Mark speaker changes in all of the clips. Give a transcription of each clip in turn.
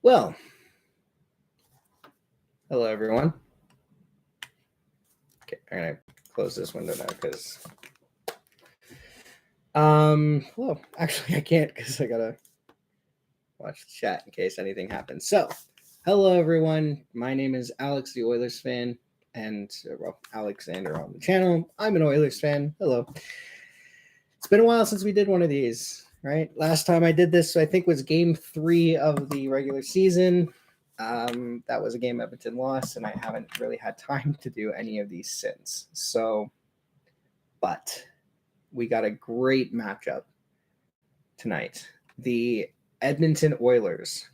Speaker 1: Well, hello everyone. Okay, I'm gonna close this window now because well, actually I can't because I gotta watch the chat in case anything happens. So, hello everyone. My name is Alex, the Oilers fan, and Alexander on the channel. I'm an Oilers fan. Hello. It's been a while since we did one of these, right? Last time I did this, I think, was Game 3 of the regular season. That was a game Edmonton lost, and I haven't really had time to do any of these since. So, but we got a great matchup tonight. The Edmonton Oilers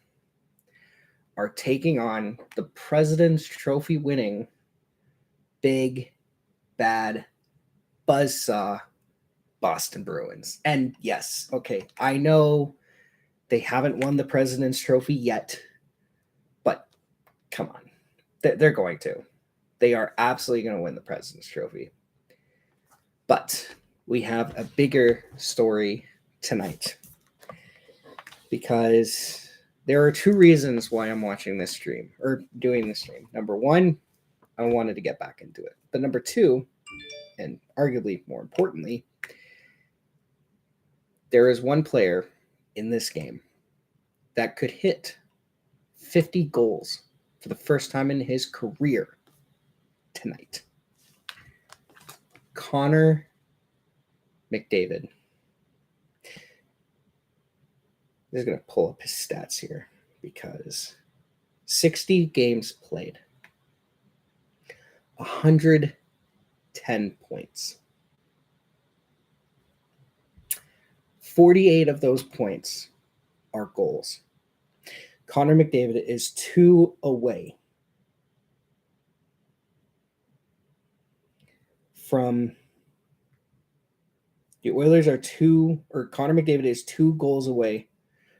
Speaker 1: are taking on the President's Trophy winning big, bad, buzzsaw Boston Bruins. And yes, okay, I know they haven't won the President's Trophy yet, but come on, they're going to. They are absolutely going to win the President's Trophy. But we have a bigger story tonight because there are two reasons why I'm watching this stream or doing this stream. Number one, I wanted to get back into it. But number two, and arguably more importantly, there is one player in this game that could hit 50 goals for the first time in his career tonight. Connor McDavid. I'm just going to pull up his stats here because 60 games played, 110 points. 48 of those points are goals. Connor McDavid is 2 away from the Oilers Connor McDavid is 2 goals away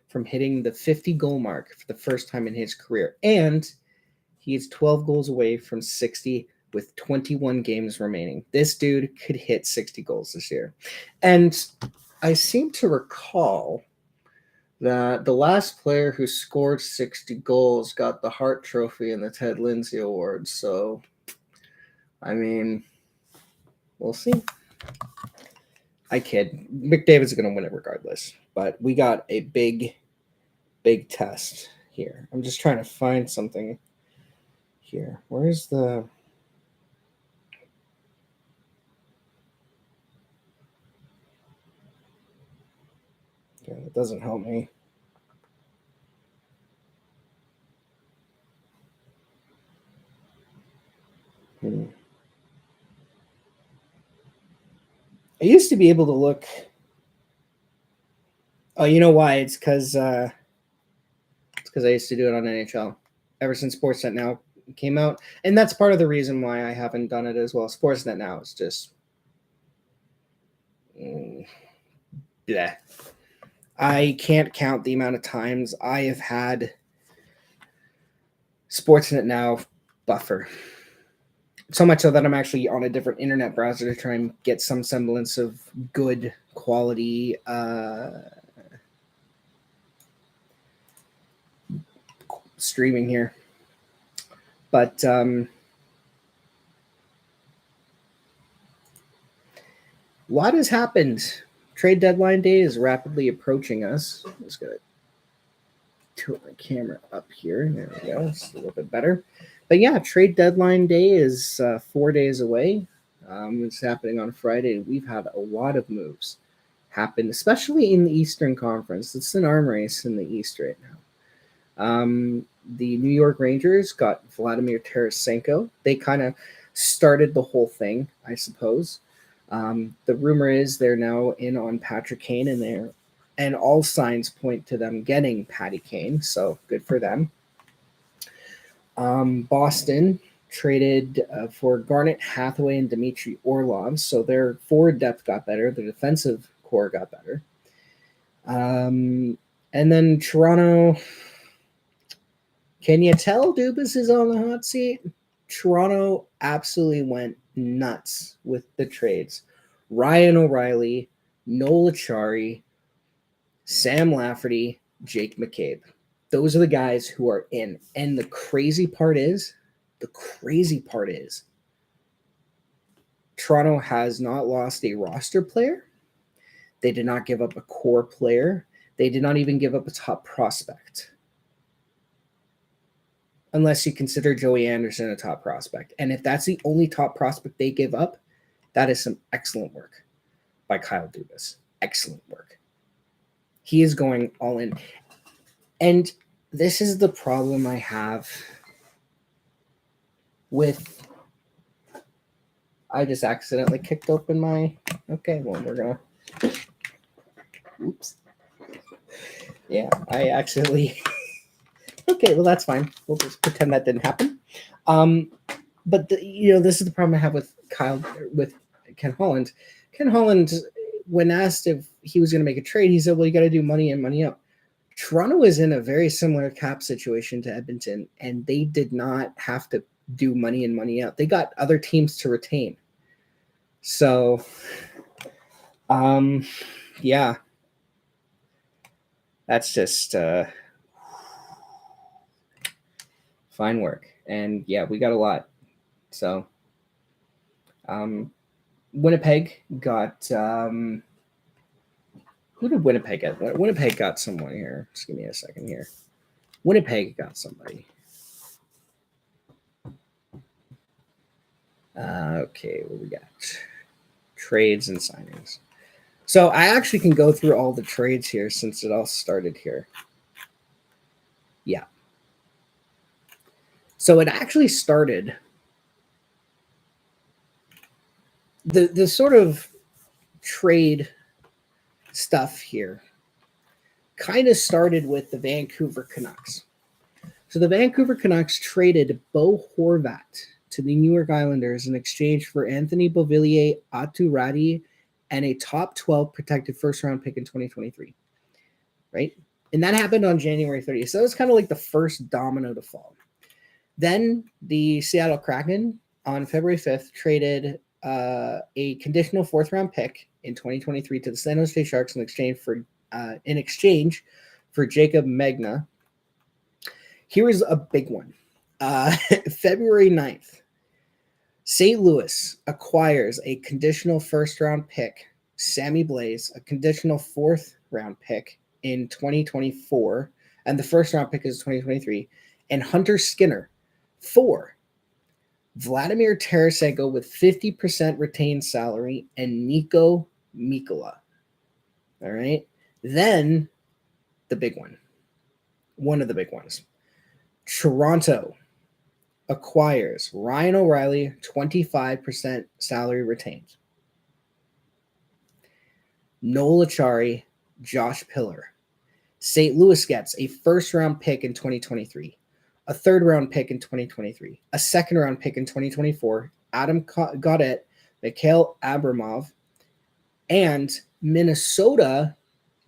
Speaker 1: from hitting the 50 goal mark for the first time in his career. And he is 12 goals away from 60 with 21 games remaining. This dude could hit 60 goals this year. And I seem to recall that the last player who scored 60 goals got the Hart Trophy and the Ted Lindsay Award. So, I mean, we'll see. I kid. McDavid's going to win it regardless. But we got a big test here. I'm just trying to find something here. Where's the... Yeah, that doesn't help me. I used to be able to look... Oh, you know why? It's because I used to do it on NHL ever since Sportsnet Now came out. And that's part of the reason why I haven't done it as well. Sportsnet Now is just... yeah. I can't count the amount of times I have had Sportsnet Now buffer. So much so that I'm actually on a different internet browser to try and get some semblance of good quality streaming here. But what has happened? Trade deadline day is rapidly approaching us. I'm just going to tilt my camera up here. There we go. It's a little bit better. But yeah, trade deadline day is 4 days away. It's happening on Friday. We've had a lot of moves happen, especially in the Eastern Conference. It's an arm race in the East right now. The New York Rangers got Vladimir Tarasenko. They kind of started the whole thing, I suppose. The rumor is they're now in on Patrick Kane, and all signs point to them getting Patty Kane, so good for them. Boston traded for Garnet Hathaway and Dmitry Orlov, so their forward depth got better. The defensive core got better. And then Toronto, can you tell Dubas is on the hot seat? Toronto absolutely went nuts with the trades. Ryan O'Reilly, Noel Acciari, Sam Lafferty, Jake McCabe. Those are the guys who are in. And the crazy part is, Toronto has not lost a roster player. They did not give up a core player. They did not even give up a top prospect. Unless you consider Joey Anderson a top prospect. And if that's the only top prospect they give up, that is some excellent work by Kyle Dubas. Excellent work. He is going all in. And this is the problem I have with... I just accidentally kicked open my... Okay, well, we're going to... Oops. Yeah, I accidentally... Okay, well, that's fine. We'll just pretend that didn't happen. But this is the problem I have with Ken Holland. Ken Holland, when asked if he was going to make a trade, he said, well, you got to do money in, money up. Toronto is in a very similar cap situation to Edmonton, and they did not have to do money in, money out. They got other teams to retain. So, yeah. That's just... fine work. And yeah, we got a lot. So Winnipeg got who did Winnipeg get? Winnipeg got someone here. Just give me a second here. Winnipeg got somebody. Okay, what we got? Trades and signings. So I actually can go through all the trades here since it all started here. Yeah. So it actually started, the sort of trade stuff here kind of started with the Vancouver Canucks. So the Vancouver Canucks traded Bo Horvat to the New York Islanders in exchange for Anthony Beauvillier, Atu Radi, and a top 12 protected first-round pick in 2023, right? And that happened on January 30th. So it's kind of like the first domino to fall. Then the Seattle Kraken on February 5th traded a conditional fourth-round pick in 2023 to the San Jose Sharks in exchange for Jacob Magna. Here is a big one. February 9th, St. Louis acquires a conditional first-round pick, Sammy Blais, a conditional fourth-round pick in 2024, and the first-round pick is 2023, and Hunter Skinner for Vladimir Tarasenko with 50% retained salary and Nico Mikkola. All right. Then the big one. One of the big ones. Toronto acquires Ryan O'Reilly, 25% salary retained. Noel Acciari, Josh Pillar. St. Louis gets a first-round pick in 2023. A third-round pick in 2023, a second-round pick in 2024, Adam Gaudette, Mikhail Abramov, and Minnesota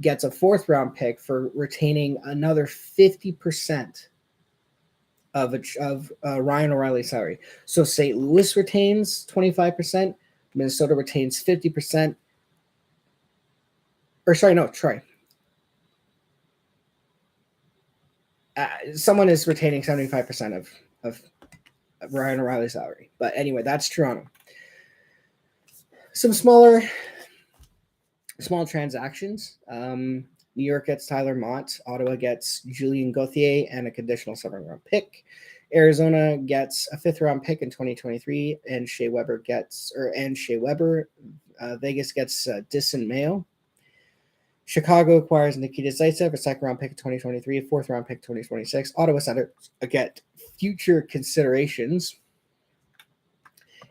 Speaker 1: gets a fourth-round pick for retaining another 50% of Ryan O'Reilly's salary. So St. Louis retains 25%, Minnesota retains 50%. Troy. Someone is retaining 75% of Ryan O'Reilly's salary. But anyway, that's Toronto. Some small transactions. New York gets Tyler Mott. Ottawa gets Julien Gauthier and a conditional 7th-round pick. Arizona gets a 5th-round pick in 2023, and Shea Weber. Vegas gets Dyson Mayo. Chicago acquires Nikita Zaitsev, a 2nd-round pick in 2023, a 4th-round pick in 2026. Ottawa Senators get future considerations.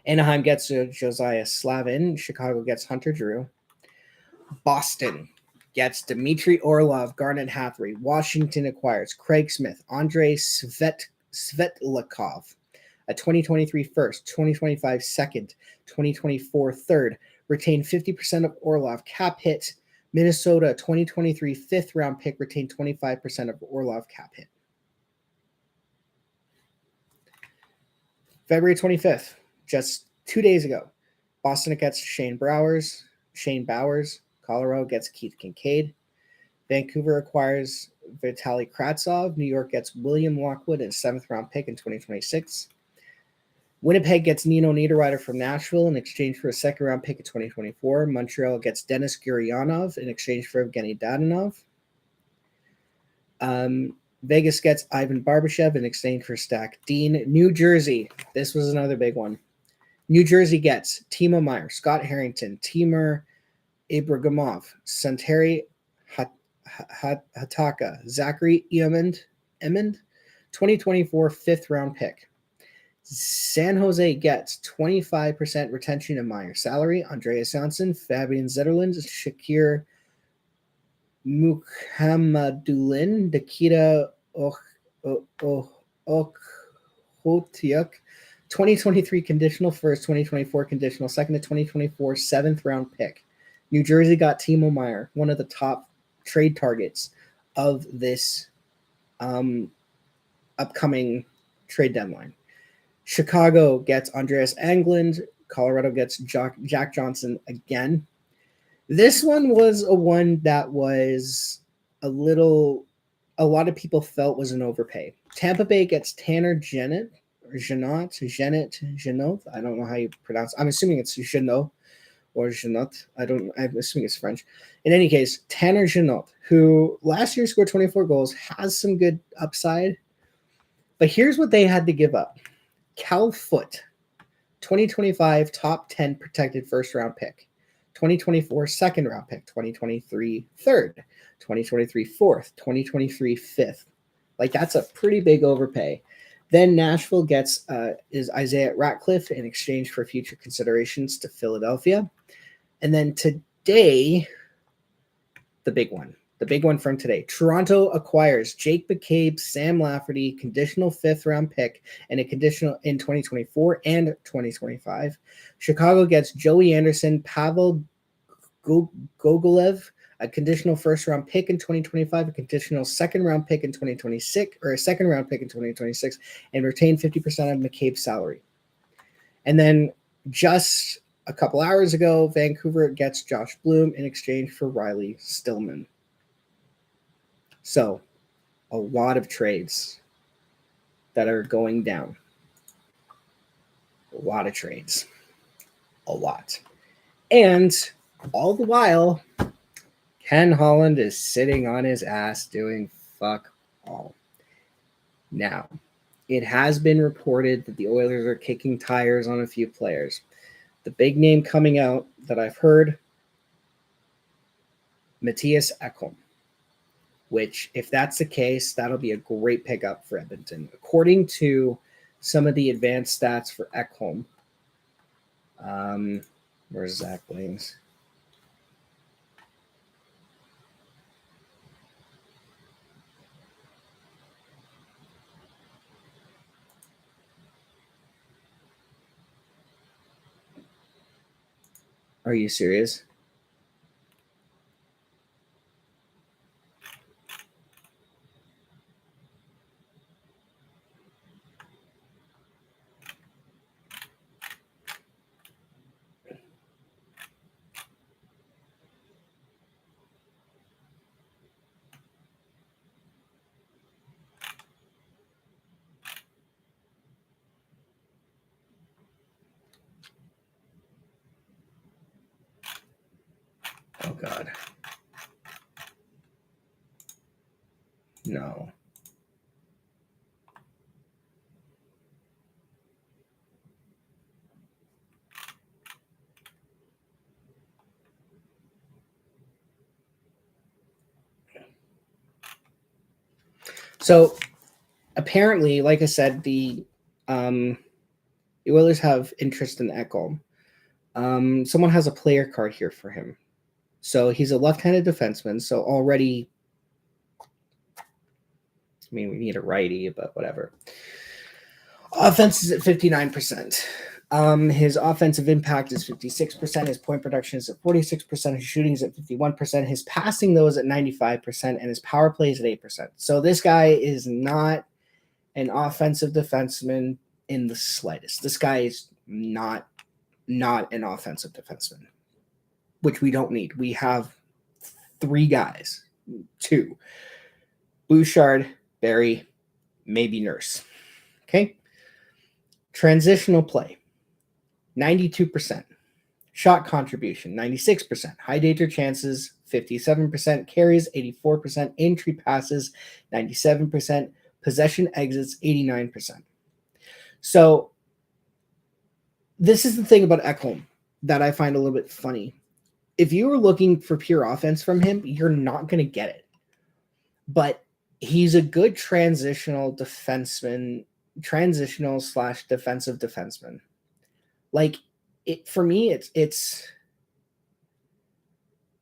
Speaker 1: Anaheim gets Josiah Slavin. Chicago gets Hunter Drew. Boston gets Dmitry Orlov, Garnet Hathaway. Washington acquires Craig Smith, Andrei Svetlakov, a 2023 first, 2025 second, 2024 third. Retain 50% of Orlov. Cap hit. Minnesota 2023 5th-round pick retained 25% of Orlov cap hit. February 25th, just 2 days ago, Boston gets Shane Bowers. Colorado gets Keith Kincaid. Vancouver acquires Vitaly Kravtsov. New York gets William Lockwood, a 7th-round pick in 2026. Winnipeg gets Nino Niederreiter from Nashville in exchange for a 2nd-round pick in 2024. Montreal gets Denis Gurianov in exchange for Evgeny Dadonov. Vegas gets Ivan Barbashev in exchange for Stack Dean. New Jersey, this was another big one. New Jersey gets Timo Meier, Scott Harrington, Timur Ibragimov, Santeri Hataka, Zachary Emond, 2024 5th-round pick. San Jose gets 25% retention of Meier's salary. Andreas Janssen, Fabian Zetterlund, Shakir Mukhamadulin, Nikita Okhotiuk, 2023 conditional first, 2024 conditional second, to 2024 7th-round pick. New Jersey got Timo Meier, one of the top trade targets of this upcoming trade deadline. Chicago gets Andreas Englund. Colorado gets Jack Johnson again. This one was a one that was a lot of people felt was an overpay. Tampa Bay gets Tanner Jeannot. I don't know how you pronounce it. I'm assuming it's Jeannot or Jeannot. I'm assuming it's French. In any case, Tanner Jeannot, who last year scored 24 goals, has some good upside. But here's what they had to give up. Cal Foote, 2025 top 10 protected 1st-round pick, 2024 2nd-round pick, 2023 3rd, 2023 4th, 2023 5th. Like, that's a pretty big overpay. Then Nashville gets is Isaiah Ratcliffe in exchange for future considerations to Philadelphia. And then today, the big one from today. Toronto acquires Jake McCabe, Sam Lafferty, conditional 5th-round pick, and a conditional in 2024 and 2025. Chicago gets Joey Anderson, Pavel Gogolev, a conditional 1st-round pick in 2025, a conditional 2nd-round pick in 2026, or a 2nd-round pick in 2026, and retain 50% of McCabe's salary. And then just a couple hours ago, Vancouver gets Josh Bloom in exchange for Riley Stillman. So, a lot of trades that are going down. A lot of trades. A lot. And all the while, Ken Holland is sitting on his ass doing fuck all. Now, it has been reported that the Oilers are kicking tires on a few players. The big name coming out that I've heard, Matthias Ekholm. Which, if that's the case, that'll be a great pickup for Edmonton. According to some of the advanced stats for Ekholm, where's Zach Wings? Are you serious? Oh, God. No. So, apparently, like I said, the Oilers have interest in Ekholm. Someone has a player card here for him. So he's a left-handed defenseman. So already, I mean, we need a righty, but whatever. Offense is at 59%. His offensive impact is 56%. His point production is at 46%. His shooting is at 51%. His passing, though, is at 95%. And his power play is at 8%. So this guy is not an offensive defenseman in the slightest. This guy is not an offensive defenseman, which we don't need. We have 3 guys, 2. Bouchard, Barry, maybe Nurse. Okay. Transitional play, 92%. Shot contribution, 96%. High danger chances, 57%. Carries, 84%. Entry passes, 97%. Possession exits, 89%. So this is the thing about Ekholm that I find a little bit funny. If you were looking for pure offense from him, you're not going to get it. But he's a good transitional defenseman, transitional/defensive defenseman. Like it for me,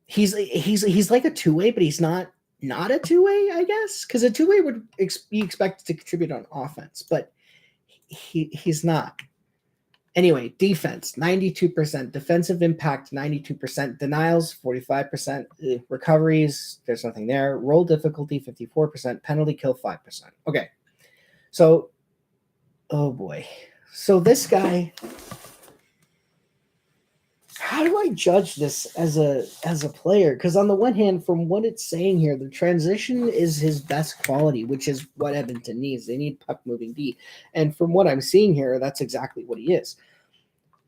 Speaker 1: he's like a two-way, but he's not a two-way, I guess, because a two-way would be expected to contribute on offense, but he's not. Anyway, defense, 92%. Defensive impact, 92%. Denials, 45%. Recoveries, there's nothing there. Roll difficulty, 54%. Penalty kill, 5%. Okay. So, oh boy. So this guy, how do I judge this as a player? Because on the one hand, from what it's saying here, the transition is his best quality, which is what Edmonton needs. They need puck moving D. And from what I'm seeing here, that's exactly what he is.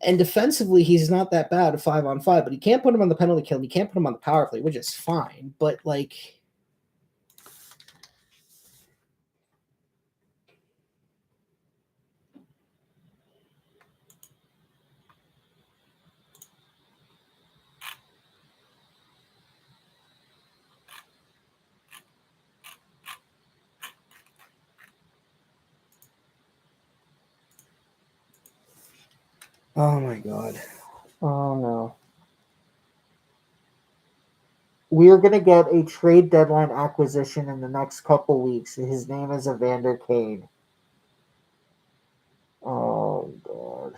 Speaker 1: And defensively, he's not that bad at 5-on-5, but he can't put him on the penalty kill. And he can't put him on the power play, which is fine. But like, oh my God. Oh no. We're going to get a trade deadline acquisition in the next couple weeks. His name is Evander Kane. Oh, God.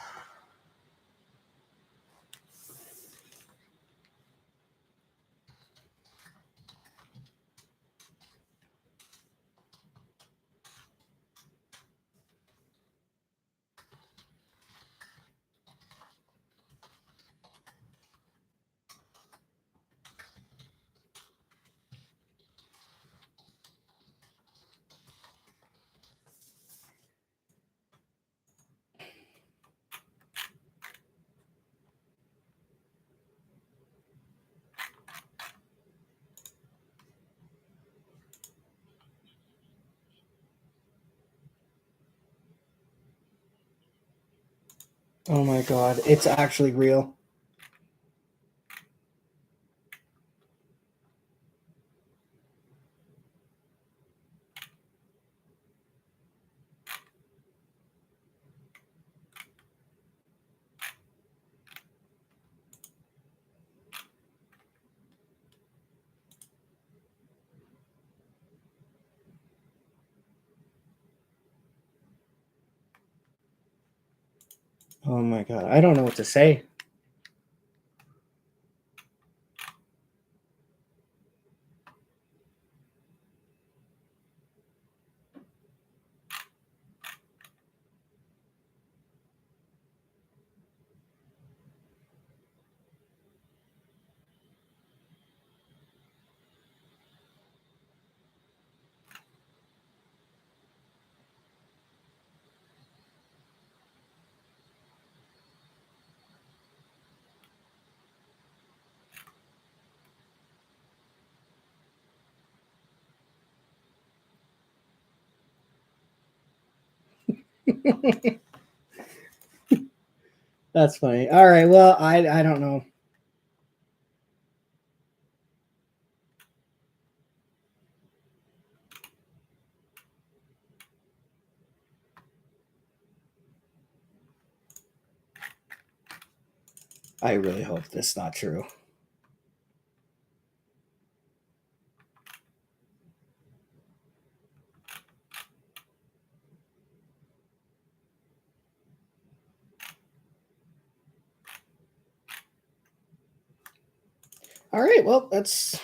Speaker 1: Oh my God. It's actually real. Oh my God. I don't know what to say. That's funny. All right. Well, I don't know. I really hope this is not true. All right. Well, that's.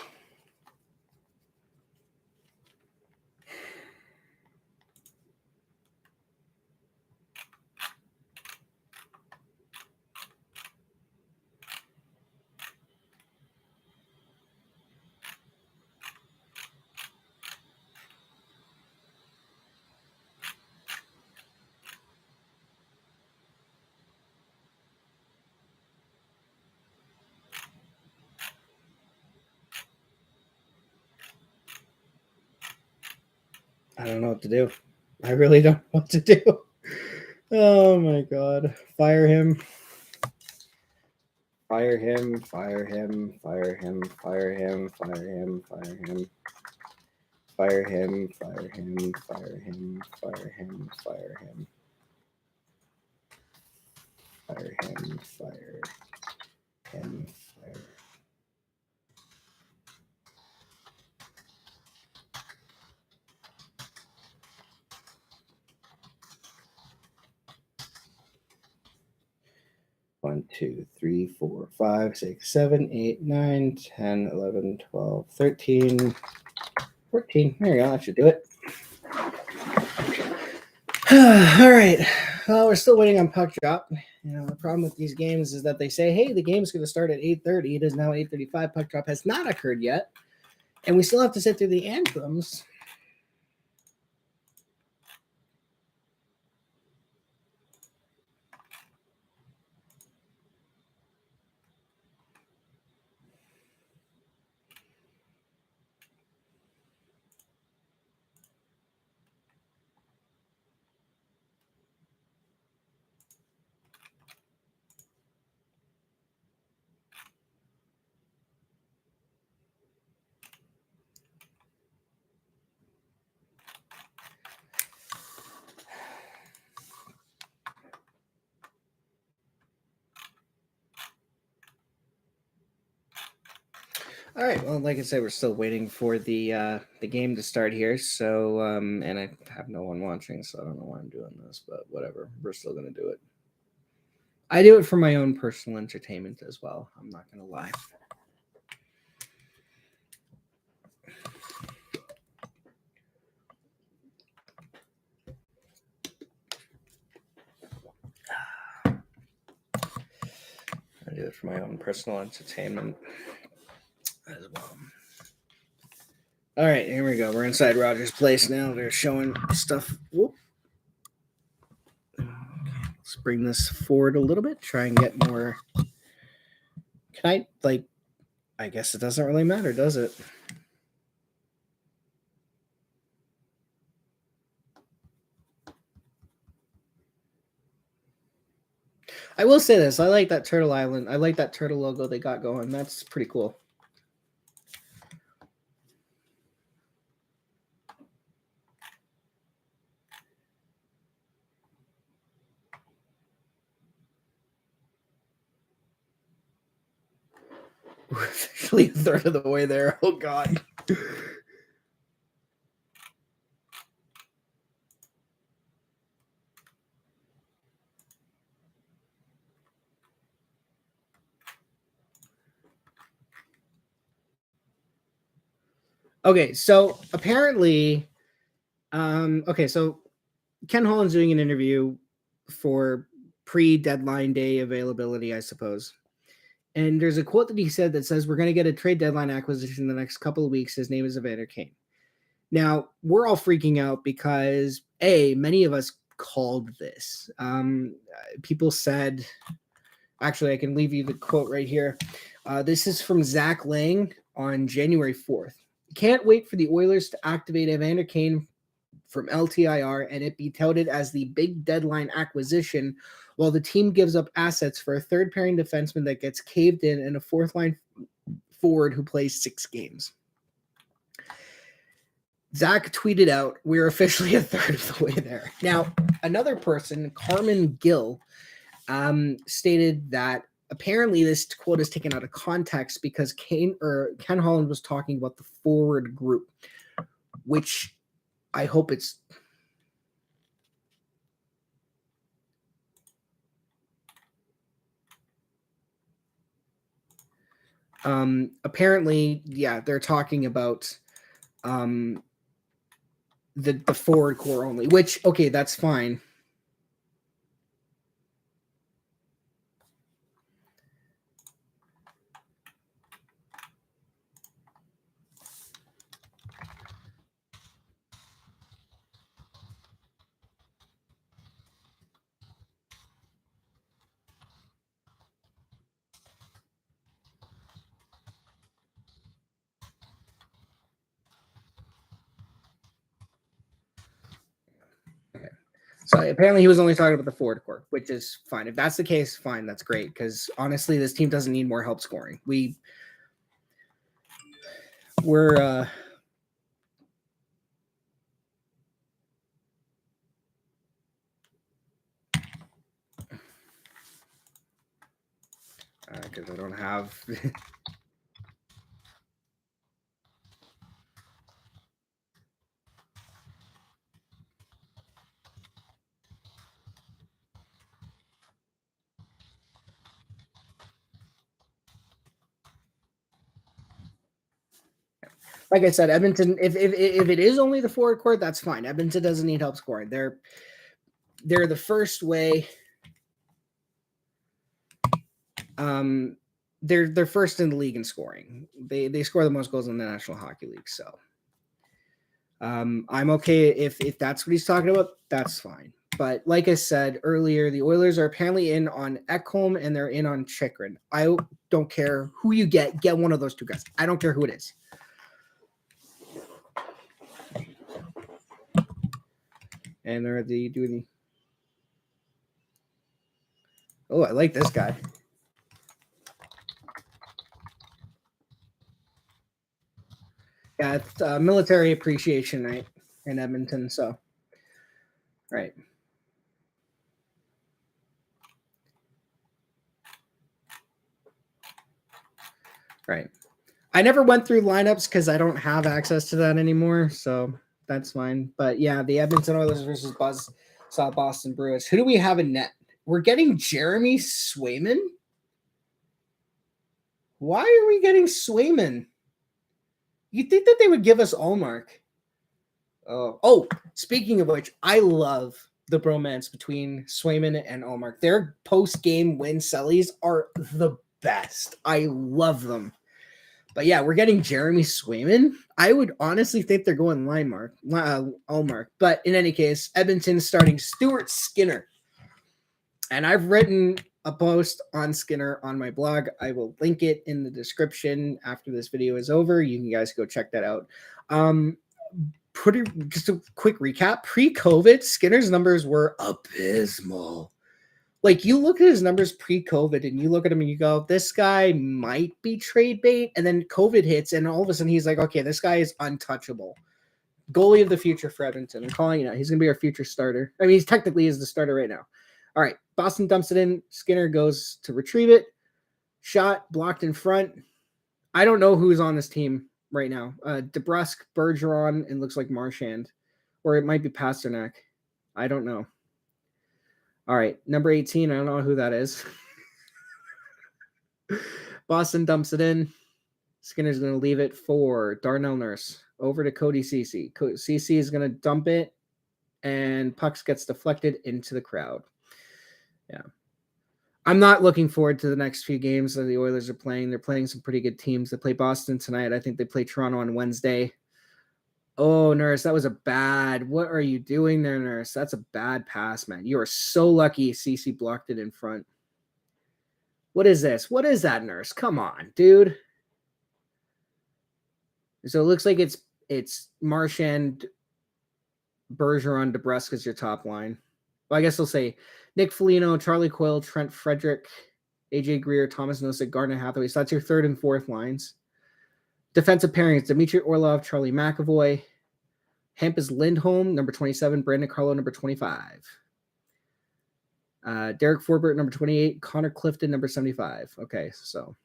Speaker 1: I don't know what to do. I really don't know what to do. Oh my god. Fire him. Fire him. Fire him. Fire him. Fire him. Fire him. Fire him. Fire him. Fire him. Fire him. Fire him. Fire him. Fire him. Fire him. Fire. 1, 2, 3, 4, 5, 6, 7, 8, 9, 10, 11, 12, 13, 14. There you go. That should do it. All right. Well, we're still waiting on puck drop. The problem with these games is that they say, hey, the game's going to start at 8:30. It is now 8:35. Puck drop has not occurred yet. And we still have to sit through the anthems. All right. Well, like I said, we're still waiting for the game to start here. So, and I have no one watching, so I don't know why I'm doing this, but whatever. We're still gonna do it. I do it for my own personal entertainment as well. I'm not gonna lie. I do it for my own personal entertainment as well. All right, here we go. We're inside Rogers Place now. They're showing stuff. Whoop. Okay, let's bring this forward a little bit. Try and get more. Can I, I guess it doesn't really matter, does it? I will say this. I like that Turtle Island. I like that turtle logo they got going. That's pretty cool. We're officially a third of the way there. Oh, God. Okay, so apparently, so Ken Holland's doing an interview for pre-deadline day availability, I suppose. And there's a quote that he said that says, we're going to get a trade deadline acquisition in the next couple of weeks. His name is Evander Kane. Now, we're all freaking out because, many of us called this. People said, actually, I can leave you the quote right here. This is from Zach Lang on January 4th. Can't wait for the Oilers to activate Evander Kane from LTIR and it be touted as the big deadline acquisition while the team gives up assets for a third pairing defenseman that gets caved in and a fourth line forward who plays 6 games. Zach tweeted out, we're officially a third of the way there. Now, another person, Carmen Gill, stated that apparently this quote is taken out of context because Ken Holland was talking about the forward group, which I hope it's apparently, yeah, they're talking about the forward core only, which, okay, that's fine. So apparently he was only talking about the forward core, which is fine. If that's the case, fine, that's great. Because honestly, this team doesn't need more help scoring. We're because I don't have. Like I said, Edmonton. If it is only the forward core, that's fine. Edmonton doesn't need help scoring. They're the first way. They're first in the league in scoring. They score the most goals in the National Hockey League. So, I'm okay if that's what he's talking about. That's fine. But like I said earlier, the Oilers are apparently in on Ekholm and they're in on Chychrun. I don't care who you get. Get one of those two guys. I don't care who it is. And they're doing the. Oh, I like this guy. Yeah, it's military appreciation night in Edmonton. So, right. Right. I never went through lineups because I don't have access to that anymore. So that's fine. But yeah, the Edmonton Oilers versus Boston Bruins. Who do we have in net? We're getting Jeremy Swayman. Why are we getting Swayman? You'd think that they would give us Allmark. Oh, speaking of which, I love the bromance between Swayman and Allmark. Their post-game win sellies are the best. I love them. But yeah, we're getting Jeremy Swayman. I would honestly think they're going Allmark. But in any case, Edmonton starting Stuart Skinner. And I've written a post on Skinner on my blog. I will link it in the description after this video is over. You can guys go check that out. Just a quick recap. Pre-COVID, Skinner's numbers were abysmal. Like, you look at his numbers pre-COVID and you look at him and you go, this guy might be trade bait. And then COVID hits and all of a sudden he's like, okay, this guy is untouchable. Goalie of the future for Edmonton. I'm calling it out. He's going to be our future starter. I mean, he's technically is the starter right now. All right, Boston dumps it in. Skinner goes to retrieve it. Shot blocked in front. I don't know who's on this team right now. DeBrusk, Bergeron, and looks like Marchand. Or it might be Pasternak. I don't know. All right, number 18. I don't know who that is. Boston dumps it in. Skinner's going to leave it for Darnell Nurse. Over to Cody Ceci. Ceci is going to dump it, and pucks gets deflected into the crowd. Yeah. I'm not looking forward to the next few games that the Oilers are playing. They're playing some pretty good teams. They play Boston tonight. I think they play Toronto on Wednesday. Oh, Nurse, that was a bad. What are you doing there, Nurse? That's a bad pass, man. You are so lucky Ceci blocked it in front. What is this? What is that, Nurse? Come on, dude. So it looks like it's Marchand, Bergeron, DeBrusk is your top line. Well, I guess they'll say Nick Foligno, Charlie Coyle, Trent Frederick, AJ Greer, Thomas Nosek, Gardner Hathaway. So that's your third and fourth lines. Defensive pairings, Dmitry Orlov, Charlie McAvoy, Hampus Lindholm, number 27, Brandon Carlo, number 25. Derek Forbert, number 28, Connor Clifton, number 75. Okay, so.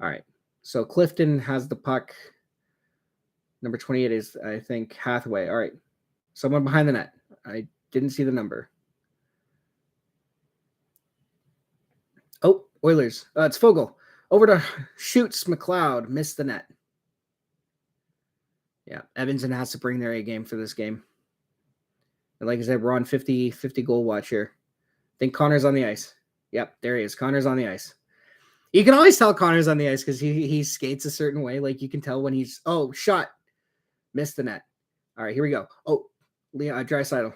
Speaker 1: All right. So Clifton has the puck. Number 28 is, I think, Hathaway. All right. Someone behind the net. I didn't see the number. Oh, Oilers. It's Fogle. Over to Shoots McLeod. Missed the net. Yeah, Edmonton has to bring their A game for this game. And like I said, we're on 50 goal watch here. I think Connor's on the ice. Yep, there he is. Connor's on the ice. You can always tell Connor's on the ice because he skates a certain way. Like, you can tell when he's, shot. Missed the net. All right, here we go. Oh, Draisaitl.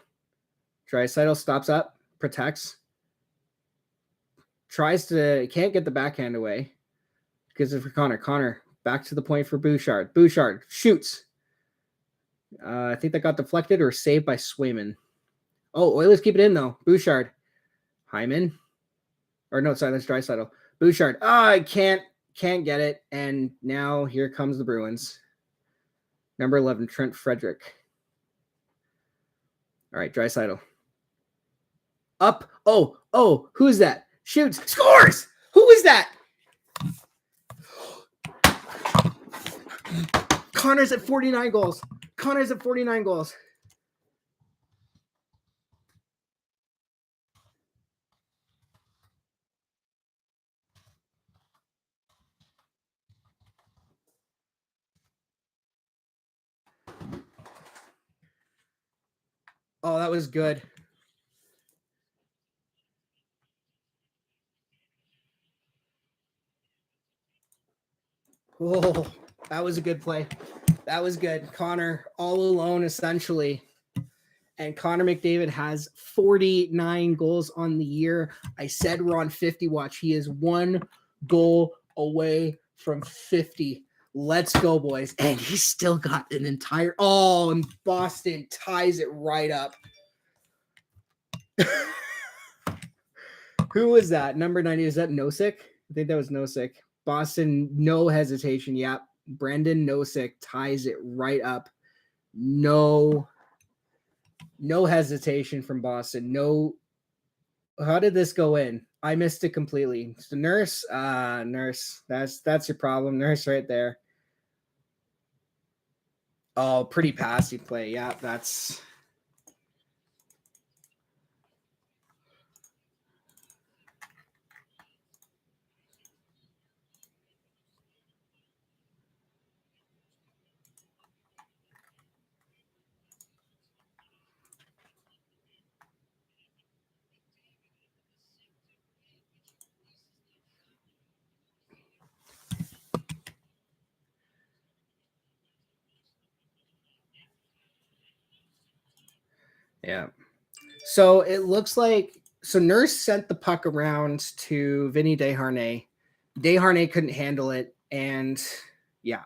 Speaker 1: Draisaitl stops up, protects. Can't get the backhand away. Gives it for Connor. Connor, back to the point for Bouchard. Bouchard shoots. I think that got deflected or saved by Swayman. Oh, Oilers keep it in, though. Bouchard. Hyman. Or no, sorry, that's Draisaitl. Bouchard. Oh, I can't get it. And now here comes the Bruins. Number 11, Trent Frederick. All right, Draisaitl. Up. Oh, who's that? Shoots. Scores! Who is that? Connor's at 49 goals. Oh, that was good. Oh, that was a good play. That was good. Connor all alone, essentially. And Connor McDavid has 49 goals on the year. I said we're on 50 watch. He is 1 goal away from 50. Let's go, boys. And he's still got an entire... Oh, and Boston ties it right up. Who was that? Number 90. Is that Nosek? I think that was Nosek. Boston, no hesitation. Yep. Brendan Nosek ties it right up. No hesitation from Boston. No. How did this go in? I missed it completely. So Nurse. That's your problem. Nurse right there. Oh, pretty passive play. Yeah, that's... Yeah. So it looks like... So Nurse sent the puck around to Vinny Desharnais. Desharnais couldn't handle it. And yeah.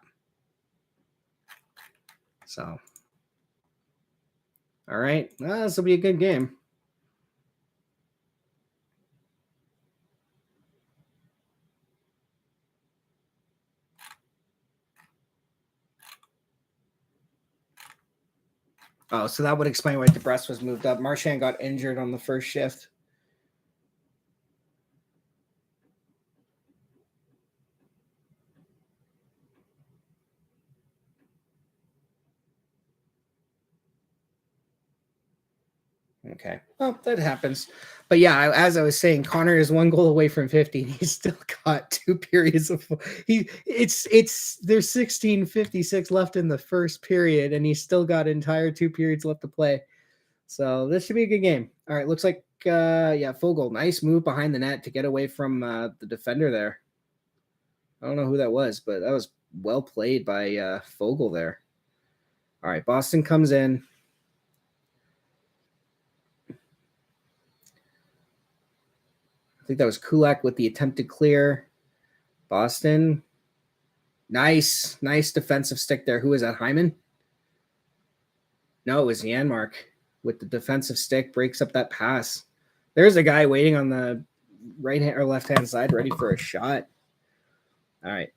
Speaker 1: So... All right. Well, this will be a good game. Oh, so that would explain why DeBrusque was moved up. Marchand got injured on the first shift. Okay. Well, that happens. But yeah, as I was saying, Connor is 1 goal away from 50. And he's still got 2 periods of there's 16:56 left in the first period, and he's still got entire 2 periods left to play. So this should be a good game. All right, looks like Fogle. Nice move behind the net to get away from the defender there. I don't know who that was, but that was well played by Fogle there. All right, Boston comes in. I think that was Kulak with the attempted clear. Boston. Nice defensive stick there. Who was that? Hyman? No, it was Janmark with the defensive stick. Breaks up that pass. There's a guy waiting on the right hand or left hand side ready for a shot. All right.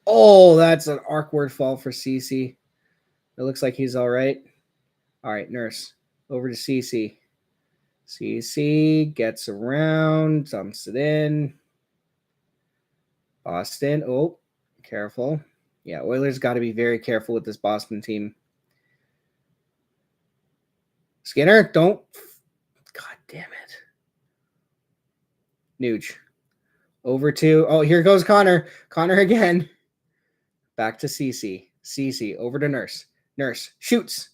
Speaker 1: Oh, that's an awkward fall for CC. It looks like he's all right. All right, Nurse. Over to CC. CC gets around, dumps it in. Boston. Oh, careful. Yeah, Oilers got to be very careful with this Boston team. Skinner, don't. God damn it. Nuge. Over to. Oh, here goes Connor. Connor again. Back to CC. CC over to Nurse. Nurse shoots.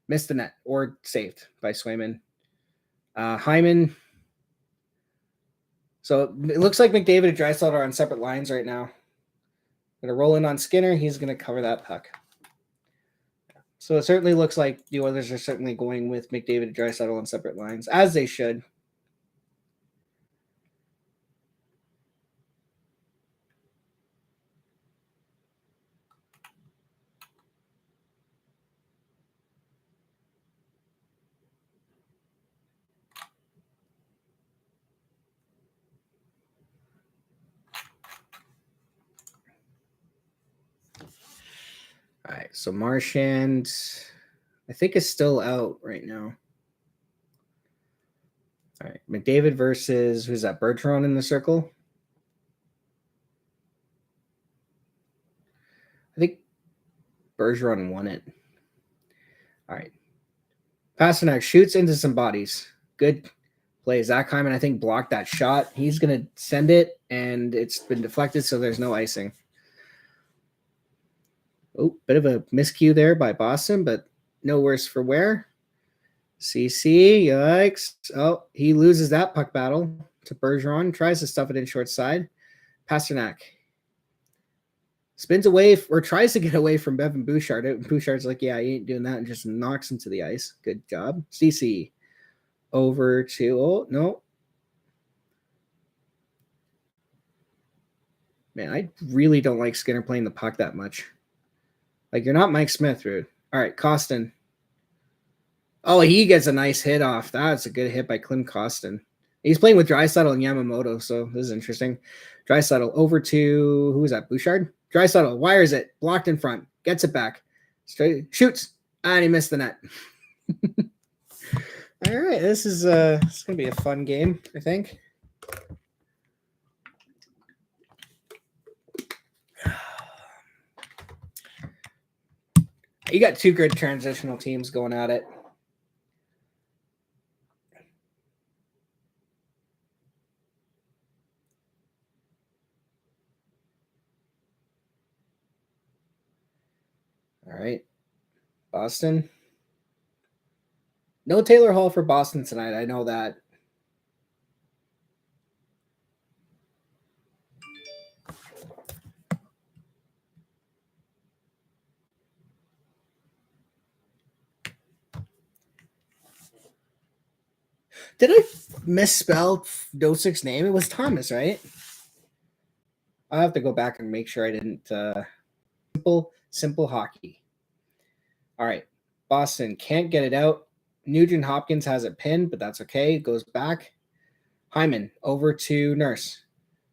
Speaker 1: Missed the net or saved by Swayman. Hyman. So it looks like McDavid and Draisaitl are on separate lines right now. Going to roll in on Skinner. He's going to cover that puck. So it certainly looks like the Oilers are certainly going with McDavid and Draisaitl on separate lines, as they should. right, so Marchand, I think, is still out right now. All right, McDavid versus, who's that, Bergeron in the circle? I think Bergeron won it. All right. Pasternak shoots into some bodies. Good play. Zach Hyman, I think, blocked that shot. He's going to send it, and it's been deflected, so there's no icing. Oh, bit of a miscue there by Boston, but no worse for wear. CC, yikes. Oh, he loses that puck battle to Bergeron. Tries to stuff it in short side. Pasternak spins away or tries to get away from Bevan Bouchard. Bouchard's like, yeah, he ain't doing that, and just knocks him to the ice. Good job. CC over to, oh, no. Man, I really don't like Skinner playing the puck that much. Like, you're not Mike Smith, dude. All right, Costin. Oh, he gets a nice hit off. That's a good hit by Klim Costin. He's playing with Draisaitl and Yamamoto, so this is interesting. Draisaitl over to, who is that, Bouchard? Draisaitl wires it, blocked in front, gets it back, straight shoots, and he missed the net. All right, this is going to be a fun game, I think. You got two good transitional teams going at it. All right. Boston. No Taylor Hall for Boston tonight. I know that. Did I misspell Dosik's name? It was Thomas, right? I'll have to go back and make sure I didn't. Simple hockey. All right. Boston can't get it out. Nugent Hopkins has it pinned, but that's okay. It goes back. Hyman over to Nurse.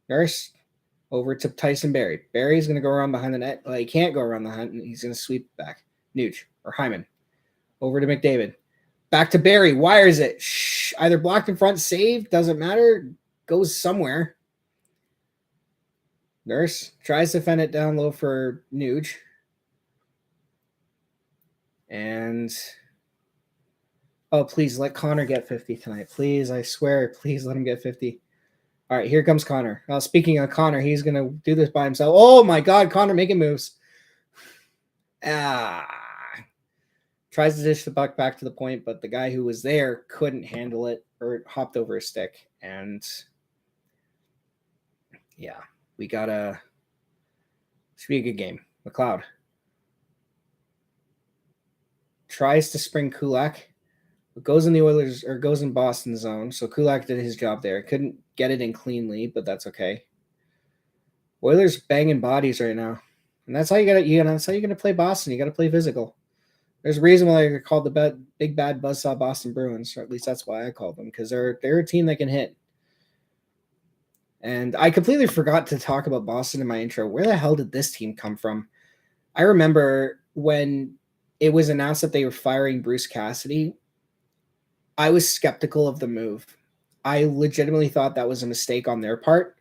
Speaker 1: Nurse over to Tyson Barrie. Barry's going to go around behind the net. Well, he can't go around the hunt. He's going to sweep back. Nuge or Hyman over to McDavid. Back to Barrie. Wires it. Either blocked in front, saved. Doesn't matter. Goes somewhere. Nurse tries to fend it down low for Nuge. And, oh, please let Connor get 50 tonight. Please, I swear, please let him get 50. All right, here comes Connor. Well, speaking of Connor, he's going to do this by himself. Oh, my God, Connor making moves. Tries to dish the puck back to the point, but the guy who was there couldn't handle it or hopped over a stick. And, yeah, we got a – should be a good game. McLeod tries to spring Kulak. Goes in the Oilers or goes in Boston zone. So Kulak did his job there. Couldn't get it in cleanly, but that's okay. Oilers banging bodies right now. And that's how you gotta that's how you're gonna play Boston. You gotta play physical. There's a reason why they're called the big bad buzzsaw Boston Bruins, or at least that's why I call them, because they're a team that can hit. And I completely forgot to talk about Boston in my intro. Where the hell did this team come from? I remember when it was announced that they were firing Bruce Cassidy, I was skeptical of the move. I legitimately thought that was a mistake on their part.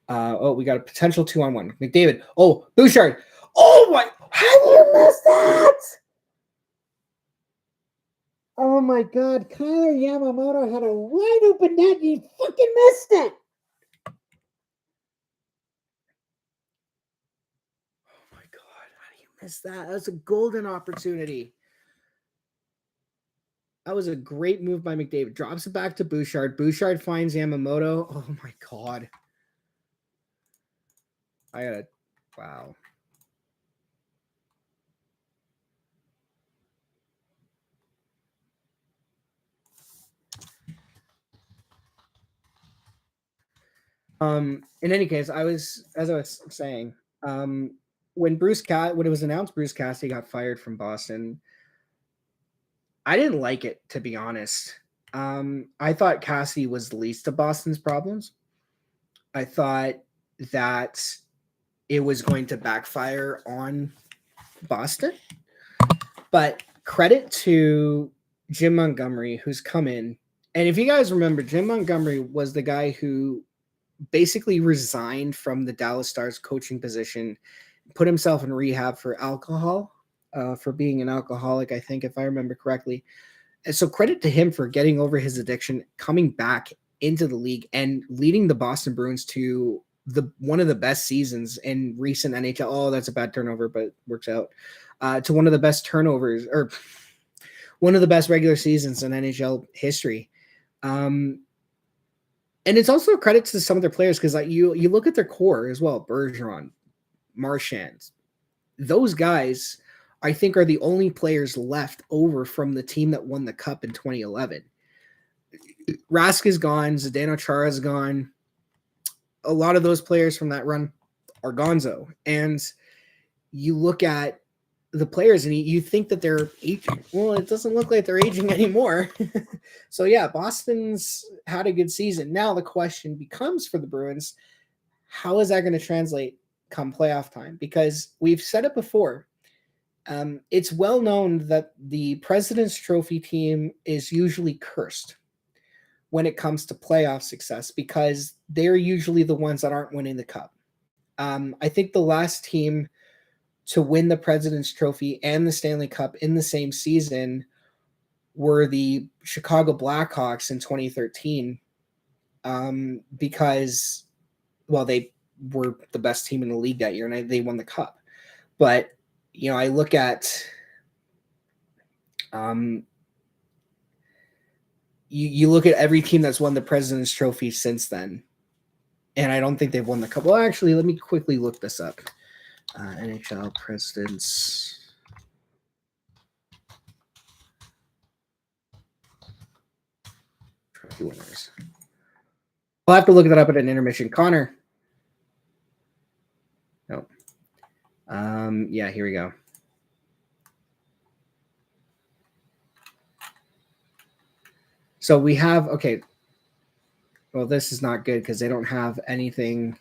Speaker 1: We got a potential 2-on-1. McDavid. Oh, Bouchard. Oh, my. How do you miss that? Oh, my God. Kyler Yamamoto had a wide open net. And he fucking missed it. Oh, my God. How do you miss that? That was a golden opportunity. That was a great move by McDavid. Drops it back to Bouchard. Bouchard finds Yamamoto. Oh, my God. Wow. In any case, as I was saying, when it was announced Bruce Cassidy got fired from Boston, I didn't like it, to be honest. I thought Cassidy was the least of Boston's problems. I thought that it was going to backfire on Boston. But credit to Jim Montgomery, who's come in. And if you guys remember, Jim Montgomery was the guy who basically resigned from the Dallas Stars coaching position, put himself in rehab for alcohol, for being an alcoholic, I think, if I remember correctly. And so credit to him for getting over his addiction, coming back into the league and leading the Boston Bruins to one of the best seasons in recent NHL. Oh, that's a bad turnover, but works out. To one of the best turnovers, or one of the best regular seasons in NHL history. And it's also a credit to some of their players, because you look at their core as well. Bergeron, Marchand, those guys, I think, are the only players left over from the team that won the cup in 2011. Rask is gone. Zdeno Chara is gone. A lot of those players from that run are gonzo. And you look at the players and you think that they're aging. Well, it doesn't look like they're aging anymore. So yeah, Boston's had a good season. Now the question becomes for the Bruins, how is that going to translate come playoff time? Because we've said it before. It's well known that the President's Trophy team is usually cursed when it comes to playoff success, because they're usually the ones that aren't winning the cup. I think the last team to win the President's Trophy and the Stanley Cup in the same season were the Chicago Blackhawks in 2013, because, well, they were the best team in the league that year and they won the cup. But, you know, I look at you look at every team that's won the President's Trophy since then, and I don't think they've won the cup. Well, actually, let me quickly look this up. NHL President's Trophy winners. I'll have to look that up at an intermission. Connor. No. Yeah, here we go. So we have, okay. Well, this is not good because they don't have anything.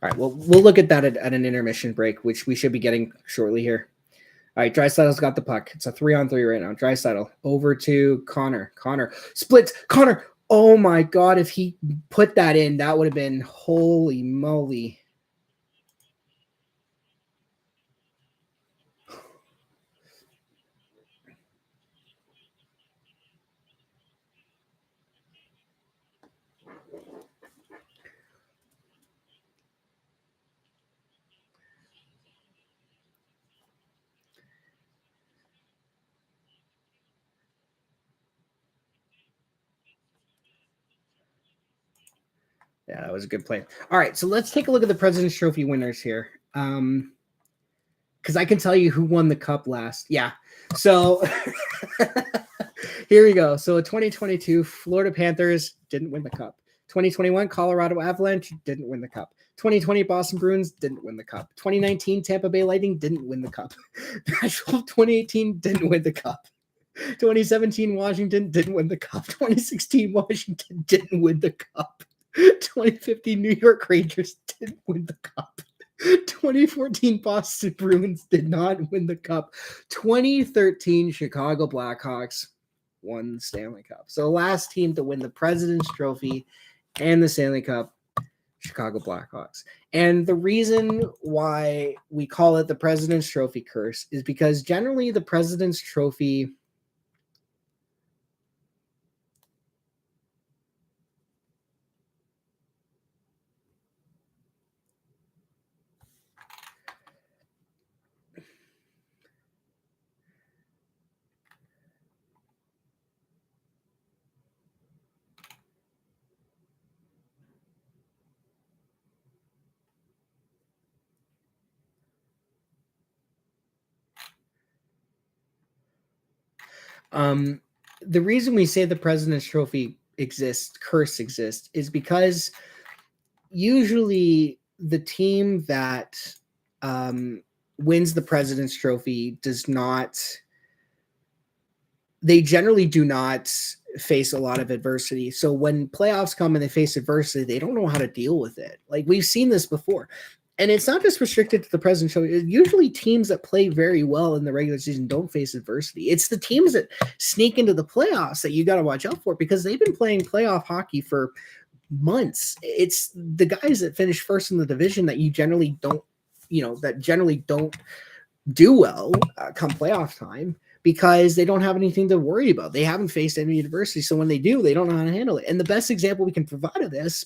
Speaker 1: All right, well, we'll look at that at an intermission break, which we should be getting shortly here. All right, Draisaitl's got the puck. It's a 3-on-3 right now. Draisaitl over to Connor. Connor splits. Connor, oh my God, if he put that in, that would have been holy moly. Yeah, that was a good play. All right, so let's take a look at the President's Trophy winners here. Because I can tell you who won the cup last. Yeah, so here we go. So 2022, Florida Panthers didn't win the cup. 2021, Colorado Avalanche didn't win the cup. 2020, Boston Bruins didn't win the cup. 2019, Tampa Bay Lightning didn't win the cup. 2018 didn't win the cup. 2017, Washington didn't win the cup. 2016, Washington didn't win the cup. 2015 New York Rangers didn't win the cup. 2014 Boston Bruins did not win the cup. 2013 Chicago Blackhawks won the Stanley Cup. So the last team to win the President's Trophy and the Stanley Cup, Chicago Blackhawks. And the reason why we call it the President's Trophy curse is because generally the President's Trophy the reason we say the President's Trophy curse exists, is because usually the team that wins the President's Trophy they generally do not face a lot of adversity. So when playoffs come and they face adversity, they don't know how to deal with it. Like we've seen this before. And it's not just restricted to the present show. Usually teams that play very well in the regular season don't face adversity. It's the teams that sneak into the playoffs that you got to watch out for because they've been playing playoff hockey for months. It's the guys that finish first in the division that you generally don't, that generally don't do well come playoff time because they don't have anything to worry about. They haven't faced any adversity. So when they do, they don't know how to handle it. And the best example we can provide of this,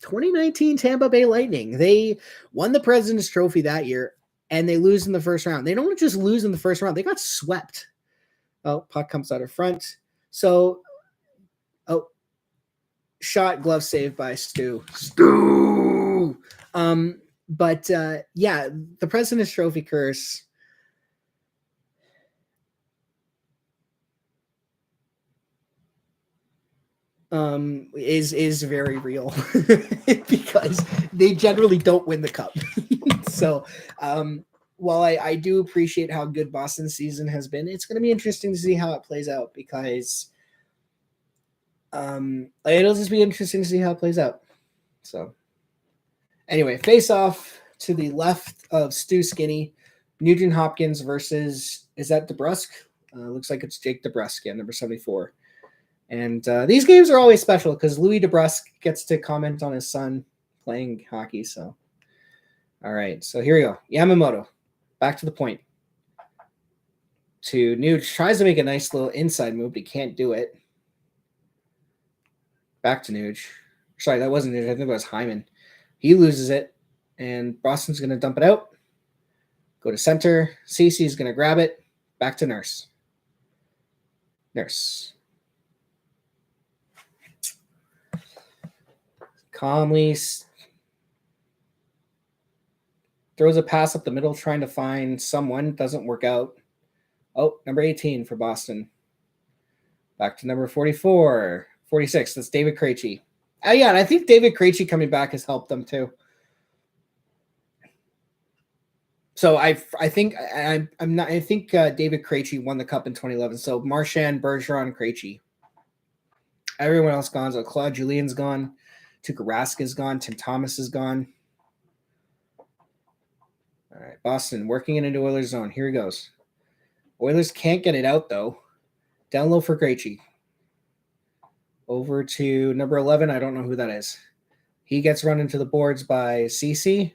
Speaker 1: 2019 Tampa Bay Lightning. They won the President's Trophy that year, and they lose in the first round. They don't just lose in the first round. They got swept. Oh, puck comes out of front. So, shot, glove saved by Stu. But the President's Trophy curse is very real because they generally don't win the cup. So while I do appreciate how good Boston's season has been, it's going to be interesting to see how it plays out because it'll just be interesting to see how it plays out. So anyway, face off to the left of Stu Skinny, Nugent Hopkins versus, is that DeBrusk? Looks like it's Jake DeBrusk, number 74. And these games are always special because Louis DeBrusk gets to comment on his son playing hockey. So, all right. So here we go. Yamamoto, back to the point. To Nuge, tries to make a nice little inside move, but he can't do it. Back to Nuge. Sorry, that wasn't Nuge. I think it was Hyman. He loses it, and Boston's going to dump it out. Go to center. Cece's going to grab it. Back to Nurse. Nurse. Calmly throws a pass up the middle, trying to find someone. Doesn't work out. Oh, number 18 for Boston. Back to number 44. 46. That's David Krejci. Yeah, and I think David Krejci coming back has helped them too. So I think David Krejci won the cup in 2011. So Marchand, Bergeron, Krejci. Everyone else gone. So Claude Julien's gone. Tuukka Rask is gone. Tim Thomas is gone. All right, Boston working it into Oilers zone. Here he goes. Oilers can't get it out, though. Down low for Krejci. Over to number 11. I don't know who that is. He gets run into the boards by Cece,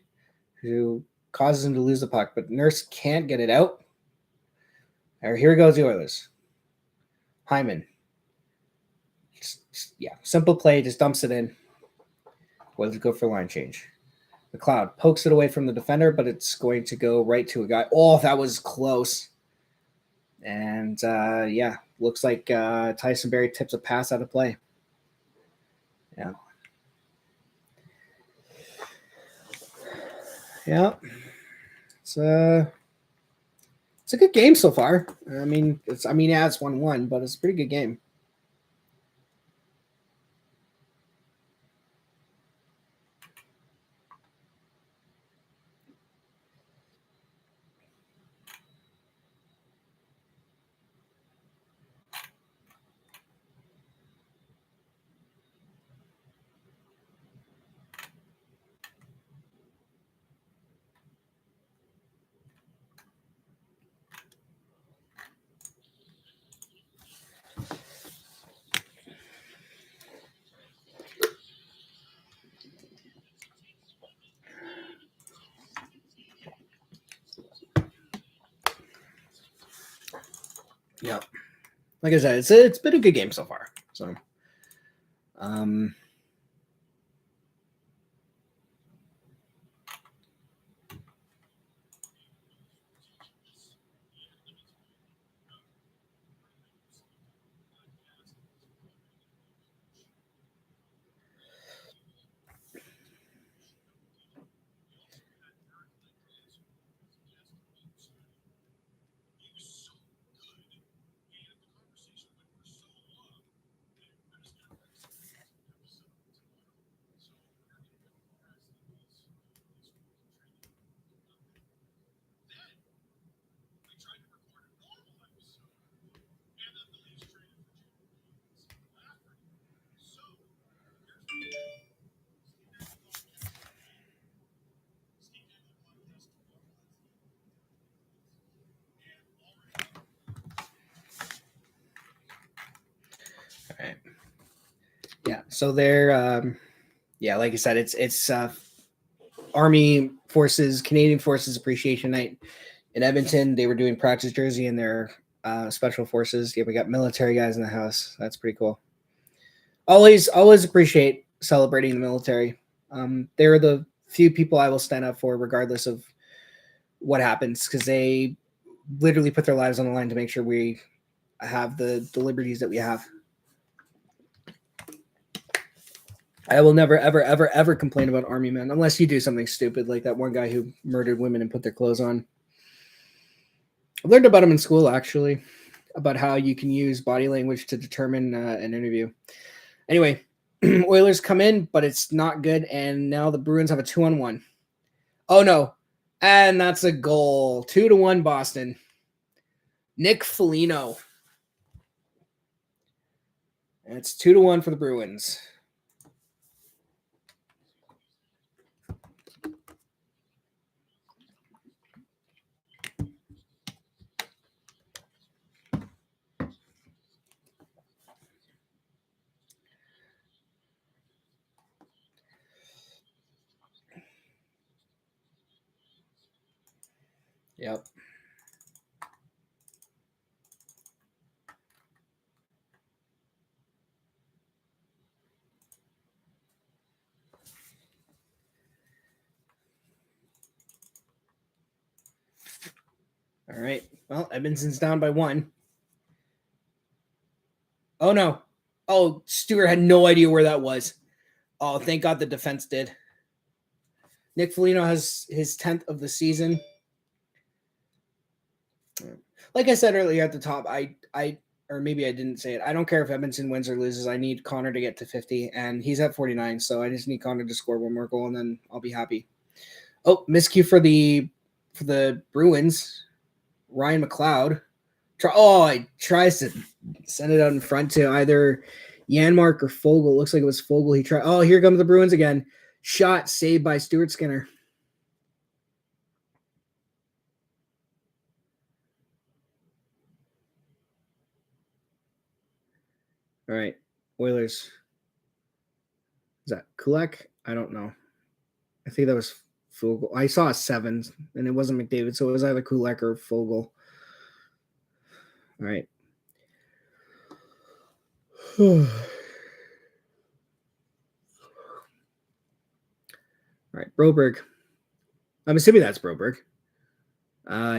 Speaker 1: who causes him to lose the puck. But Nurse can't get it out. All right, here goes the Oilers. Hyman. Simple play. Just dumps it in. Oilers go for line change. McLeod pokes it away from the defender, but it's going to go right to a guy. Oh, that was close. And, looks like Tyson Barrie tips a pass out of play. Yeah. Yeah. It's a good game so far. It's 1-1, but it's a pretty good game. Yeah. Like I said, it's been a good game so far. So, So they're, like I said, it's Army Forces, Canadian Forces Appreciation Night in Edmonton. They were doing practice jersey in their special forces. Yeah, we got military guys in the house. That's pretty cool. Always appreciate celebrating the military. They're the few people I will stand up for, regardless of what happens, because they literally put their lives on the line to make sure we have the liberties that we have. I will never, ever complain about Army men, unless you do something stupid like that one guy who murdered women and put their clothes on. I learned about him in school, actually, about how you can use body language to determine an interview. Anyway, Oilers come in, but it's not good, and now the Bruins have a 2-on-1. Oh, no. And that's a goal. 2-1 Boston. Nick Foligno. And it's 2-1 for the Bruins. Yep. All right. Well, Edmonton's down by 1. Oh, no. Oh, Stewart had no idea where that was. Oh, thank God the defense did. Nick Foligno has his 10th of the season. Like I said earlier at the top, or maybe I didn't say it. I don't care if Edmonton wins or loses. I need Connor to get to 50, and he's at 49, so I just need Connor to score one more goal, and then I'll be happy. Oh, miscue for the Bruins. Ryan McLeod. He tries to send it out in front to either Janmark or Fogle. Looks like it was Fogle. He tried. Oh, here comes the Bruins again. Shot saved by Stuart Skinner. All right, Oilers. Is that Kulak? I don't know. I think that was Fogle. I saw a 7, and it wasn't McDavid, so it was either Kulak or Fogle. All right. All right, Broberg. I'm assuming that's Broberg.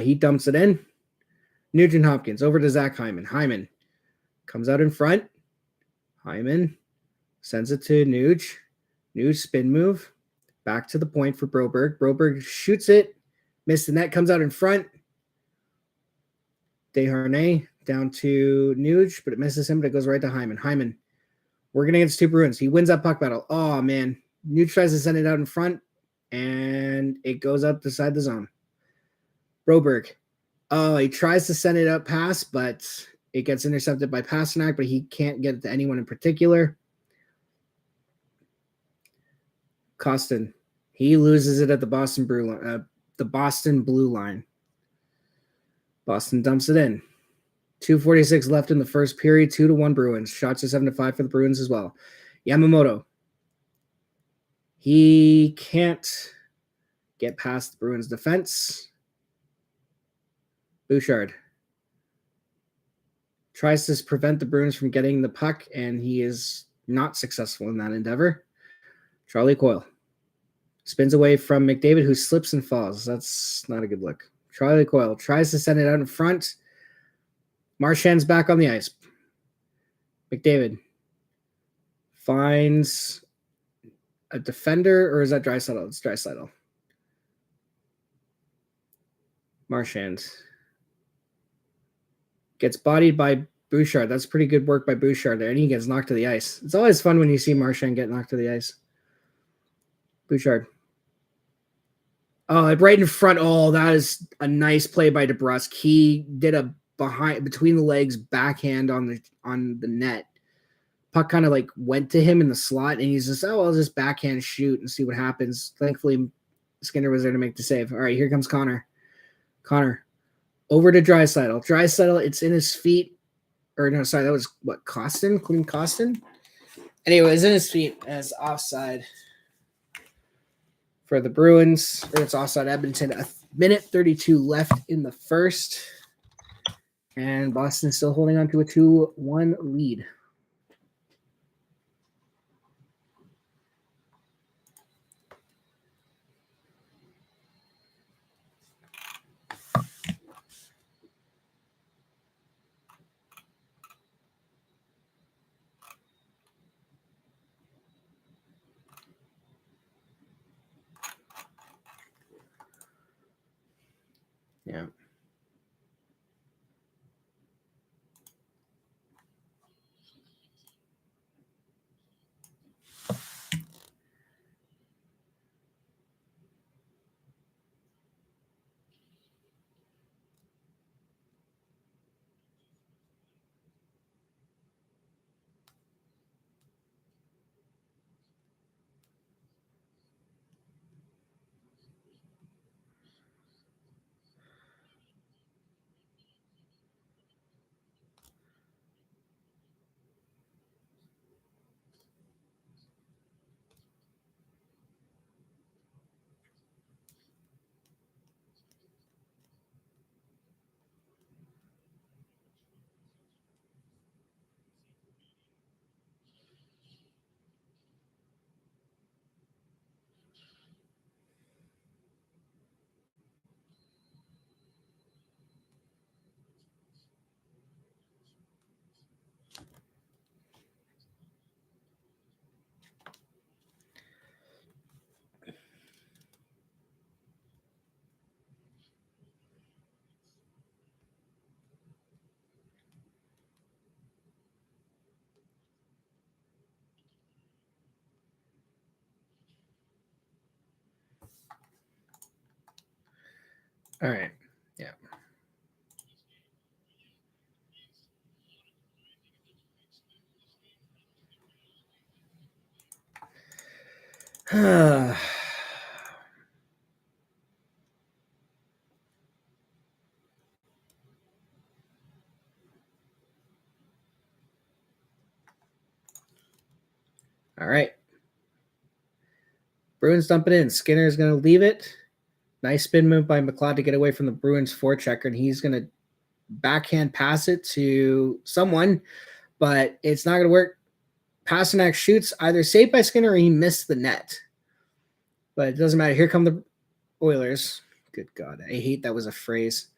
Speaker 1: He dumps it in. Nugent Hopkins over to Zach Hyman. Hyman comes out in front. Hyman sends it to Nuge. Nuge spin move. Back to the point for Broberg. Broberg shoots it. Missed the net. Comes out in front. Desharnais down to Nuge, but it misses him, but it goes right to Hyman. Hyman working against 2 Bruins. He wins that puck battle. Oh, man. Nuge tries to send it out in front, and it goes up beside the zone. Broberg. Oh, he tries to send it up past, but it gets intercepted by Pasternak, but he can't get it to anyone in particular. Costin. He loses it at the Boston blue line. Boston dumps it in. 2:46 left in the first period. 2-1 Bruins. Shots are 7-5 for the Bruins as well. Yamamoto. He can't get past the Bruins defense. Bouchard tries to prevent the Bruins from getting the puck, and he is not successful in that endeavor. Charlie Coyle spins away from McDavid, who slips and falls. That's not a good look. Charlie Coyle tries to send it out in front. Marchand's back on the ice. McDavid finds a defender, or is that Draisaitl? It's Draisaitl. Marchand gets bodied by Bouchard. That's pretty good work by Bouchard there, and he gets knocked to the ice. It's always fun when you see Marchand get knocked to the ice. Bouchard. Oh, right in front. Oh, that is a nice play by DeBrusk. He did a between the legs backhand on the net. Puck kind of like went to him in the slot, and he's just, I'll just backhand shoot and see what happens. Thankfully, Skinner was there to make the save. All right, here comes Connor. Connor over to Draisaitl. Draisaitl, it's in his feet. Or no, sorry, that was what, Costin? Clean Costin? Anyways, in his feet as offside for the Bruins, or it's offside Edmonton. A minute 32 left in the first, and Boston still holding on to a 2-1 lead. Yeah. All right. Yeah. All right. Bruins dump it in. Skinner is going to leave it. Nice spin move by McLeod to get away from the Bruins forechecker, and he's going to backhand pass it to someone, but it's not going to work. Pasternak shoots, either saved by Skinner or he missed the net. But it doesn't matter. Here come the Oilers. Good God. I hate that was a phrase.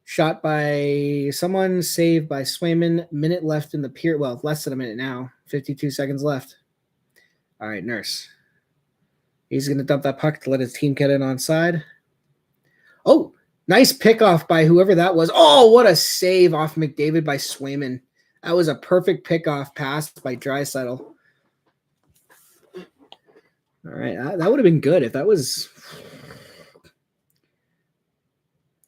Speaker 1: Shot by someone, saved by Swayman. Minute left in the period. Well, less than a minute now. 52 seconds left. All right, Nurse. He's going to dump that puck to let his team get in onside. Oh, nice pickoff by whoever that was. Oh, what a save off McDavid by Swayman. That was a perfect pickoff pass by Draisaitl. All right, that would have been good if that was.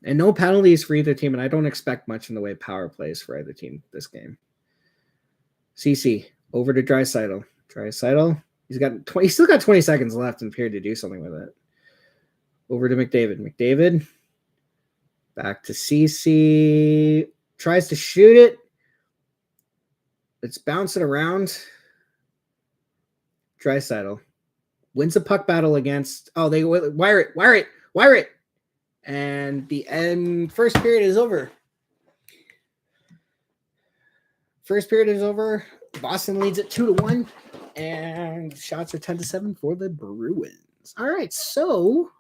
Speaker 1: And no penalties for either team, and I don't expect much in the way of power plays for either team this game. CC over to Draisaitl. Draisaitl. He's still got 20 seconds left in the period to do something with it. Over to McDavid. McDavid. Back to CC. Tries to shoot it. It's bouncing around. Draisaitl wins the puck battle against. Oh, they wire it. And the first period is over. Boston leads it 2-1, and shots are 10-7 for the Bruins. All right, so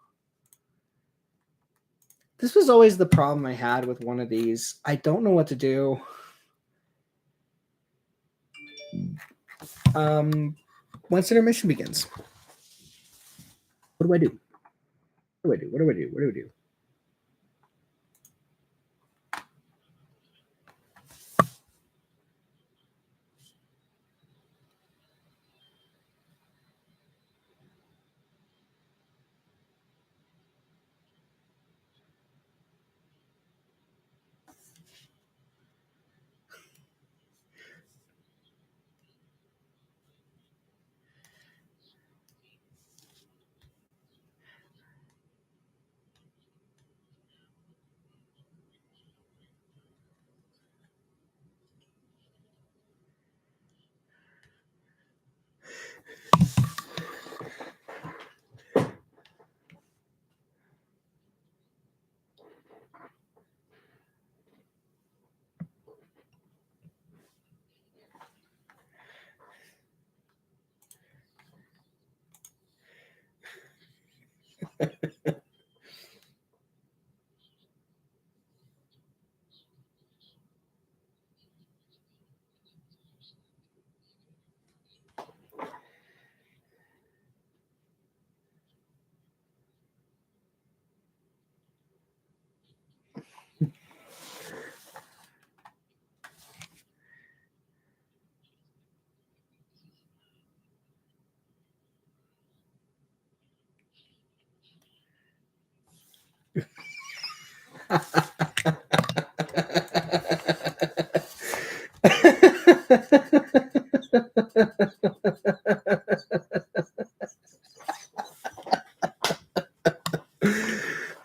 Speaker 1: this was always the problem I had with one of these. I don't know what to do. Once intermission begins, what do I do? What do I do?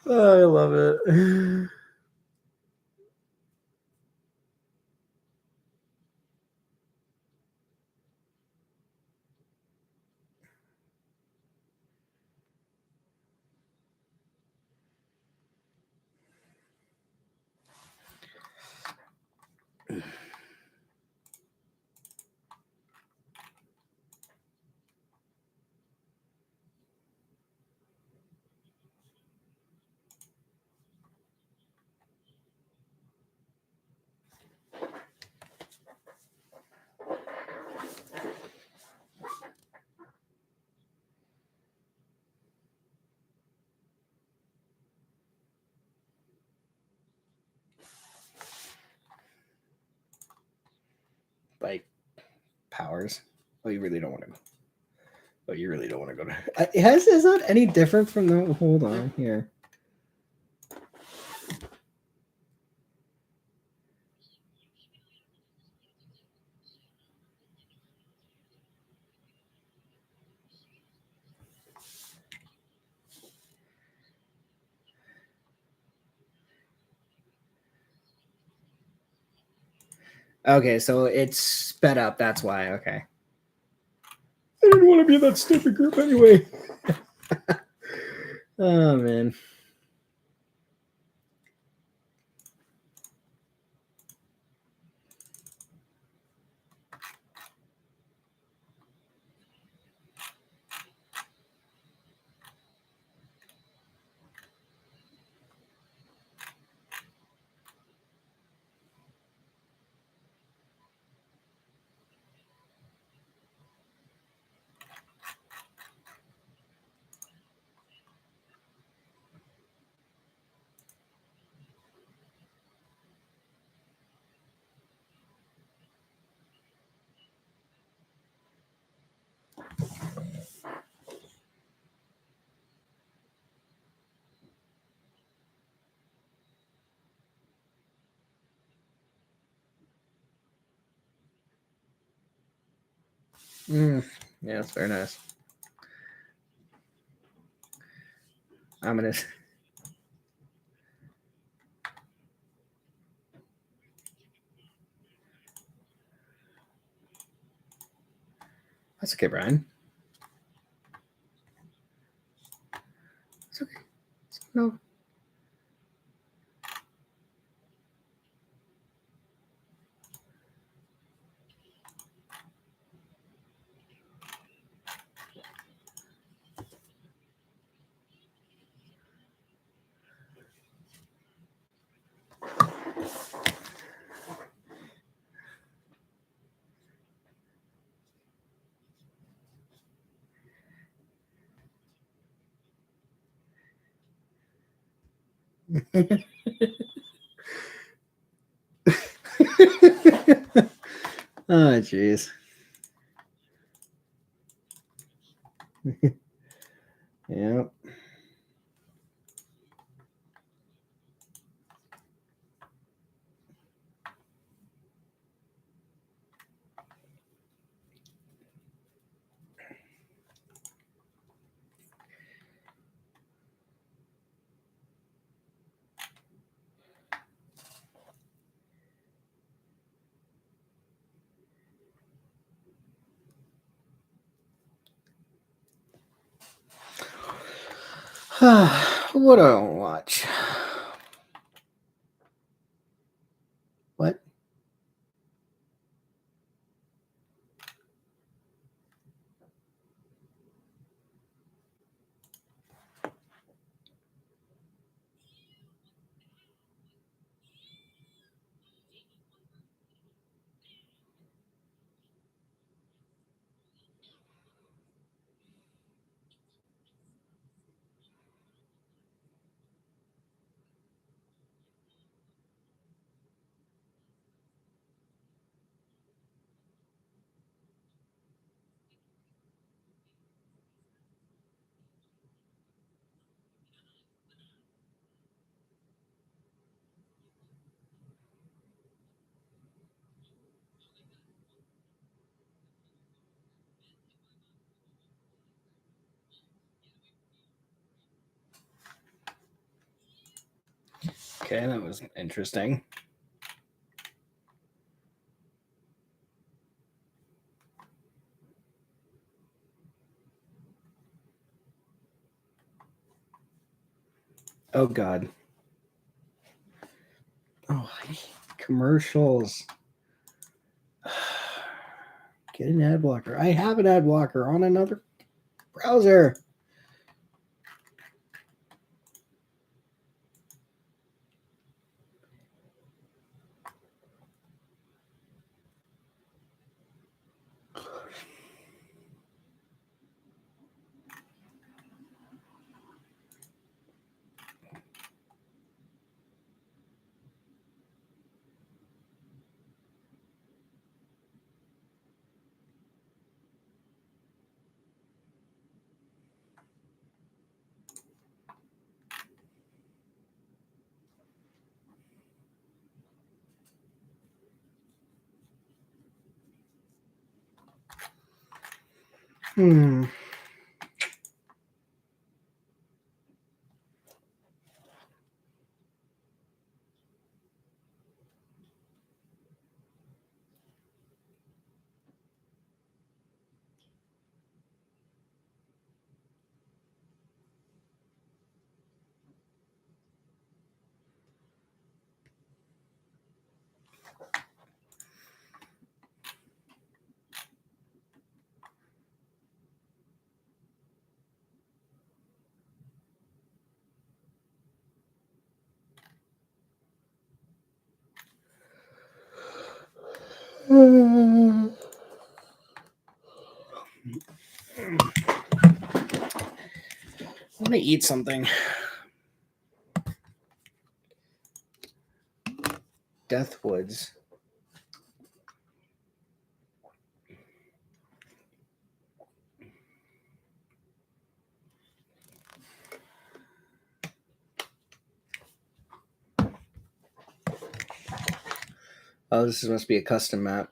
Speaker 1: Oh, I love it. Like powers. Oh, you really don't want to go. Oh, you really don't want to go to. Is that any different from the? Hold on here. Okay, so it's sped up. That's why. Okay. I didn't want to be in that stupid group anyway. Oh man. Yeah, that's very nice. I'm gonna. That's okay, Brian. It's okay. No. Oh, jeez. Yep. What do I want to watch? What? Okay, that was interesting. Oh God. Oh, I hate commercials. Get an ad blocker. I have an ad blocker on another browser. Hmm. I want to eat something. Deathwoods. Oh, this must be a custom map.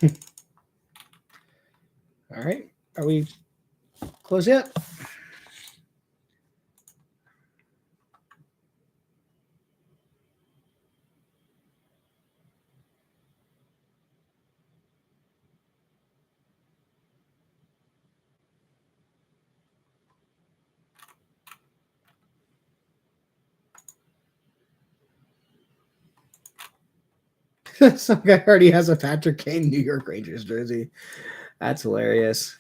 Speaker 1: All right. Are we close yet? Some guy already has a Patrick Kane New York Rangers jersey. That's hilarious.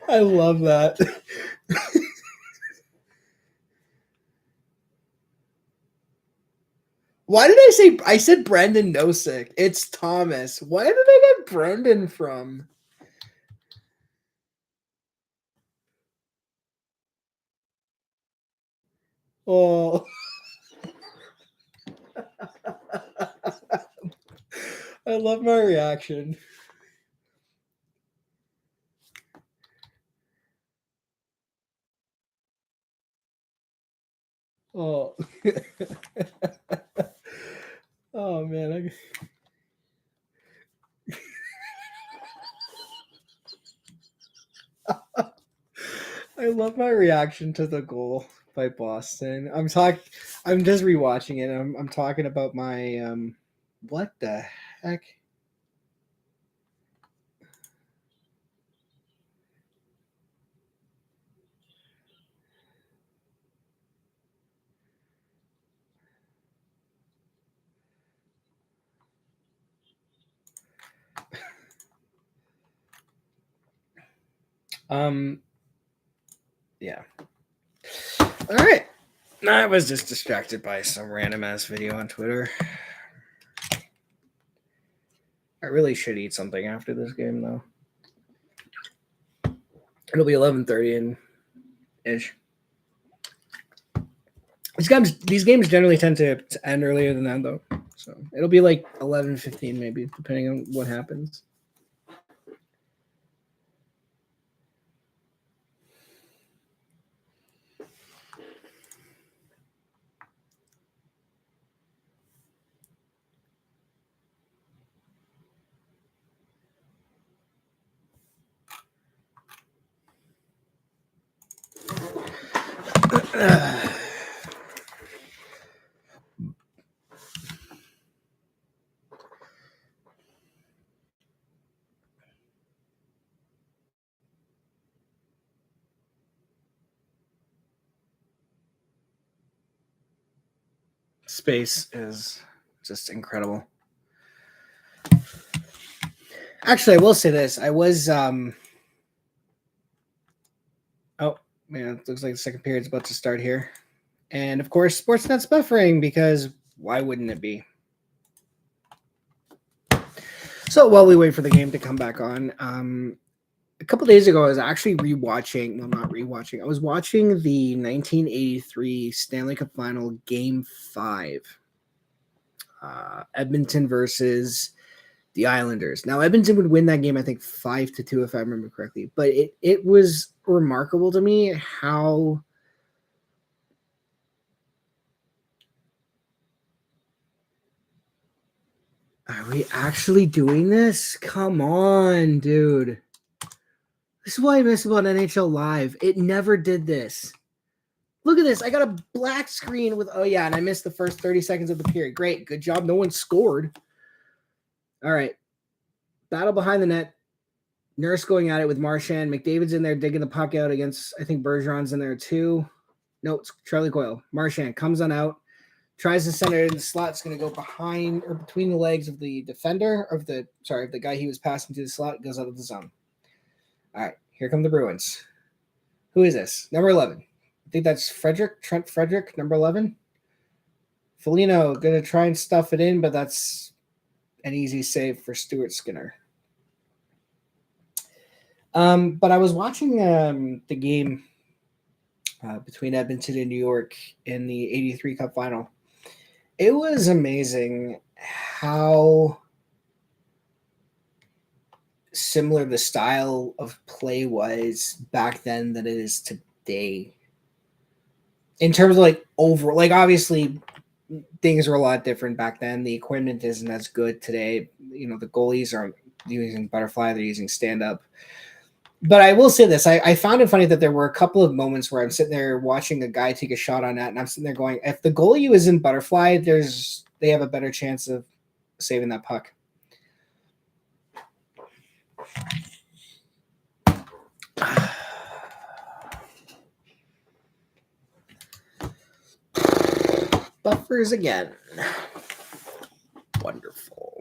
Speaker 1: I love that. Why did I said Brendan Nosek? It's Thomas. Where did I get Brendan from? Oh. I love my reaction. Oh. Oh man. I love my reaction to the goal by Boston. I'm just rewatching it. I'm talking about my what the heck? Yeah. All right. I was just distracted by some random ass video on Twitter. I really should eat something after this game though. It'll be 11:30 and ish. These games generally tend to end earlier than that though. So it'll be like 11:15 maybe, depending on what happens. Space is just incredible. Actually, I will say this. I was oh man, it looks like the second period's about to start here. And of course, Sportsnet's buffering because why wouldn't it be? So while we wait for the game to come back on, a couple days ago, I was actually rewatching. Well, not rewatching. I was watching the 1983 Stanley Cup Final Game 5, Edmonton versus the Islanders. Now, Edmonton would win that game, I think 5-2, if I remember correctly. But it was remarkable to me how are we actually doing this? Come on, dude. This is what I miss about NHL Live. It never did this. Look at this. I got a black screen with, oh yeah, and I missed the first 30 seconds of the period. Great. Good job. No one scored. All right. Battle behind the net. Nurse going at it with Marchand. McDavid's in there digging the puck out against, I think Bergeron's in there too. No, it's Charlie Coyle. Marchand comes on out. Tries to send it in the slot. It's going to go behind or between the legs of the defender of the guy he was passing to the slot. Goes out of the zone. All right, here come the Bruins. Who is this? Number 11. I think that's Trent Frederick, number 11. Foligno going to try and stuff it in, but that's an easy save for Stuart Skinner. But I was watching the game between Edmonton and New York in the 83 Cup Final. It was amazing how similar the style of play was back then than it is today. In terms of obviously things were a lot different back then. The equipment isn't as good today. You know, the goalies aren't using butterfly, they're using stand-up. But I will say this, I found it funny that there were a couple of moments where I'm sitting there watching a guy take a shot on net, and I'm sitting there going, if the goalie is in butterfly, they have a better chance of saving that puck. Buffers again. Wonderful.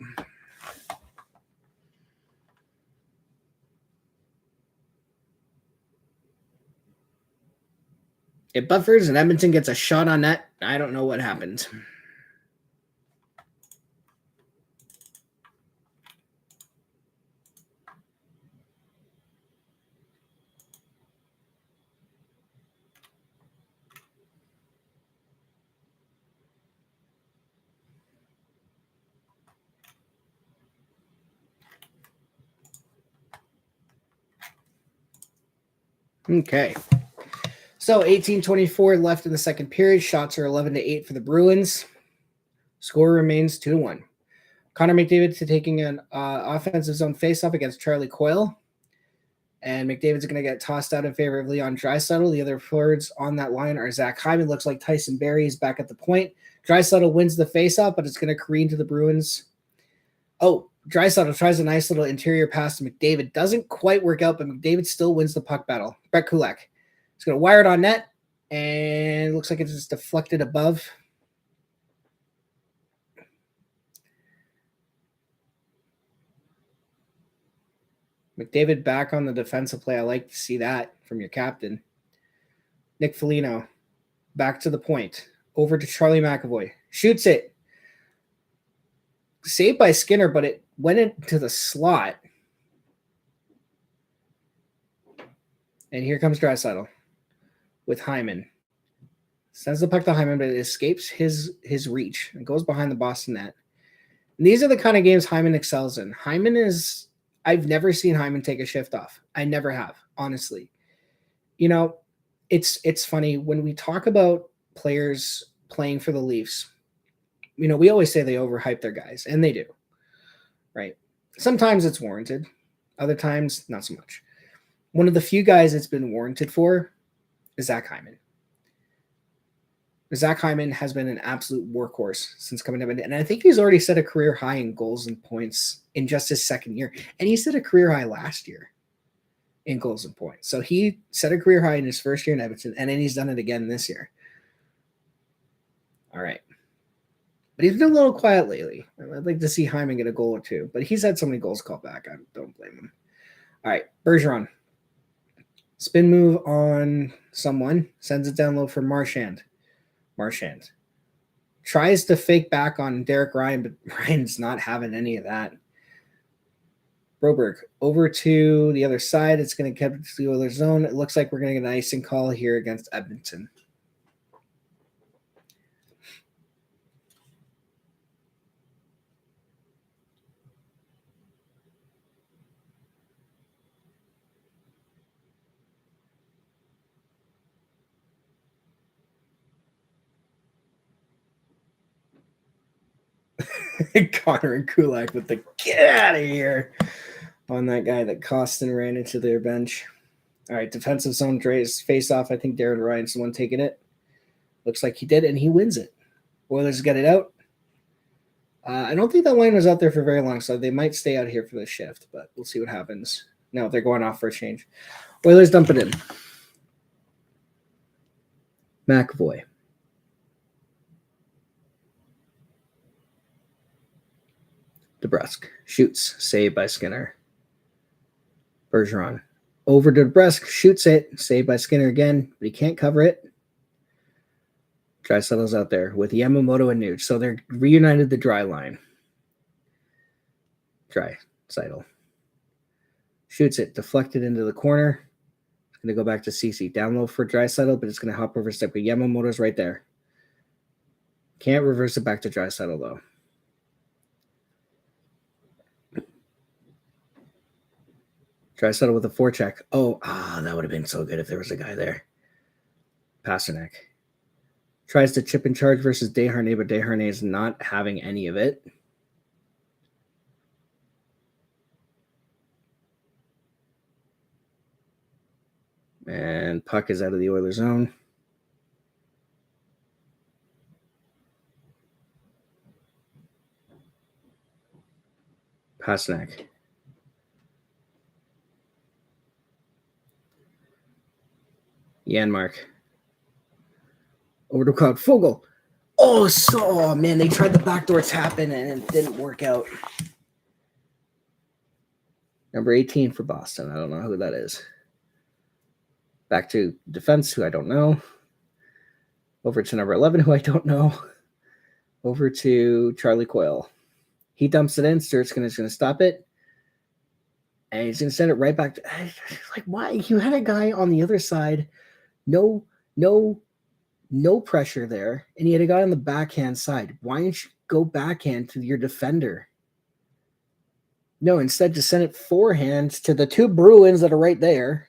Speaker 1: It buffers and Edmonton gets a shot on net. I don't know what happened. Okay. So 18:24 left in the second period. Shots are 11-8 for the Bruins. Score remains 2-1. Connor McDavid to taking an offensive zone faceoff against Charlie Coyle. And McDavid's going to get tossed out in favor of Leon Draisaitl. The other forwards on that line are Zach Hyman. Looks like Tyson Barrie is back at the point. Draisaitl wins the faceoff, but it's going to careen to the Bruins. Oh, Draisaitl tries a nice little interior pass to McDavid. Doesn't quite work out, but McDavid still wins the puck battle. Brett Kulak. He's going to wire it on net, and it looks like it's just deflected above. McDavid back on the defensive play. I like to see that from your captain. Nick Foligno back to the point. Over to Charlie McAvoy. Shoots it. Saved by Skinner, but it went into the slot. And here comes Draisaitl with Hyman. Sends the puck to Hyman, but it escapes his reach and goes behind the Boston net. And these are the kind of games Hyman excels in. I've never seen Hyman take a shift off. I never have, honestly. You know, it's funny when we talk about players playing for the Leafs. You know, we always say they overhype their guys, and they do, right? Sometimes it's warranted. Other times, not so much. One of the few guys it's been warranted for is Zach Hyman. Zach Hyman has been an absolute workhorse since coming up, and I think he's already set a career high in goals and points in just his second year, and he set a career high last year in goals and points. So he set a career high in his first year in Edmonton, and then he's done it again this year. All right. But he's been a little quiet lately. I'd like to see Hyman get a goal or two, but he's had so many goals called back. I don't blame him. All right, Bergeron. Spin move on someone, sends it down low for Marchand. Marchand tries to fake back on Derek Ryan, but Ryan's not having any of that. Broberg over to the other side. It's going to keep the Oilers zone. It looks like we're going to get an icing call here against Edmonton. Connor and Kulak with the get out of here on that guy that Costin ran into their bench. All right, defensive zone Dre's face off. I think Darren Ryan's the one taking it. Looks like he did, and he wins it. Oilers get it out. I don't think that line was out there for very long, so they might stay out here for the shift, but we'll see what happens. No, they're going off for a change. Oilers dump it in. McAvoy. DeBrusk shoots, saved by Skinner. Bergeron over to DeBrusk, shoots it, saved by Skinner again, but he can't cover it. Draisaitl's out there with Yamamoto and Nuge, so they're reunited the dry line. Draisaitl shoots it, deflected into the corner. It's going to go back to CC. Down low for Draisaitl, but it's going to hop over step. But Yamamoto's right there. Can't reverse it back to Draisaitl, though. Draisaitl with a forecheck. That would have been so good if there was a guy there. Pasternak tries to chip and charge versus Desharnais, but Desharnais is not having any of it. And puck is out of the Oilers zone. Pasternak. Janmark. Over to Cloud. Fogle. Man, they tried the backdoor tap in and it didn't work out. Number 18 for Boston. I don't know who that is. Back to defense, who I don't know. Over to number 11, who I don't know. Over to Charlie Coyle. He dumps it in. Sturt's going to stop it. And he's going to send it right back to... Like, why? You had a guy on the other side. No pressure there. And you had a guy on the backhand side. Why didn't you go backhand to your defender? No, instead just send it forehand to the two Bruins that are right there.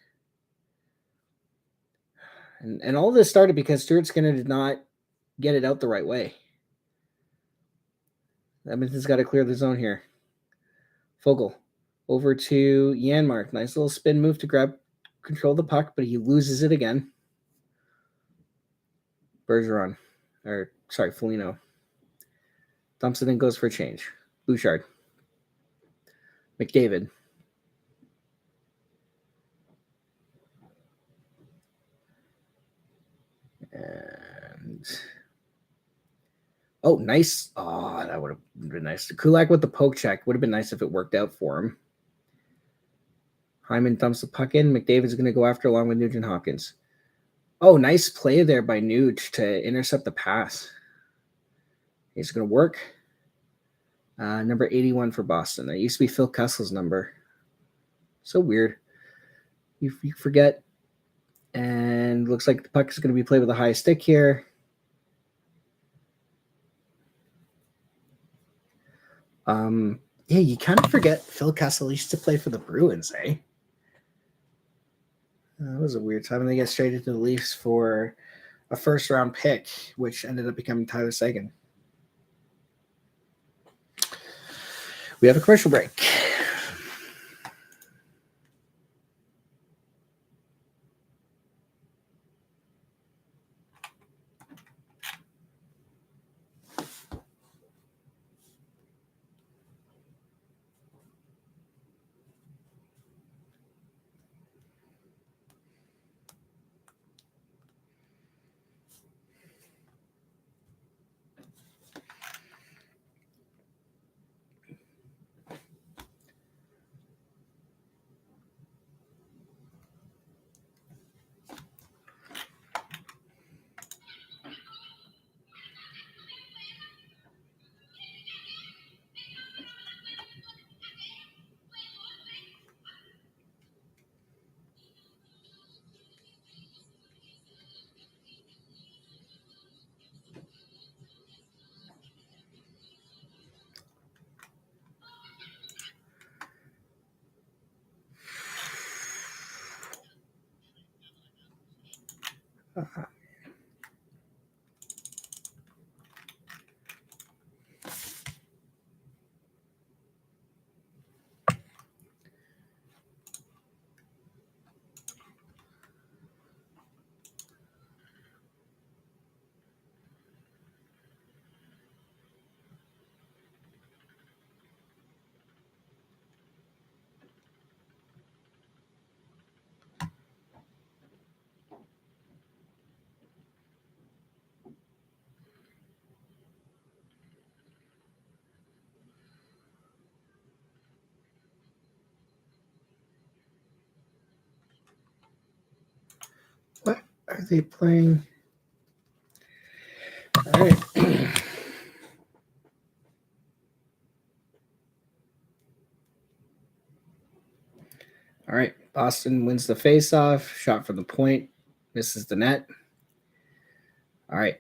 Speaker 1: And all this started because Stuart Skinner did not get it out the right way. Edmonton's got to clear the zone here. Fogle over to Janmark. Nice little spin move to control the puck, but he loses it again. Bergeron. Foligno. Dumps it in, goes for a change. Bouchard. McDavid. And nice. That would have been nice. Kulak with the poke check. Would have been nice if it worked out for him. Hyman dumps the puck in. McDavid's going to go after along with Nugent Hopkins. Nice play there by Nuge to intercept the pass. He's going to work. Number 81 for Boston. That used to be Phil Kessel's number. So weird. You forget. And looks like the puck is going to be played with a high stick here. You kind of forget Phil Kessel used to play for the Bruins, eh? That was a weird time. And they get traded to the Leafs for a first-round pick, which ended up becoming Tyler Seguin. We have a commercial break. What are they playing? All right. All right. Boston wins the face-off. Shot from the point. Misses the net. All right.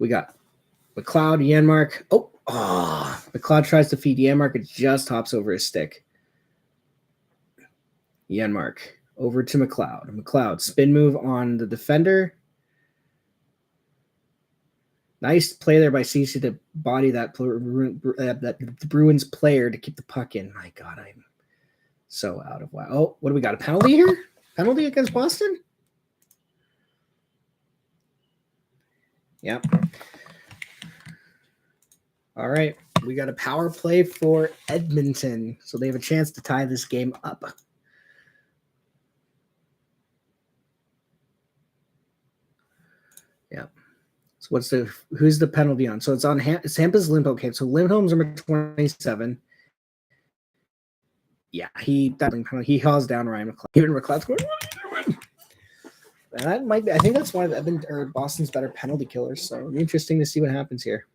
Speaker 1: We got McLeod, Yanmark. McLeod tries to feed Yanmark. It just hops over his stick. Yanmark over to McLeod. McLeod spin move on the defender. Nice play there by Cece to body that Bruins player to keep the puck in. My God, I'm so out of whack. Oh, what do we got? A penalty here? Penalty against Boston? Yep. All right. We got a power play for Edmonton. So they have a chance to tie this game up. Yeah. So who's the penalty on? So it's on Hampa's Lindholm. Okay, so Lindholm's number 27. Yeah, he hauls down Ryan McLeod. Even McLeod's going, what are you doing? And that might be, I think that's one of Boston's better penalty killers. So it'll be interesting to see what happens here.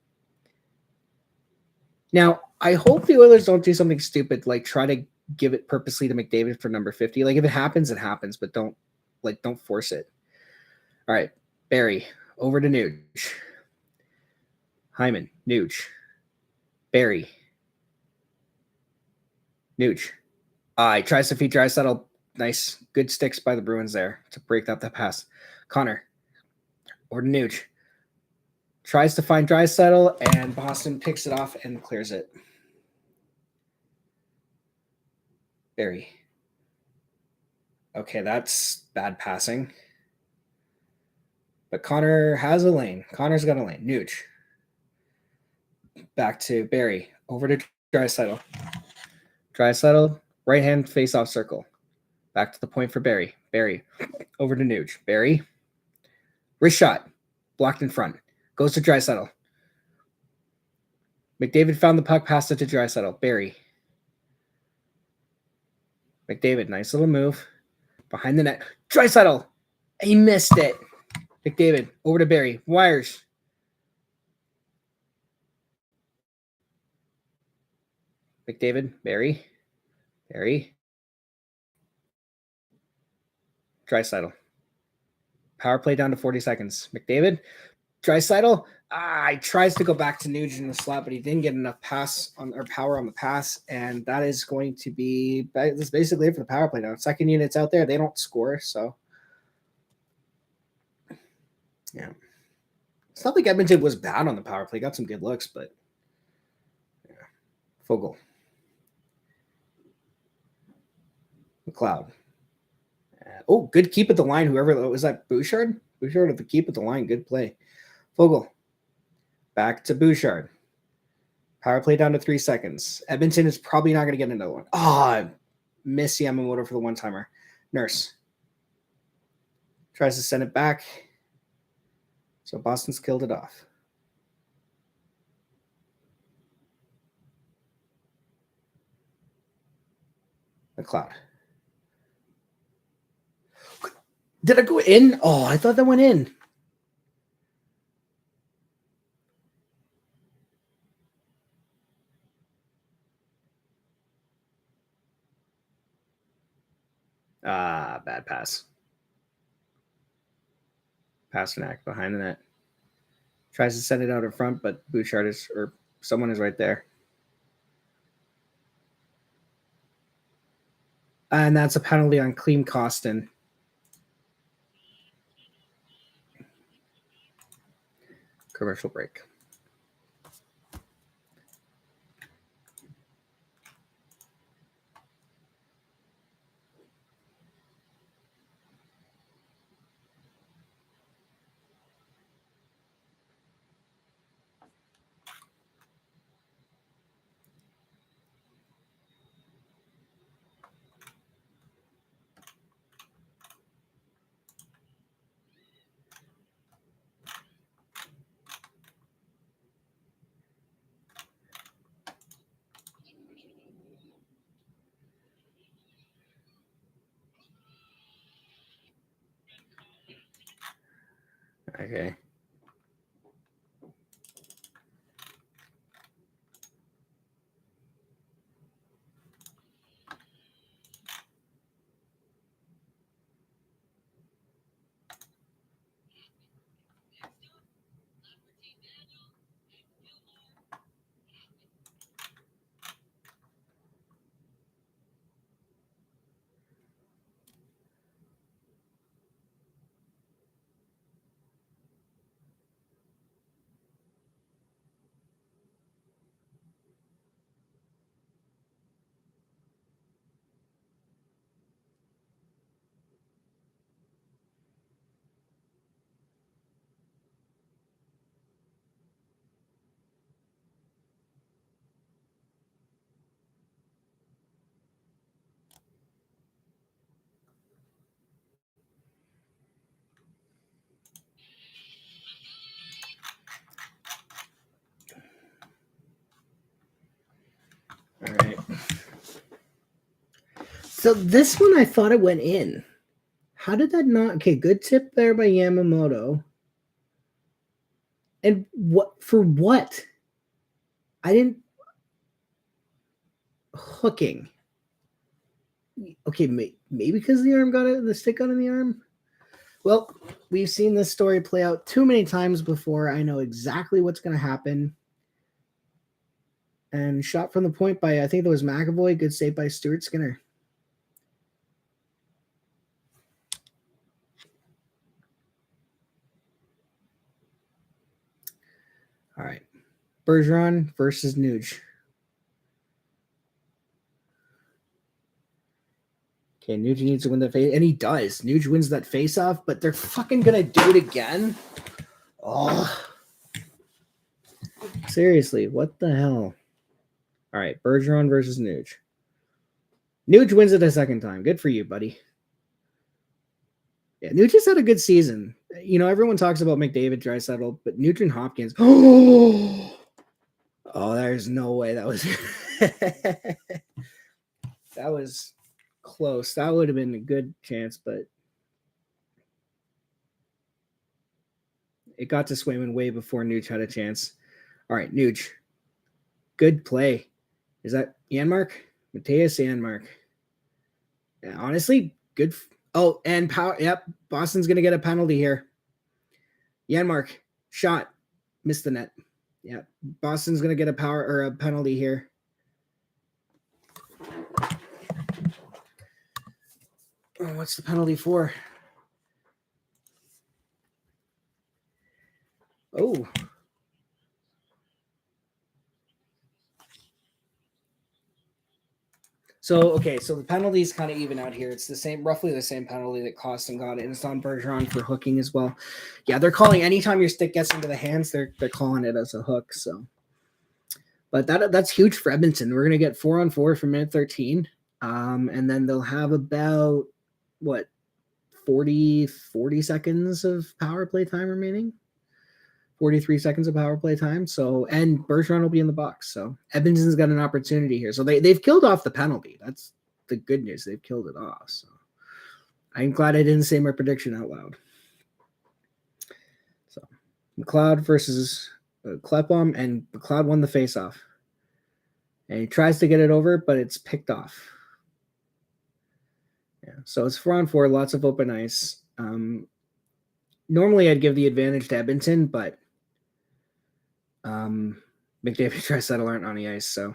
Speaker 1: Now, I hope the Oilers don't do something stupid, like try to give it purposely to McDavid for number 50. Like if it happens, it happens, but don't force it. All right, Barry over to Nuge. Hyman, Nuge. Barry. Nuge. He tries to feed Draisaitl. Nice. Good sticks by the Bruins there to break up that pass. Connor. Or Nuge. Tries to find Draisaitl, and Boston picks it off and clears it. Barry. Okay, that's bad passing. But Connor has a lane. Connor's got a lane. Nuge. Back to Barry. Over to Draisaitl. Draisaitl, right hand face-off circle. Back to the point for Barry. Barry. Over to Nuge. Barry. Wrist shot. Blocked in front. Goes to Draisaitl. McDavid found the puck, passed it to Draisaitl. Barry. McDavid, nice little move. Behind the net. Draisaitl. He missed it. McDavid, over to Barry. Wires. McDavid, Barry. Barry. Draisaitl. Power play down to 40 seconds. McDavid. Draisaitl. He tries to go back to Nugent in the slot, but he didn't get enough power on the pass, and that is going to be that's basically it for the power play now. Second unit's out there, they don't score, so yeah. It's not like Edmonton was bad on the power play, got some good looks, but yeah. Fogle. McLeod. Good keep at the line. Whoever was that, Bouchard? Bouchard at the keep at the line. Good play. Fogle. Back to Bouchard. Power play down to 3 seconds. Edmonton is probably not going to get another one. Miss Yamamoto for the one-timer. Nurse. Tries to send it back. So Boston's killed it off. McLeod. Did it go in? I thought that went in. Bad pass. Pasternak behind the net. Tries to send it out in front, but Bouchard someone is right there. And that's a penalty on Klim Kostin. Commercial break. Okay. All right. So this one, I thought it went in. How did that not? Okay, good tip there by Yamamoto. And what for what? I didn't hooking. Okay, maybe because the arm got it, the stick got in the arm. Well, we've seen this story play out too many times before. I know exactly what's going to happen. And shot from the point by, I think that was McAvoy. Good save by Stuart Skinner. All right. Bergeron versus Nuge. Okay, Nuge needs to win the face, and he does. Nuge wins that face-off, but they're fucking going to do it again? Oh. Seriously, what the hell? All right, Bergeron versus Nuge. Nuge wins it a second time. Good for you, buddy. Yeah, Nuge has had a good season. You know, everyone talks about McDavid, Draisaitl, but Nugent Hopkins. Oh, there's no way that was that was close. That would have been a good chance, but it got to Swayman way before Nuge had a chance. All right, Nuge. Good play. Is that Janmark? Mateus Janmark. Yeah, honestly, good. Oh, and power. Yep, Boston's going to get a penalty here. Janmark, shot. Missed the net. Yeah, Boston's going to get a power or a penalty here. Oh, what's the penalty for? Oh. So, okay, so the penalties kind of even out here. It's the same, roughly the same penalty that Costin got, and it's on Bergeron for hooking as well. Yeah, they're calling anytime your stick gets into the hands, they're calling it as a hook. So, but that's huge for Edmonton. We're gonna get 4-on-4 for minute 13, and then they'll have about what 40 seconds of power play time remaining. 43 seconds of power play time. So, and Bergeron will be in the box. So Edmonton's got an opportunity here. So they've killed off the penalty. That's the good news. They've killed it off. So I'm glad I didn't say my prediction out loud. So McLeod versus Klepom, and McLeod won the faceoff. And he tries to get it over, but it's picked off. Yeah. So it's 4-on-4, lots of open ice. Normally I'd give the advantage to Edmonton, but McDavid, Draisaitl aren't on the ice, so.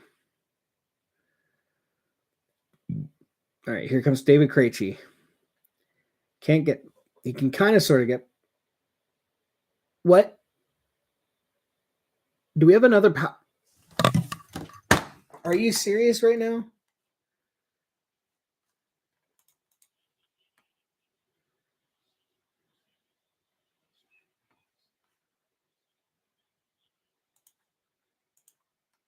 Speaker 1: All right, here comes David Krejci. He can kind of sort of get. What? Do we have another Are you serious right now?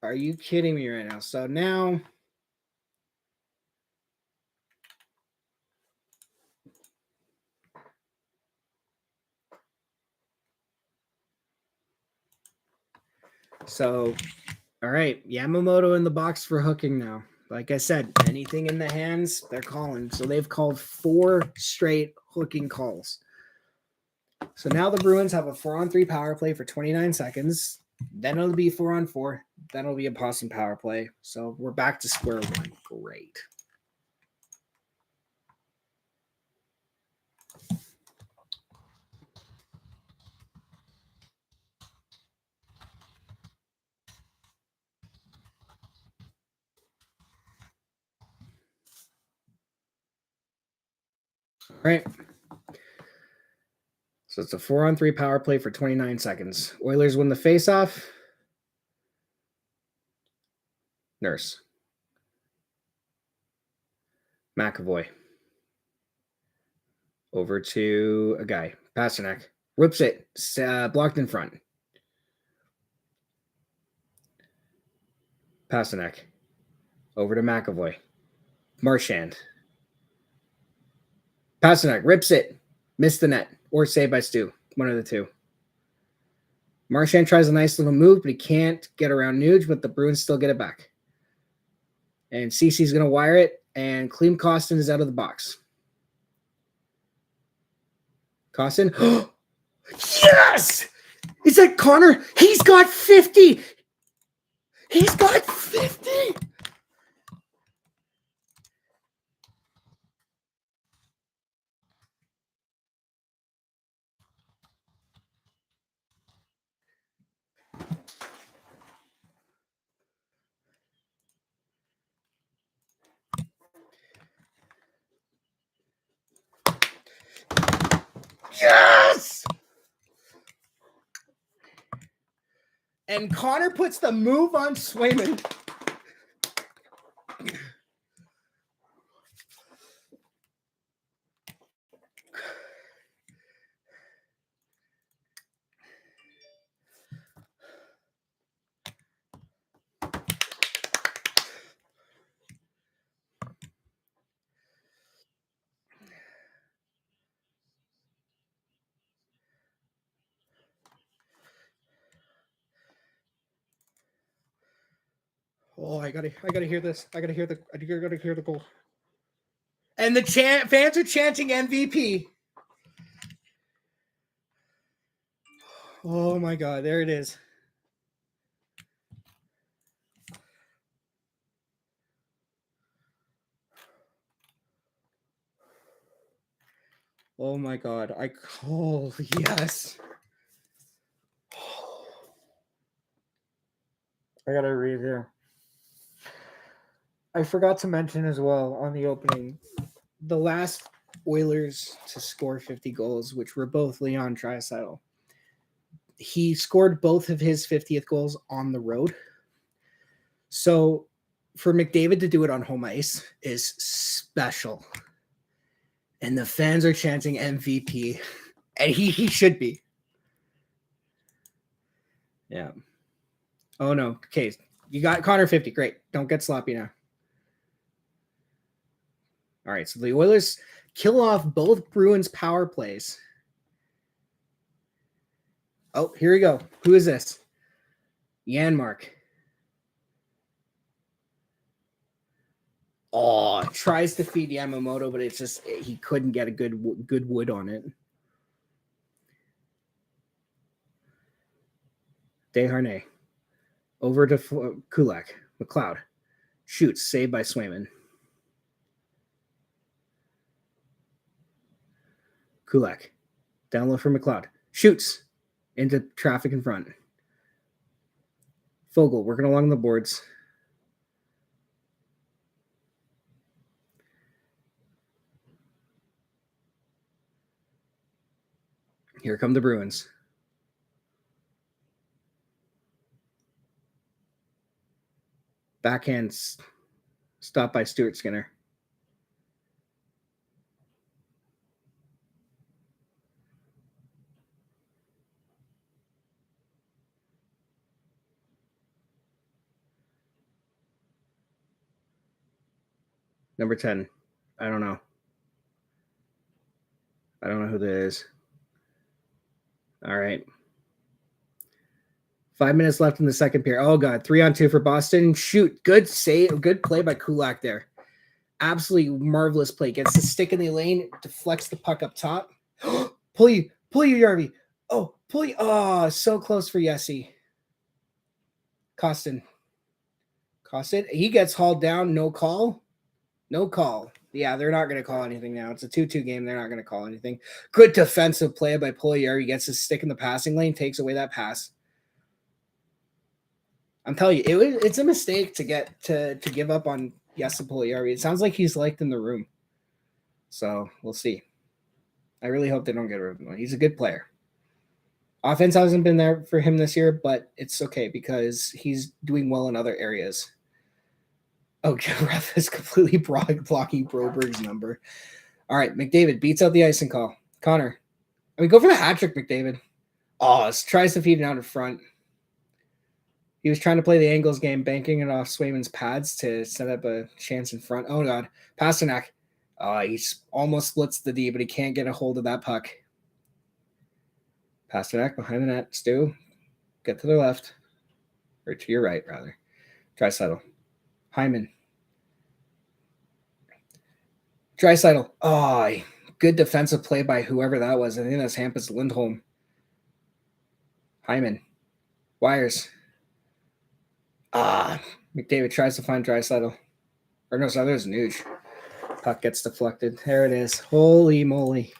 Speaker 1: Are you kidding me right now? So now all right, Yamamoto in the box for hooking now. Like I said, anything in the hands, they're calling. So they've called 4 straight hooking calls. So now the Bruins have a 4-on-3 power play for 29 seconds. Then it'll be 4-on-4. Then it'll be a Boston power play. So we're back to square one. Great. All right. So it's a 4-on-3 power play for 29 seconds. Oilers win the faceoff. Nurse. McAvoy. Over to a guy. Pasternak. Whips it. Blocked in front. Pasternak. Over to McAvoy. Marchand. Pasternak rips it. Missed the net. Or saved by Stu. One of the two. Marchand tries a nice little move, but he can't get around Nuge, but the Bruins still get it back. And CC's going to wire it, and Klim Kostin is out of the box. Kostin. Yes! Is that Connor? He's got 50! He's got 50! Yes! And Connor puts the move on Swayman. Oh, I gotta hear this. I gotta hear the goal. And the fans are chanting MVP. Oh my God, there it is. Oh my God, yes. I gotta read here. I forgot to mention as well on the opening, the last Oilers to score 50 goals, which were both Leon Draisaitl. He scored both of his 50th goals on the road. So for McDavid to do it on home ice is special. And the fans are chanting MVP. And he should be. Yeah. Oh no. Okay. You got Connor 50. Great. Don't get sloppy now. All right. So the Oilers kill off both Bruins power plays. Oh, here we go. Who is this? Janmark. Oh, tries to feed Yamamoto, but it's just he couldn't get a good wood on it. Desharnais. Over to Kulak. McLeod. Shoots. Saved by Swayman. Kulak. Down low for McLeod. Shoots. Into traffic in front. Fogle working along the boards. Here come the Bruins. Backhand stop by Stuart Skinner. Number 10. I don't know. I don't know who that is. All right. 5 minutes left in the second period. Oh, God. 3-on-2 for Boston. Shoot. Good save. Good play by Kulak there. Absolutely marvelous play. Gets the stick in the lane. Deflects the puck up top. Pull you, Yarvi. Oh, pull you. Oh, so close for Yessi. Costin. He gets hauled down. No call. Yeah, they're not going to call anything now. It's a 2-2 game. They're not going to call anything. Good defensive play by Puliar. He gets his stick in the passing lane, takes away that pass. I'm telling you, it's a mistake to get to give up on Jesse Puliar. It sounds like he's liked in the room. So we'll see. I really hope they don't get rid of him. He's a good player. Offense hasn't been there for him this year, but it's okay because he's doing well in other areas. Oh, ref is completely blocking Broberg's number. All right, McDavid beats out the icing call. Connor. Go for the hat trick, McDavid. Oh, tries to feed it out in front. He was trying to play the Angles game, banking it off Swayman's pads to set up a chance in front. Oh, God. Pasternak. He almost splits the D, but he can't get a hold of that puck. Pasternak behind the net. Stu, get to the left. Or to your right, rather. Draisaitl. Hyman. Draisaitl. Oh, good defensive play by whoever that was. I think that's Hampus Lindholm. Hyman. Wires. McDavid tries to find Draisaitl. Or no, sorry, there's Nuge. Puck gets deflected. There it is. Holy moly.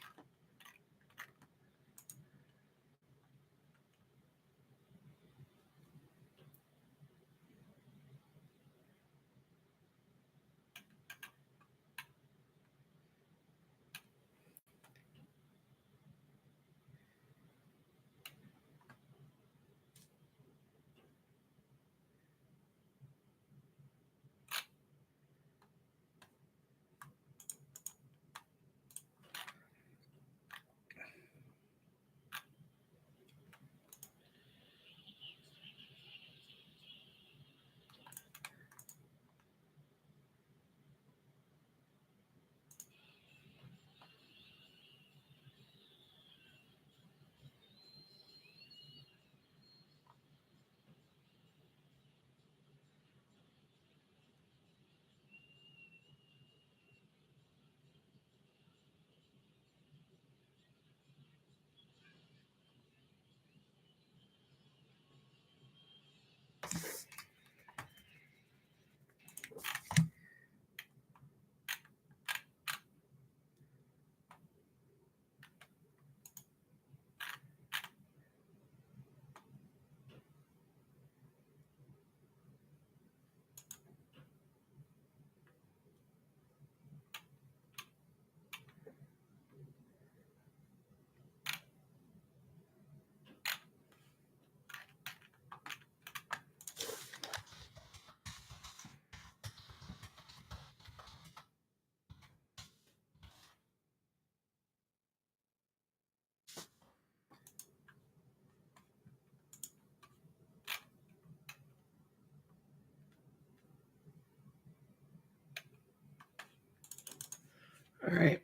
Speaker 1: All right.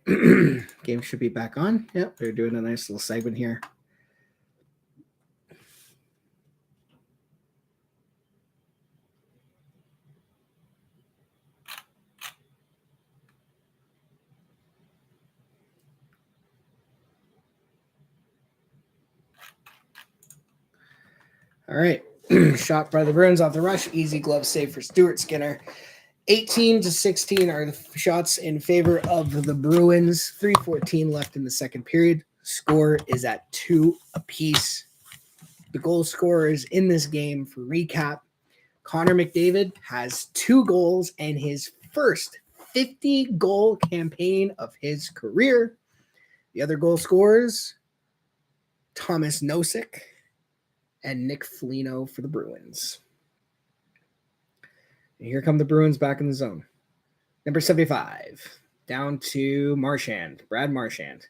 Speaker 1: Game should be back on. Yep, they're doing a nice little segment here. All right. Shot by the Bruins off the rush. Easy glove save for Stuart Skinner. 18-16 are the shots in favor of the Bruins. 3:14 left in the second period. Score is at 2 apiece. The goal scorers in this game, for recap, Connor McDavid has 2 goals and his first 50-goal campaign of his career. The other goal scorers, Thomas Nosek and Nick Foligno for the Bruins. And here come the Bruins back in the zone. Number 75, down to Marchand, Brad Marchand,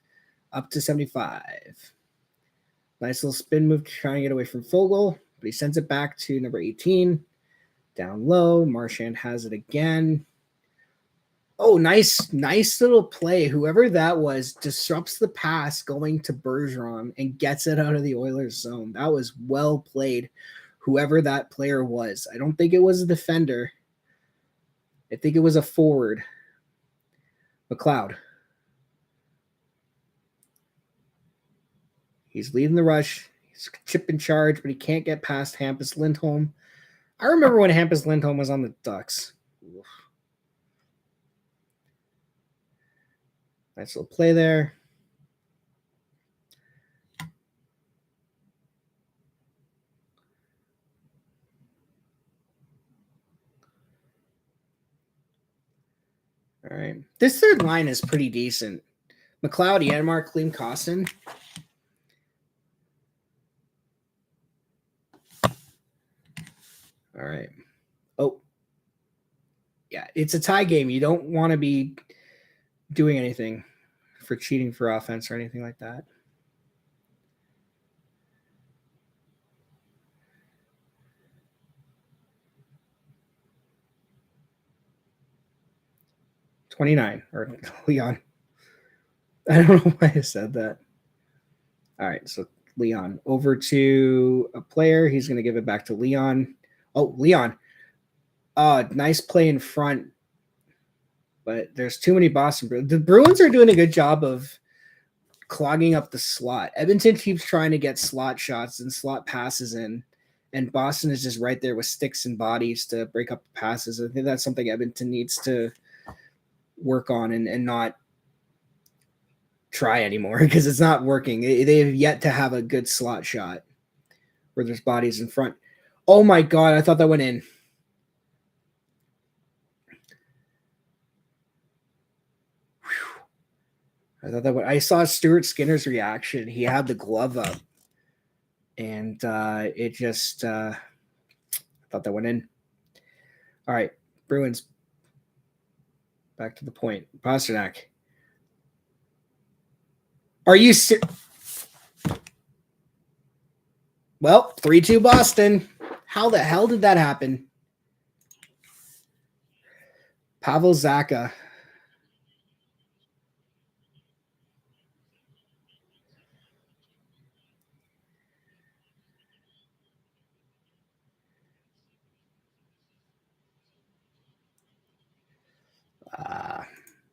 Speaker 1: up to 75. Nice little spin move to try and get away from Fogle, but he sends it back to number 18. Down low, Marchand has it again. Oh, nice little play. Whoever that was disrupts the pass going to Bergeron and gets it out of the Oilers zone. That was well played, whoever that player was. I don't think it was a defender. I think it was a forward. McLeod. He's leading the rush. He's chip in charge, but he can't get past Hampus Lindholm. I remember when Hampus Lindholm was on the Ducks. Oof. Nice little play there. All right. This third line is pretty decent. McLeod, Janmark, Klim Kostin. All right. Oh. Yeah, it's a tie game. You don't want to be doing anything for cheating for offense or anything like that. $29 or Leon. I don't know why I said that. All right, so Leon over to a player. He's going to give it back to Leon. Oh, Leon. Nice play in front, but there's too many Boston Bruins. The Bruins are doing a good job of clogging up the slot. Edmonton keeps trying to get slot shots and slot passes in, and Boston is just right there with sticks and bodies to break up the passes. I think that's something Edmonton needs to work on and not try anymore because it's not working. They have yet to have a good slot shot where there's bodies in front. Oh my God, I thought that went in. I saw Stuart Skinner's reaction. He had the glove up, and it just I thought that went in. All right, Bruins back to the point. Pasternak. Are you Well, 3-2 Boston. How the hell did that happen? Pavel Zacha.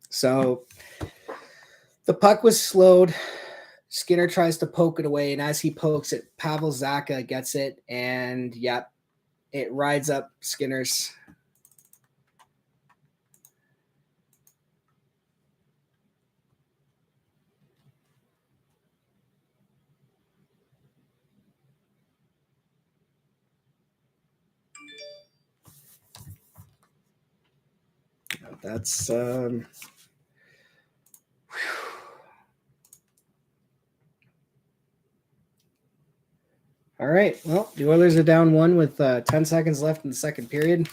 Speaker 1: So the puck was slowed. Skinner tries to poke it away, and as he pokes it, Pavel Zacha gets it, and yep, it rides up Skinner's. That's all right. Well, the Oilers are down 1 with 10 seconds left in the second period.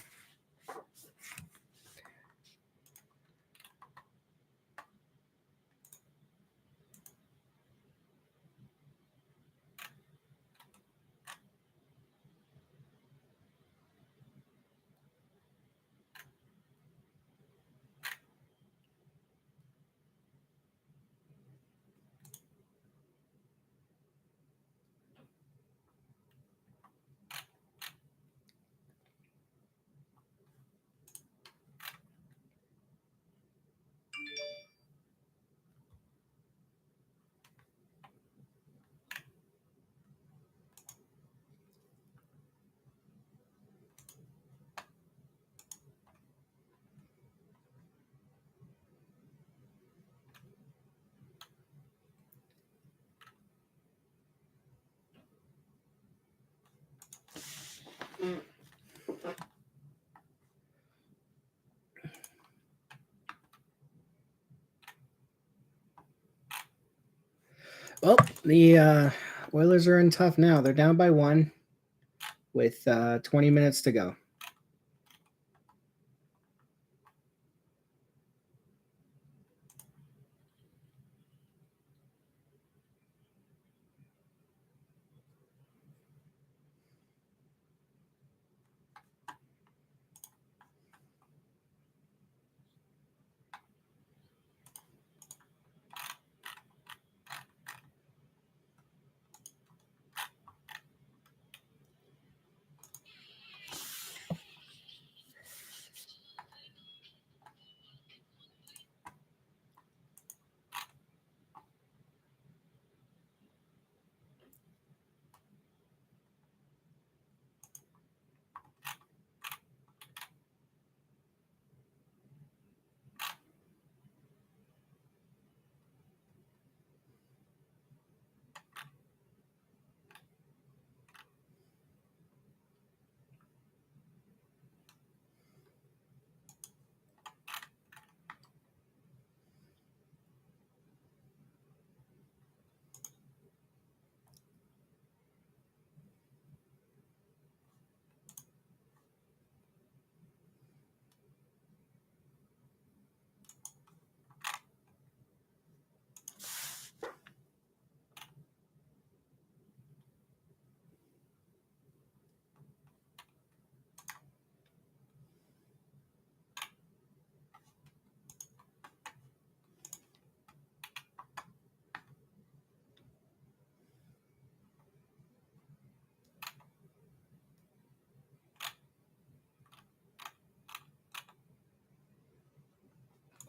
Speaker 1: Well, the Oilers are in tough now. They're down by 1 with 20 minutes to go.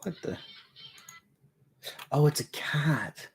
Speaker 1: What the? Oh, it's a cat.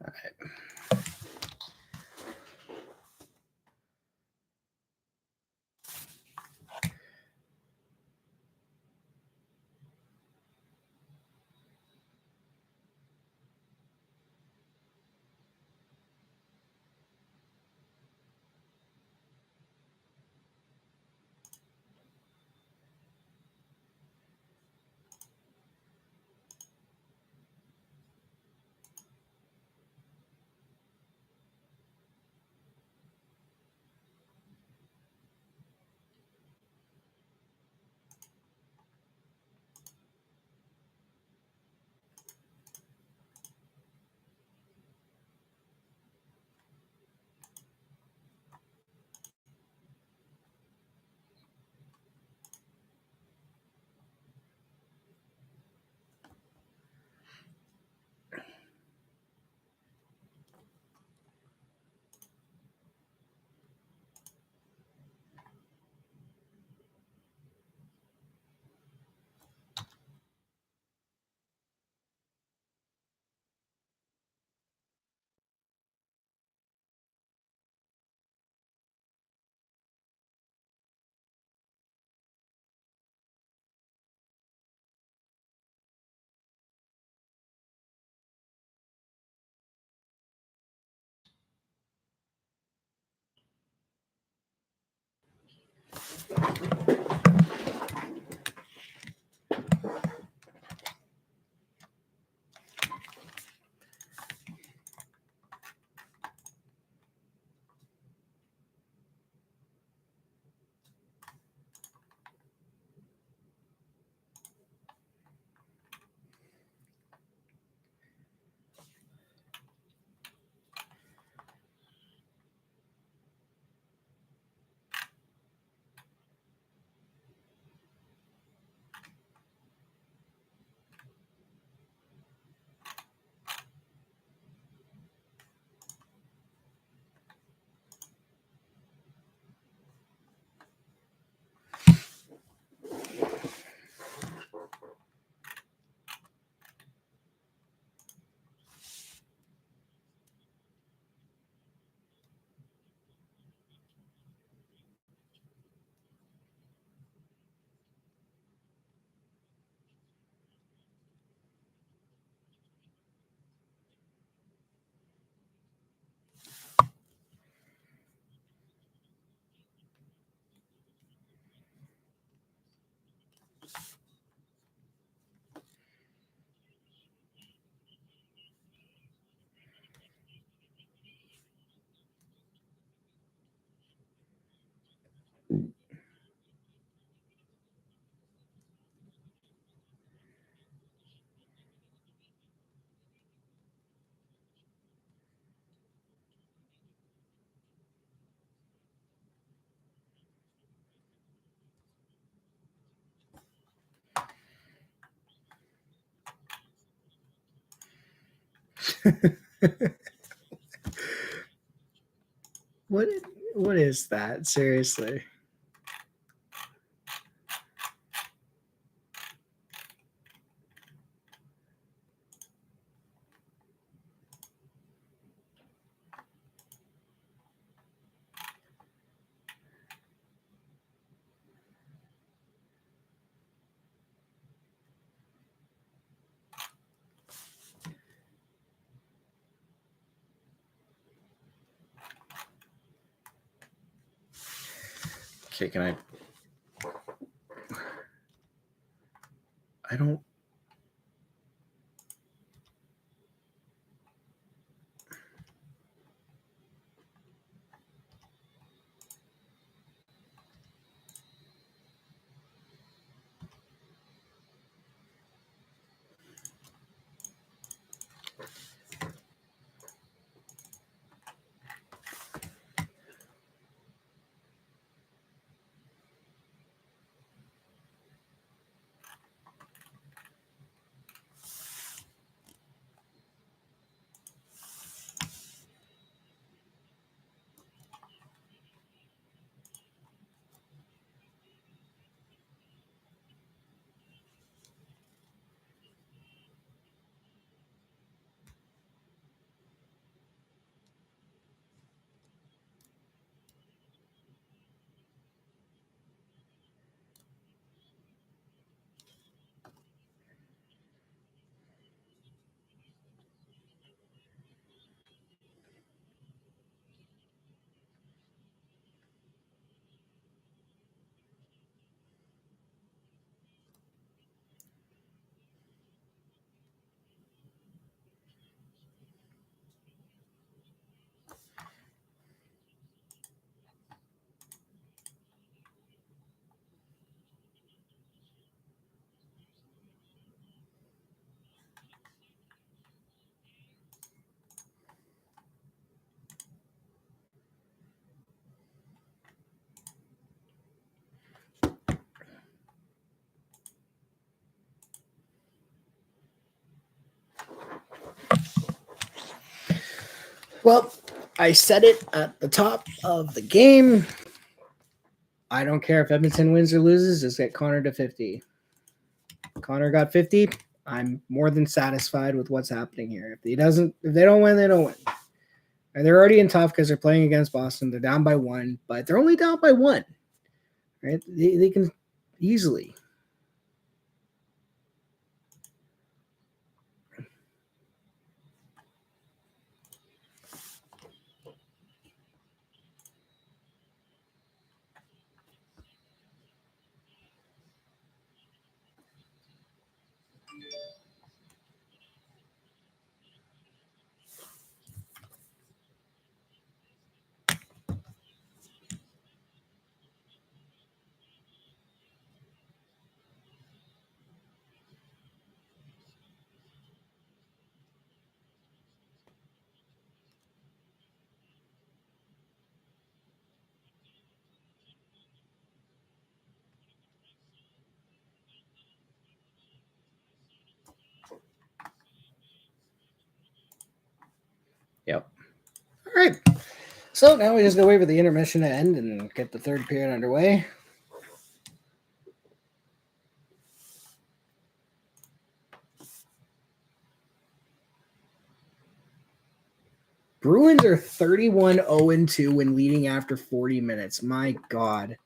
Speaker 1: All right. What? What is that? Seriously. Okay, can I don't. Well, I said it at the top of the game. I don't care if Edmonton wins or loses. Just get Connor to 50. Connor got 50. I'm more than satisfied with what's happening here. If they don't win, they don't win. And they're already in tough because they're playing against Boston. They're down by 1, but they're only down by 1. Right? They can easily. Yep. All right. So now we just gotta wait for the intermission to end and get the third period underway. Bruins are 31-0-2 when leading after 40 minutes. My God.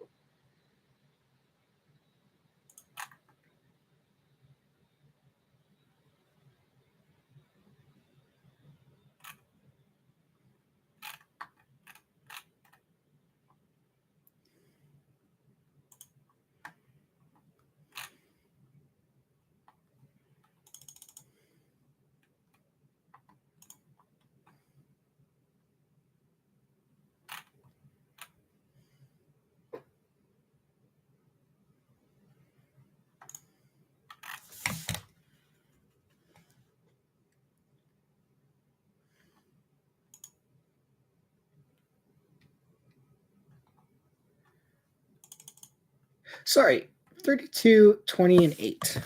Speaker 1: Sorry, 32, 20, and 8.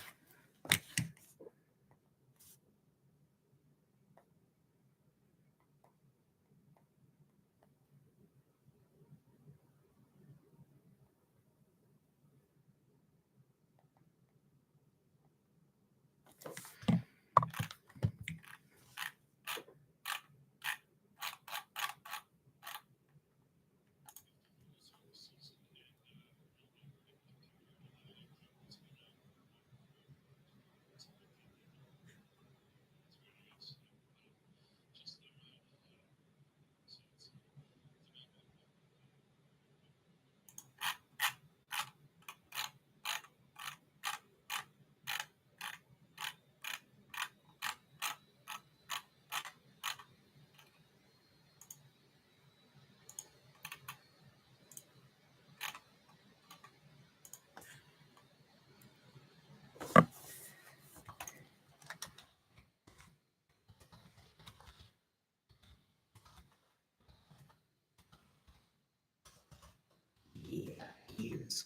Speaker 1: Yeah, he is.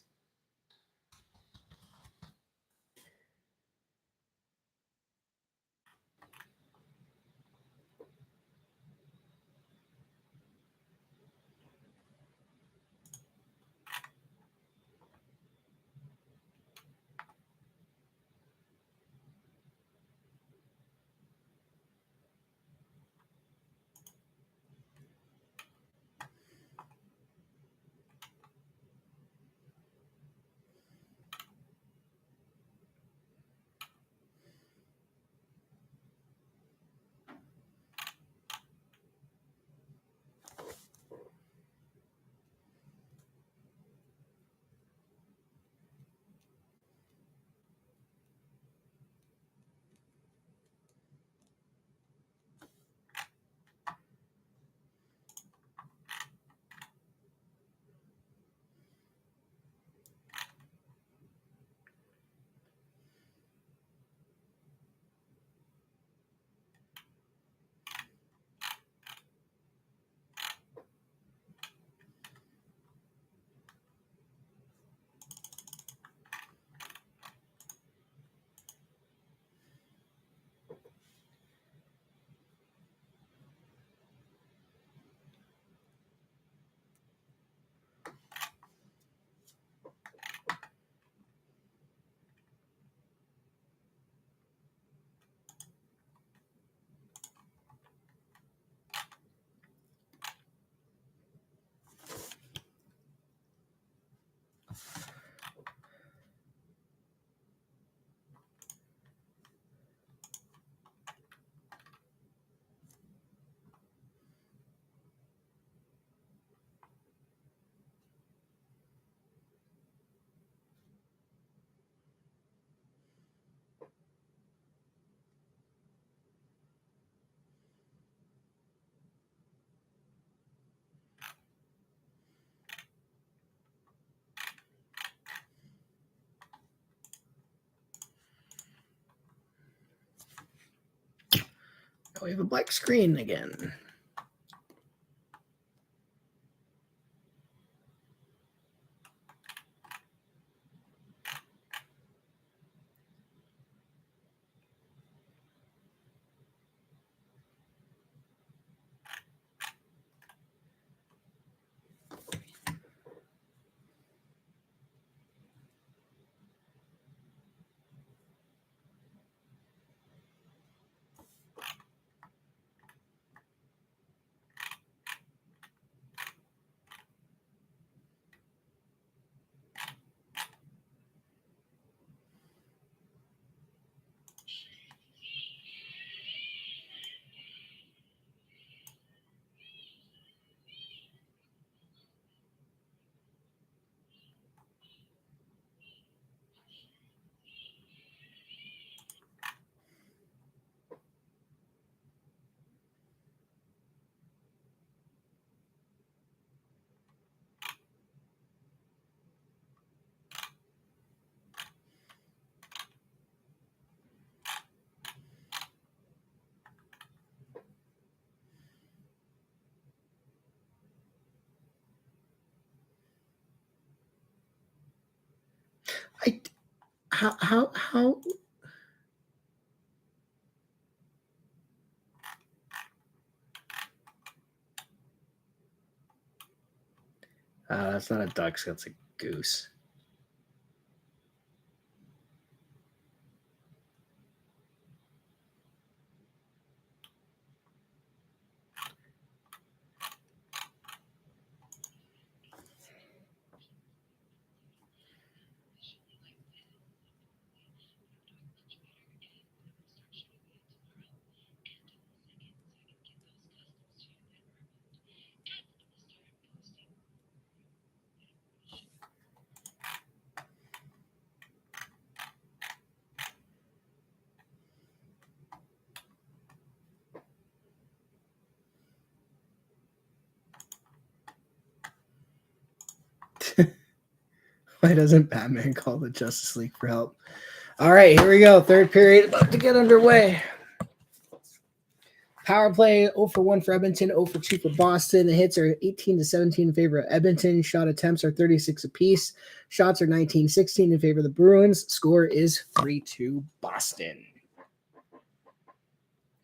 Speaker 1: we have a black screen again. How that's not a duck, that's a goose. Why doesn't Batman call the Justice League for help? All right, here we go. Third period about to get underway. Power play 0 for 1 for Edmonton, 0 for 2 for Boston. The hits are 18-17 in favor of Edmonton. Shot attempts are 36 apiece. Shots are 19-16 in favor of the Bruins. Score is 3-2 Boston.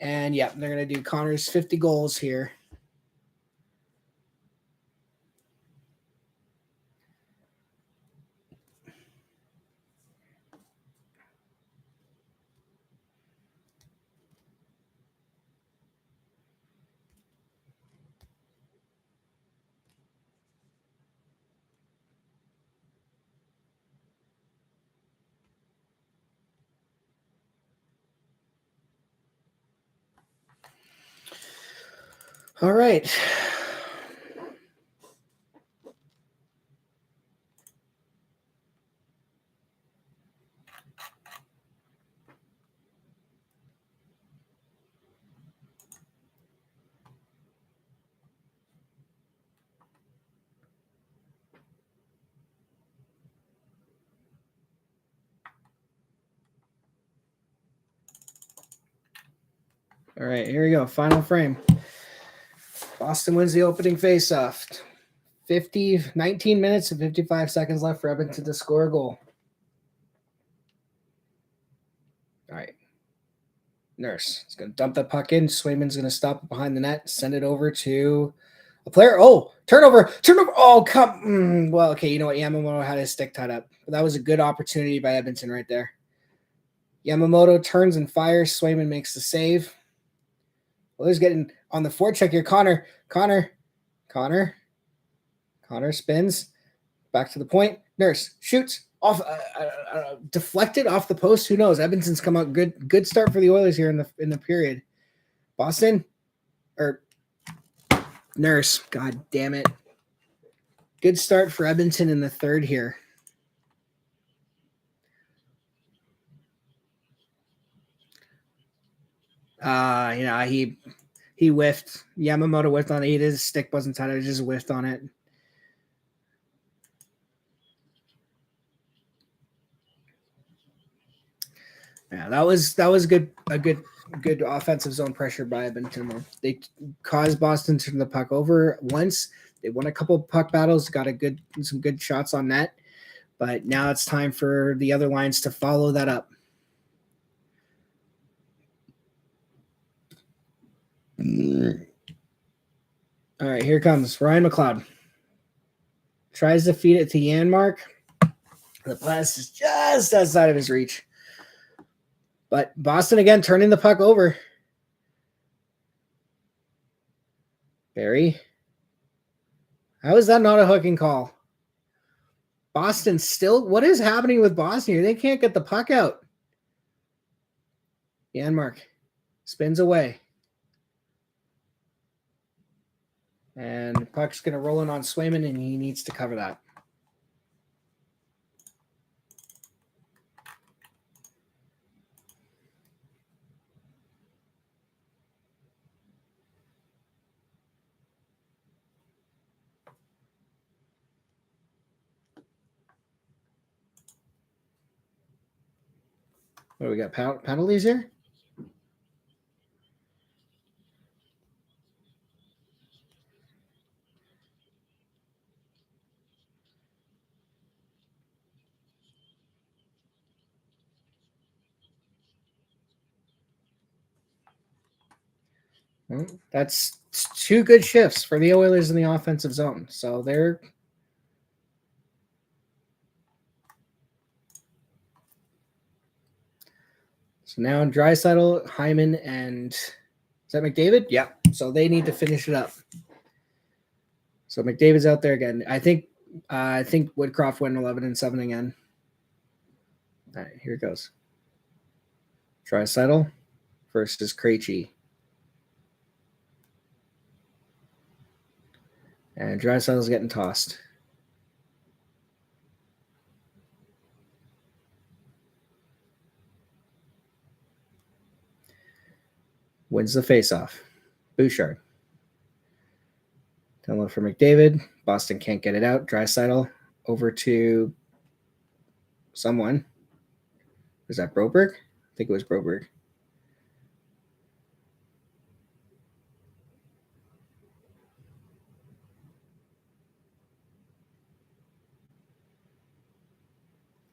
Speaker 1: And yeah, they're going to do Connor's 50 goals here. All right. All right, here we go. Final frame. Boston wins the opening faceoff. 19 minutes and 55 seconds left for Edmonton to score a goal. All right. Nurse is going to dump that puck in. Swayman's going to stop it behind the net, send it over to a player. Oh, turnover. Oh, come. Well, okay, you know what? Yamamoto had his stick tied up. But that was a good opportunity by Edmonton right there. Yamamoto turns and fires. Swayman makes the save. Well, he's getting on the forecheck here. Connor spins back to the point. Nurse shoots off, deflected off the post. Who knows? Edmonton's come out good. Good start for the Oilers here in the period. Boston or Nurse. God damn it. Good start for Edmonton in the third here. He whiffed. Yamamoto whiffed on it. His stick wasn't tight. It just whiffed on it. Yeah, that was good. A good offensive zone pressure by Edmonton. They caused Boston to turn the puck over once. They won a couple puck battles, got some good shots on net. But now it's time for the other lines to follow that up. All right, here comes Ryan McLeod. Tries to feed it to Janmark. The pass is just outside of his reach. But Boston again turning the puck over. Barry. How is that not a hooking call? Boston still. What is happening with Boston here? They can't get the puck out. Janmark spins away. And the puck's going to roll in on Swayman, and he needs to cover that. What, we got penalties here? Well, that's two good shifts for the Oilers in the offensive zone. So they're now Draisaitl, Hyman, and is that McDavid? Yeah. So they need to finish it up. So McDavid's out there again. I think Woodcroft went 11-7 again. All right, here it goes. Draisaitl versus Krejci. And Draisaitl's getting tossed. Wins the faceoff. Bouchard. Down low for McDavid. Boston can't get it out. Draisaitl over to someone. Was that Broberg? I think it was Broberg.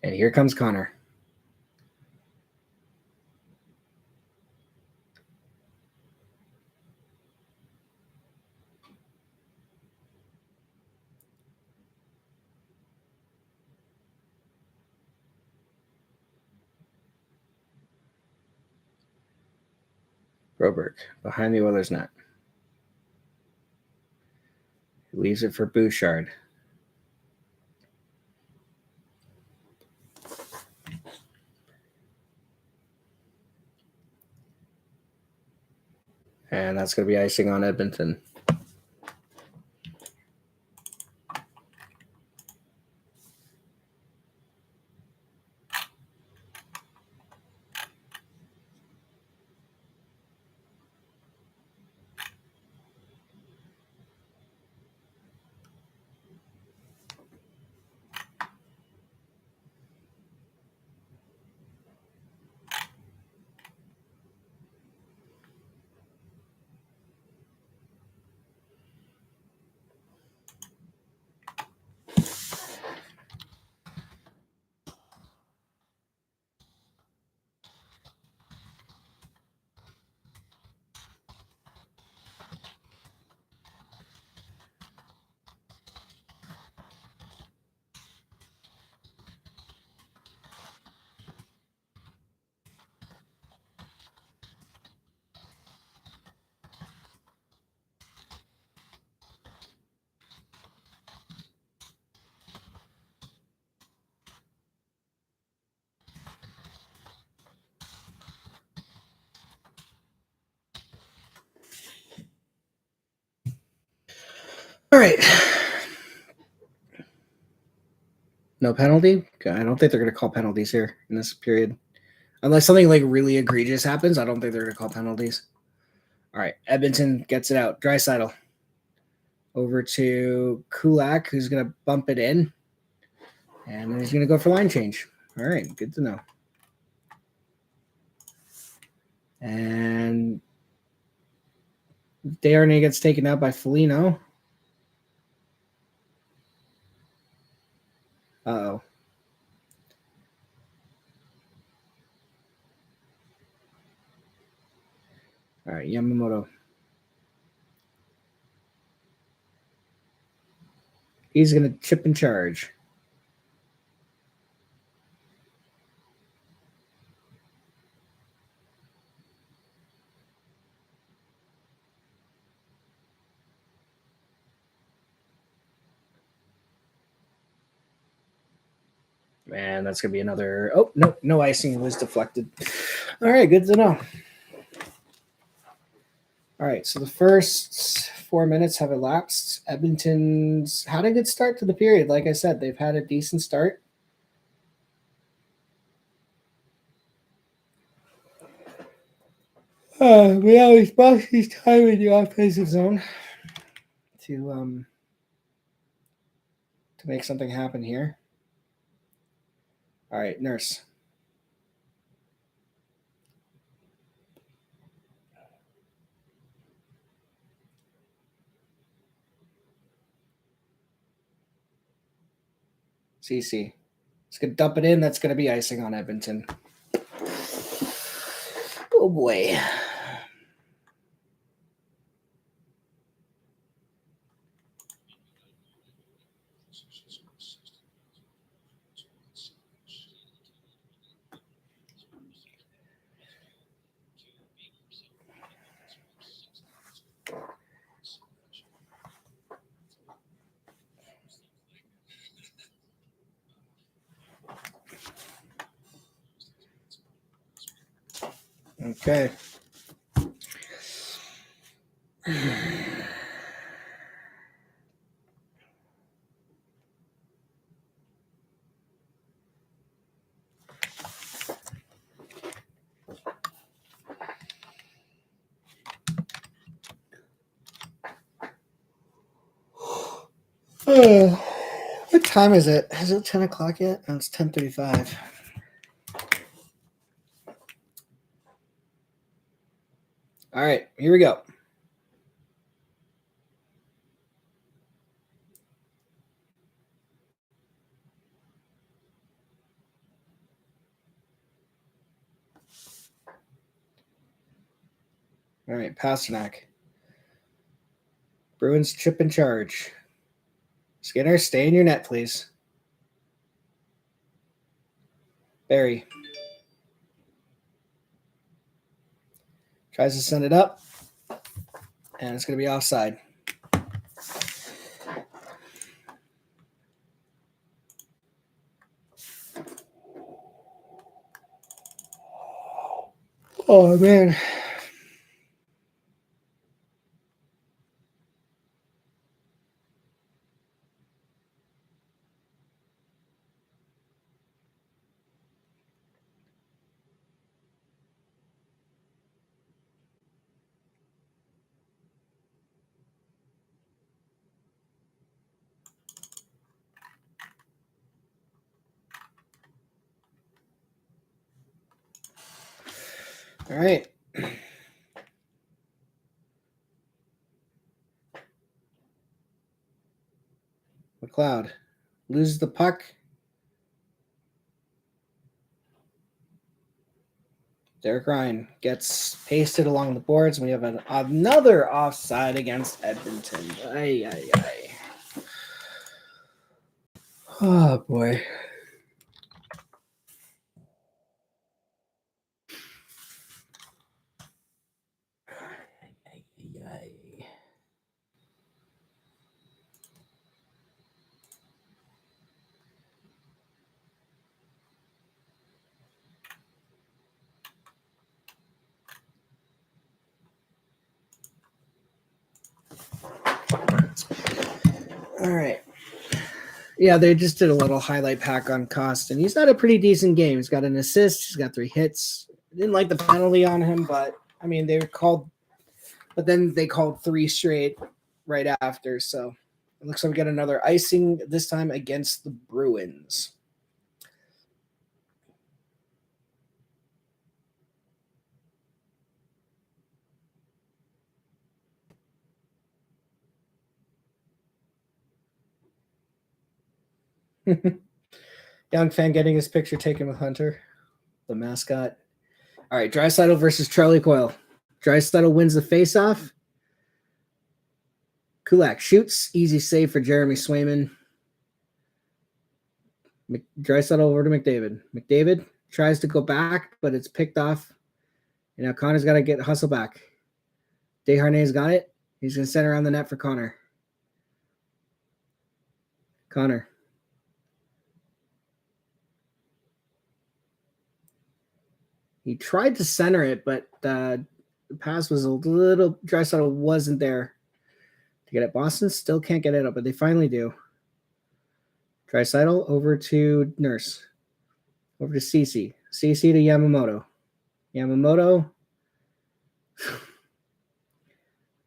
Speaker 1: And here comes Connor. Broberg behind the Oilers net. He leaves it for Bouchard. And that's going to be icing on Edmonton. All right. No penalty? Okay, I don't think they're going to call penalties here in this period. Unless something like really egregious happens, I don't think they're going to call penalties. All right. Edmonton gets it out. Draisaitl over to Kulak, who's going to bump it in. And then he's going to go for line change. All right. Good to know. And Darnay gets taken out by Foligno. Uh-oh. All right, Yamamoto. He's going to chip and charge. Man, that's going to be another... Oh, no icing. It was deflected. All right, good to know. All right, so the first 4 minutes have elapsed. Edmonton's had a good start to the period. Like I said, they've had a decent start. We always bust his time in the offensive zone to make something happen here. All right, Nurse. CC. It's going to dump it in. That's going to be icing on Edmonton. Oh, boy. Okay. What time is it? Is it 10 o'clock yet? No, it's 10:35. All right, here we go. All right, Pasternak. Bruins chip and charge. Skinner, stay in your net, please. Barry. Tries to send it up. And it's going to be offside. Oh, man. All right. McLeod loses the puck. Derek Ryan gets pasted along the boards. And we have another offside against Edmonton. Ay. Oh, boy. All right. Yeah, they just did a little highlight pack on Costin. He's had a pretty decent game. He's got an assist. He's got 3 hits. Didn't like the penalty on him, but, I mean, they were called – but then they called 3 straight right after. So it looks like we got another icing, this time against the Bruins. Young fan getting his picture taken with Hunter, the mascot. All right, Draisaitl versus Charlie Coyle. Draisaitl wins the faceoff. Kulak shoots. Easy save for Jeremy Swayman. Draisaitl over to McDavid. McDavid tries to go back, but it's picked off. And now Connor's got to get hustle back. Desharnais's got it. He's going to send around the net for Connor. Connor. He tried to center it, but the pass was a little. Draisaitl wasn't there to get it. Boston still can't get it up, but they finally do. Draisaitl over to Nurse. Over to Cece. Cece to Yamamoto. Yamamoto.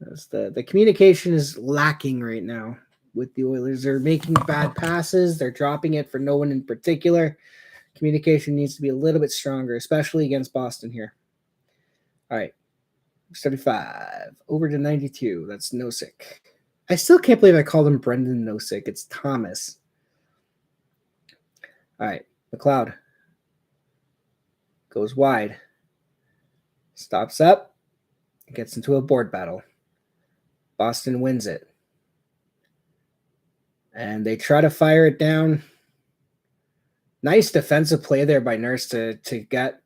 Speaker 1: The communication is lacking right now with the Oilers. They're making bad passes. They're dropping it for no one in particular. Communication needs to be a little bit stronger, especially against Boston here. All right. 35. Over to 92. That's Nosek. I still can't believe I called him Brendan Nosek. It's Thomas. All right. McLeod. Goes wide. Stops up. Gets into a board battle. Boston wins it. And they try to fire it down. Nice defensive play there by Nurse to get,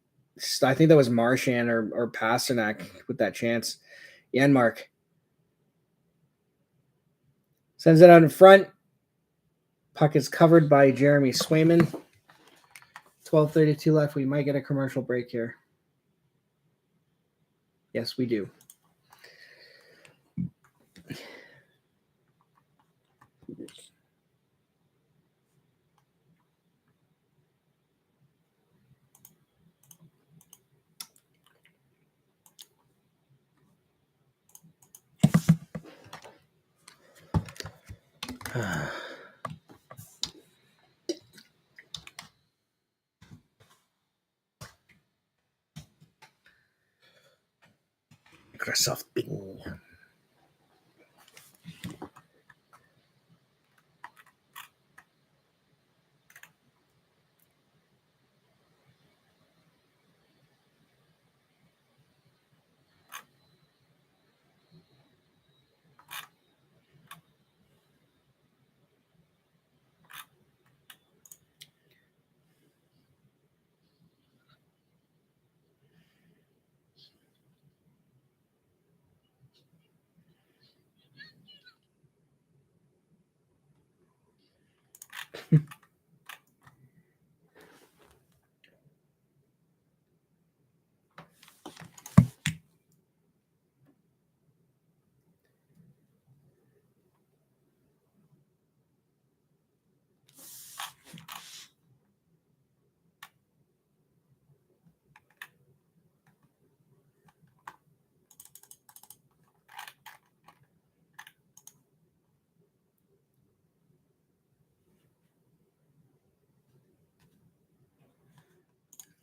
Speaker 1: I think that was Marchand or Pasternak with that chance. Janmark sends it out in front. Puck is covered by Jeremy Swayman. 12:32 left. We might get a commercial break here. Yes, we do. Microsoft Bing.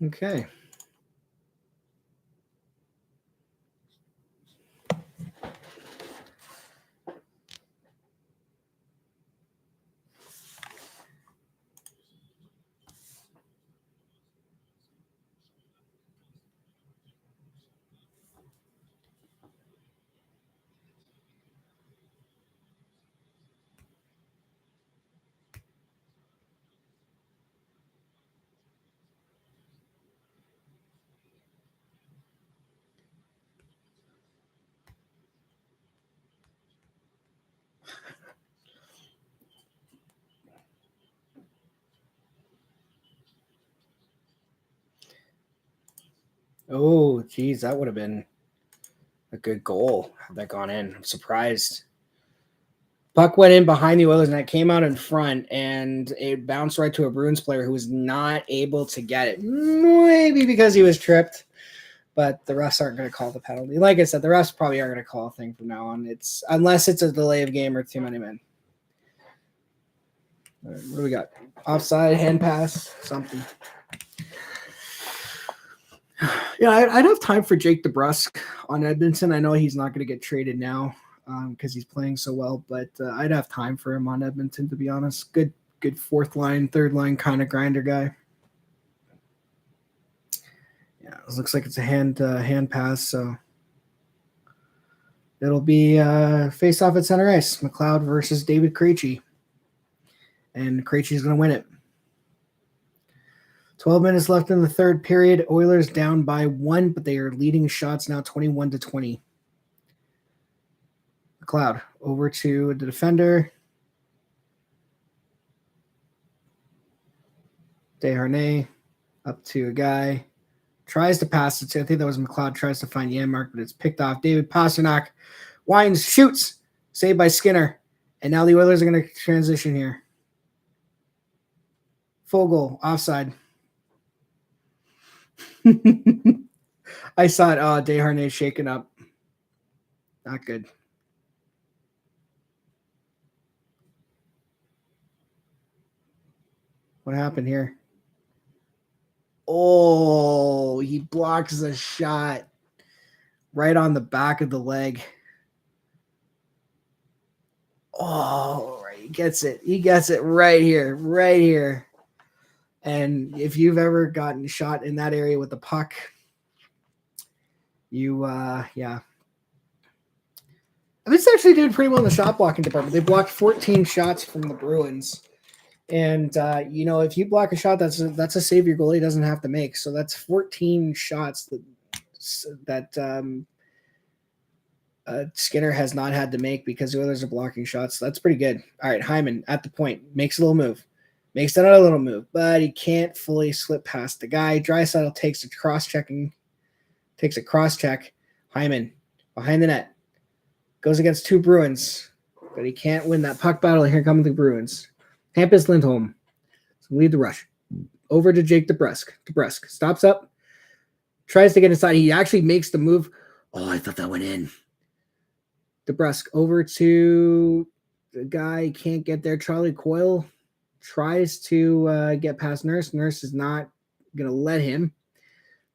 Speaker 1: Okay. Oh, geez, that would have been a good goal had that gone in. I'm surprised. Puck went in behind the Oilers and it came out in front, and it bounced right to a Bruins player who was not able to get it. Maybe because he was tripped, but the refs aren't going to call the penalty. Like I said, the refs probably are going to call a thing from now on. Unless it's a delay of game or too many men. All right, what do we got? Offside, hand pass, something. Yeah, I'd have time for Jake DeBrusk on Edmonton. I know he's not going to get traded now because he's playing so well, but I'd have time for him on Edmonton, to be honest. Good good fourth line, third line kind of grinder guy. Yeah, it looks like it's a hand pass, so it'll be face off at center ice. McLeod versus David Krejci. And Krejci's going to win it. 12 minutes left in the third period. Oilers down by 1, but they are leading shots now 21-20. McLeod over to the defender. Desharnais up to a guy. Tries to pass it to, I think that was McLeod, tries to find Janmark, but it's picked off. David Pastrnak. Wines shoots. Saved by Skinner. And now the Oilers are going to transition here. Full goal. Offside. I saw it. Oh, Desharnais shaken up. Not good. What happened here? Oh, he blocks a shot right on the back of the leg. Oh, he gets it. He gets it right here, right here. And if you've ever gotten shot in that area with the puck, yeah. And this actually did pretty well in the shot blocking department. They blocked 14 shots from the Bruins. And, if you block a shot, that's a save your goalie doesn't have to make. So that's 14 shots that Skinner has not had to make because the Oilers are blocking shots. So that's pretty good. All right, Hyman at the point. Makes a little move. Makes another little move, but he can't fully slip past the guy. Draisaitl takes a cross-check. Hyman behind the net. Goes against 2 Bruins, but he can't win that puck battle. Here come the Bruins. Hampus Lindholm. So lead the rush. Over to Jake DeBrusk. DeBrusk stops up. Tries to get inside. He actually makes the move. Oh, I thought that went in. DeBrusk over to the guy. Can't get there. Charlie Coyle tries to get past Nurse. Nurse is not going to let him.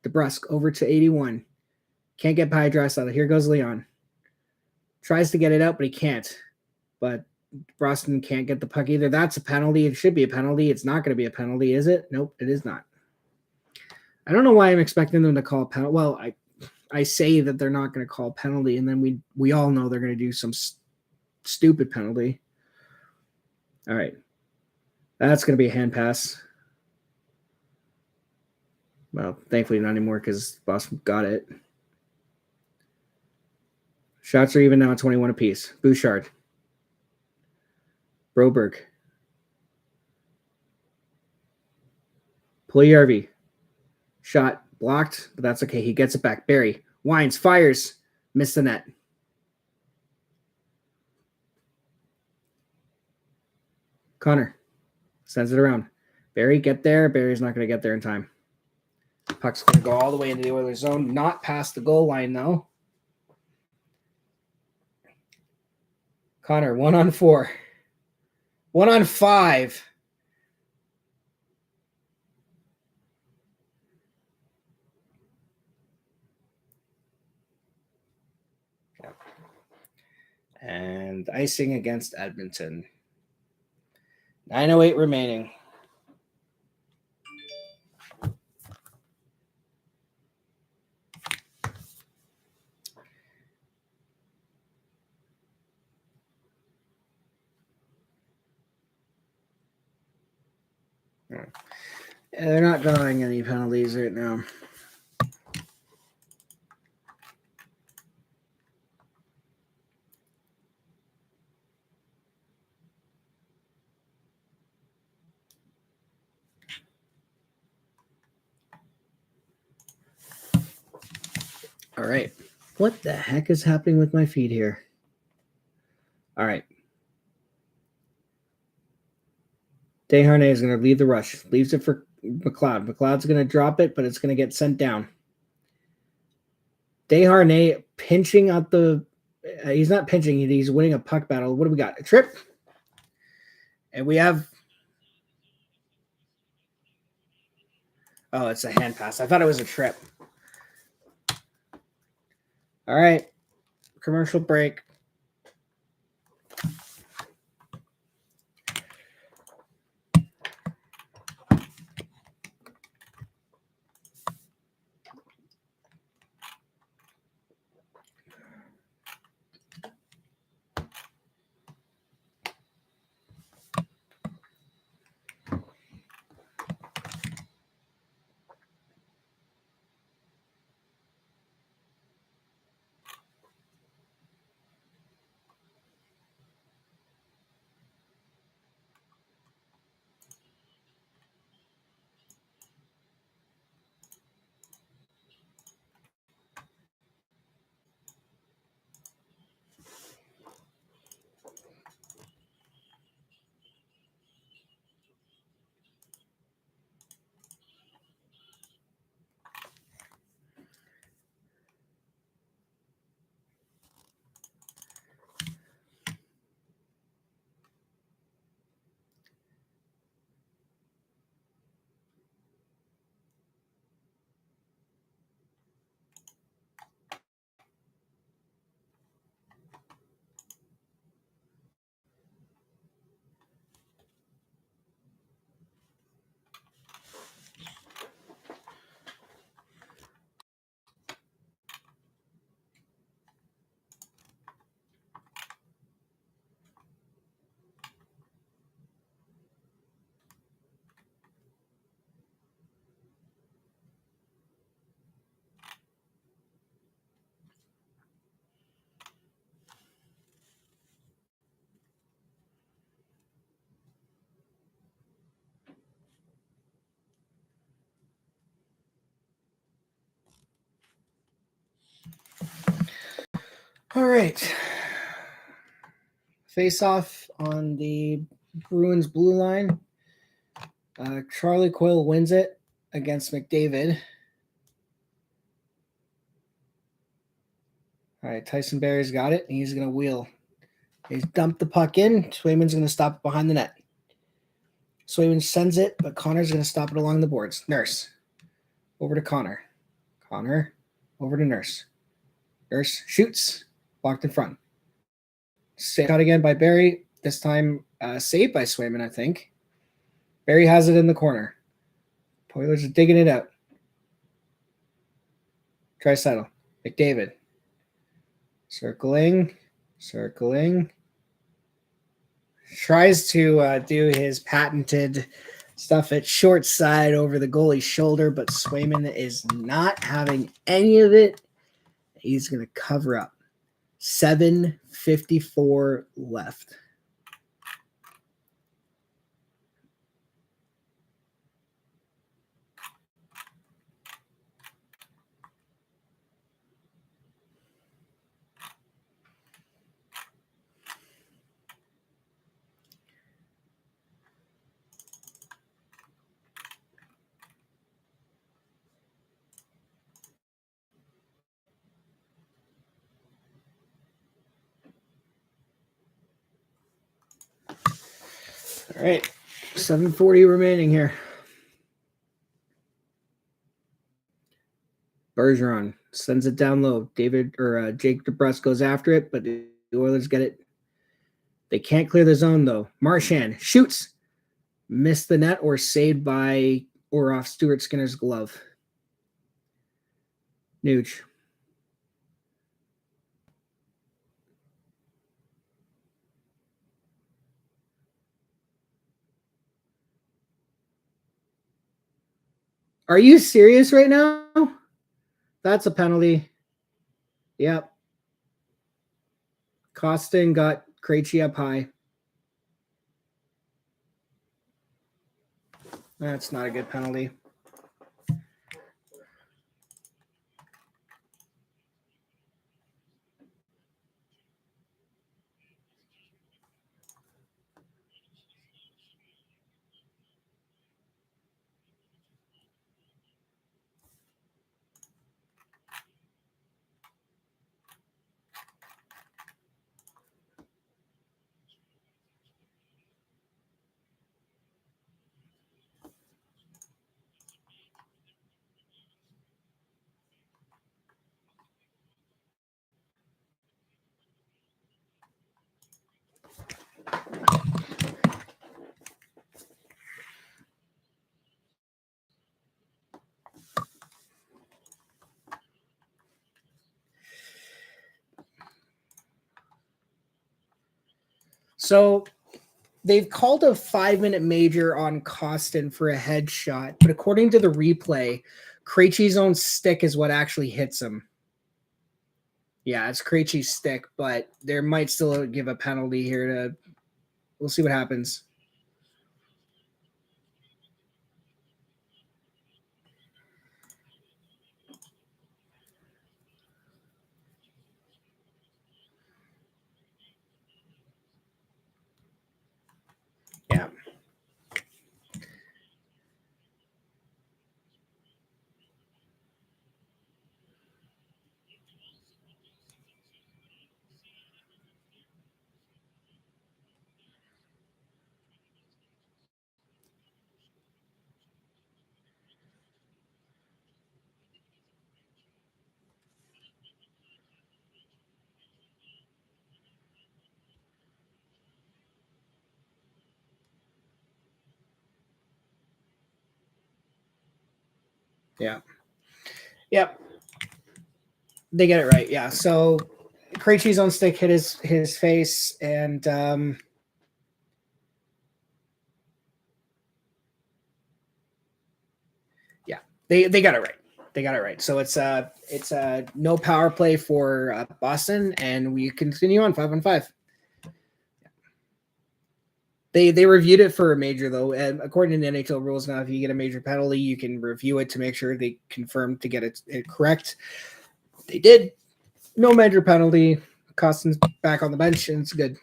Speaker 1: DeBrusk over to 81. Can't get by Draisaitl. Here goes Leon. Tries to get it out, but he can't. But Boston can't get the puck either. That's a penalty. It should be a penalty. It's not going to be a penalty, is it? Nope, it is not. I don't know why I'm expecting them to call a penalty. Well, I say that they're not going to call a penalty, and then we all know they're going to do some stupid penalty. All right. That's going to be a hand pass. Well, thankfully not anymore because Boston got it. Shots are even now at 21 apiece. Bouchard. Broberg. Puljujärvi. Shot blocked, but that's okay. He gets it back. Barry. Wines. Fires. Missed the net. Connor. Sends it around. Barry, get there. Barry's not going to get there in time. Puck's going to go all the way into the Oilers zone. Not past the goal line, though. Connor, 1-on-4. 1-on-5. Yeah. And icing against Edmonton. 9:08 remaining. Yeah, they're not drawing any penalties right now. All right. What the heck is happening with my feed here? All right. Desharnais is going to lead the rush. Leaves it for McLeod. McLeod's going to drop it, but it's going to get sent down. Desharnais pinching at the he's not pinching. He's winning a puck battle. What do we got? A trip? And we have it's a hand pass. I thought it was a trip. All right. Commercial break. All right. Face off on the Bruins blue line. Charlie Coyle wins it against McDavid. All right, Tyson Barrie's got it, and he's going to wheel. He's dumped the puck in. Swayman's going to stop it behind the net. Swayman sends it, but Connor's going to stop it along the boards. Nurse. Over to Connor. Connor. Over to Nurse. Nurse shoots. Blocked in front. Cut again by Barrie. This time saved by Swayman, I think. Barrie has it in the corner. Oilers are digging it out. Draisaitl. McDavid. Circling. Tries to do his patented stuff at short side over the goalie's shoulder, but Swayman is not having any of it. He's going to cover up. 7:54 left. All right, 7:40 remaining here. Bergeron sends it down low. Jake DeBrusk goes after it, but the Oilers get it. They can't clear the zone, though. Marchand shoots. Missed the net or saved by or off Stuart Skinner's glove. Nuge. Are you serious right now? That's a penalty. Yep. Costin got Krejci up high. That's not a good penalty. So they've called a 5-minute major on Costin for a headshot, but according to the replay, Krejci's own stick is what actually hits him. Yeah, it's Krejci's stick, but there might still give a penalty here. We'll see what happens. Yeah. Yeah. Yep. They get it right. Yeah. So Krejci's own stick hit his face, and yeah, they got it right. They got it right. So it's no power play for Boston, and we continue on 5-on-5. They reviewed it for a major, though, and according to the NHL rules now, if you get a major penalty, you can review it to make sure they confirm to get it correct. They did. No major penalty. Costin's back on the bench, and it's good.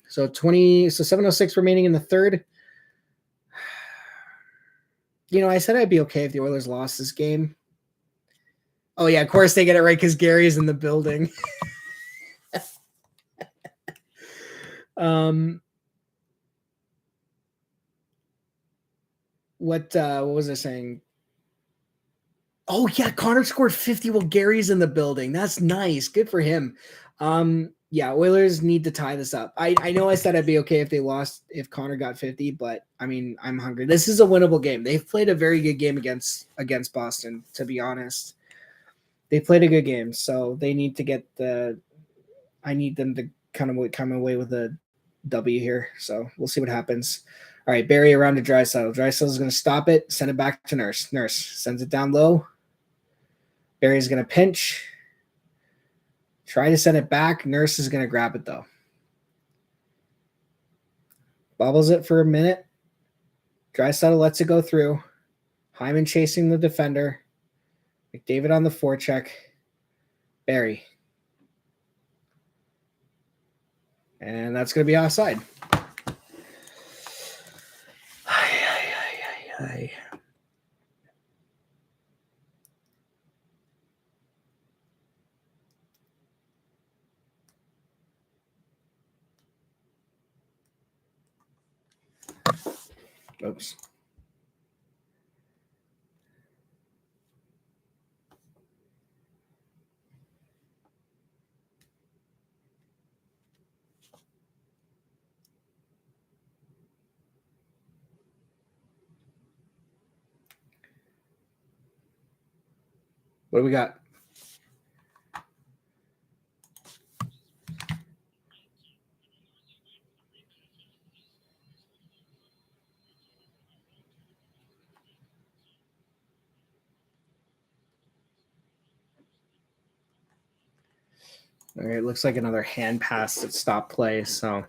Speaker 1: So 7:06 remaining in the third. I said I'd be okay if the Oilers lost this game. Oh, yeah, of course they get it right because Gary's in the building. What was I saying? Oh, yeah, Connor scored 50 while Gary's in the building. That's nice. Good for him. Yeah, Oilers need to tie this up. I know I said I'd be okay if they lost, if Connor got 50, but I mean, I'm hungry. This is a winnable game. They've played a very good game against Boston, to be honest. They played a good game, so they need to get I need them to kind of come away with a W here. So we'll see what happens. All right, Barry around to Draisaitl. Draisaitl is going to stop it, send it back to Nurse. Nurse sends it down low. Barry's going to pinch. Try to send it back. Nurse is going to grab it, though. Bobbles it for a minute. Draisaitl lets it go through. Hyman chasing the defender. McDavid on the forecheck. Barry. And that's going to be offside. Oops. What do we got? All right, looks like another hand pass that stopped play. So,